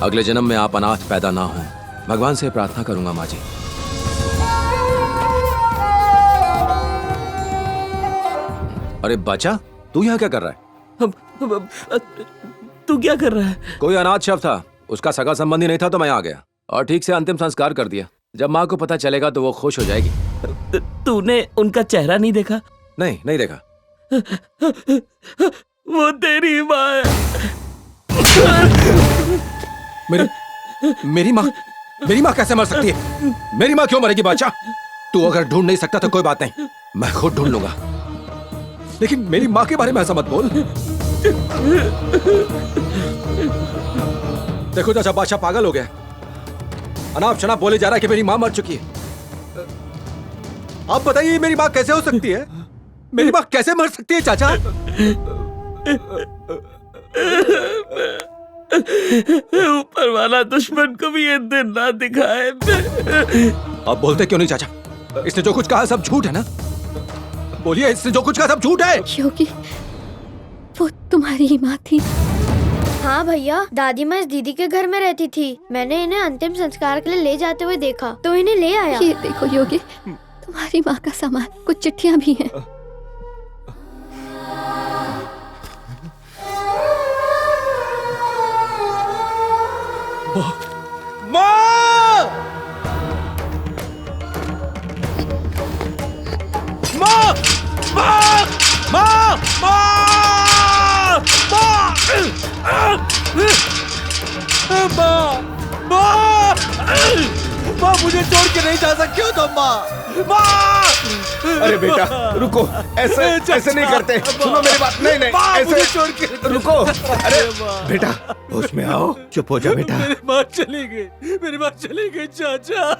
अगले जन्म में आप अनाथ पैदा ना हो, भगवान से प्रार्थना करूंगा माँ जी। अरे बच्चा, तू यहाँ क्या कर रहा है? तू क्या कर रहा है? कोई अनाथ शव था, उसका सगा संबंधी नहीं था तो मैं आ गया और ठीक से अंतिम संस्कार कर दिया। जब माँ को पता चलेगा तो वो खुश हो जाएगी। तूने उनका चेहरा नहीं देखा? नहीं, नहीं देखा। वो तेरी माँ है। मेरी माँ कैसे मर सकती है? मेरी माँ क्यों मरेगी बादशाह? तू अगर ढूंढ नहीं सकता तो कोई बात नहीं, मैं खुद ढूंढ लूंगा, लेकिन मेरी माँ के बारे में ऐसा मत बोल। देखो चाचा, बादशाह पागल हो गया, अनाप शनाप बोले जा रहा है कि मेरी माँ मर चुकी है। आप बताइए मेरी माँ कैसे हो सकती है? मेरी माँ कैसे मर सकती है चाचा? ऊपर वाला दुश्मन को भी ये दिन ना दिखाए। अब बोलते क्यों नहीं चाचा? इसने जो कुछ कहा सब झूठ है ना? बोलिए, इसने जो कुछ कहा सब झूठ है। योगी, वो तुम्हारी माँ थी? हाँ भैया, दादी माँ इस दीदी के घर में रहती थी। मैंने इन्हें अंतिम संस्कार के लिए ले जाते हुए देखा तो इन्हें ले आया। ये देखो योगी, तुम्हारी माँ का सामान, कुछ चिट्ठियाँ भी हैं। माँ! माँ! माँ! माँ! माँ! माँ, मुझे छोड़ के नहीं जा सकती हो तुम माँ। माँ! अरे बेटा रुको, ऐसे नहीं करते। सुनो मेरी बात। नहीं नहीं, ऐसे छोड़ के रुको। अरे बेटा, होश में आओ, चुप हो जा बेटा। मेरी माँ चली गई, मेरी माँ चली गई चाचा।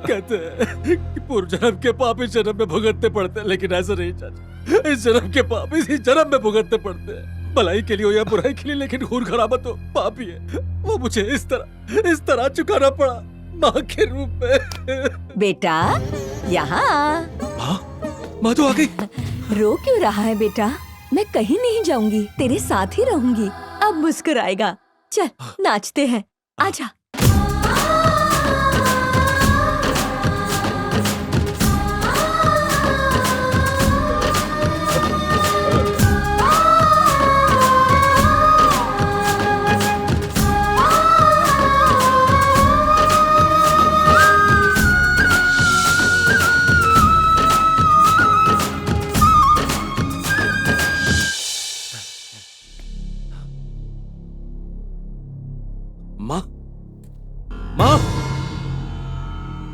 कहते हैं कि पूर्व जन्म के पाप इस जन्म में भुगतने पड़ते हैं, लेकिन ऐसा नहीं चाचा। इस जन्म के पाप इस जन्म में भुगतने पड़ते हैं, भलाई के लिए हो या बुराई के लिए, लेकिन खून खराबा तो पाप ही है। वो मुझे इस तरह चुकाना पड़ा माँ के रूप में। बेटा यहाँ। माँ तो आ गई। रो क्यों रहा है बेटा? मैं कहीं नहीं जाऊंगी, तेरे साथ ही रहूंगी। अब मुस्कुराएगा। चल नाचते हैं, आजा।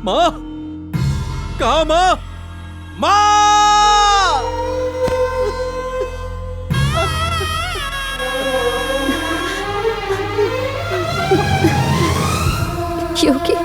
माँ, कहाँ माँ? माँ! योगी,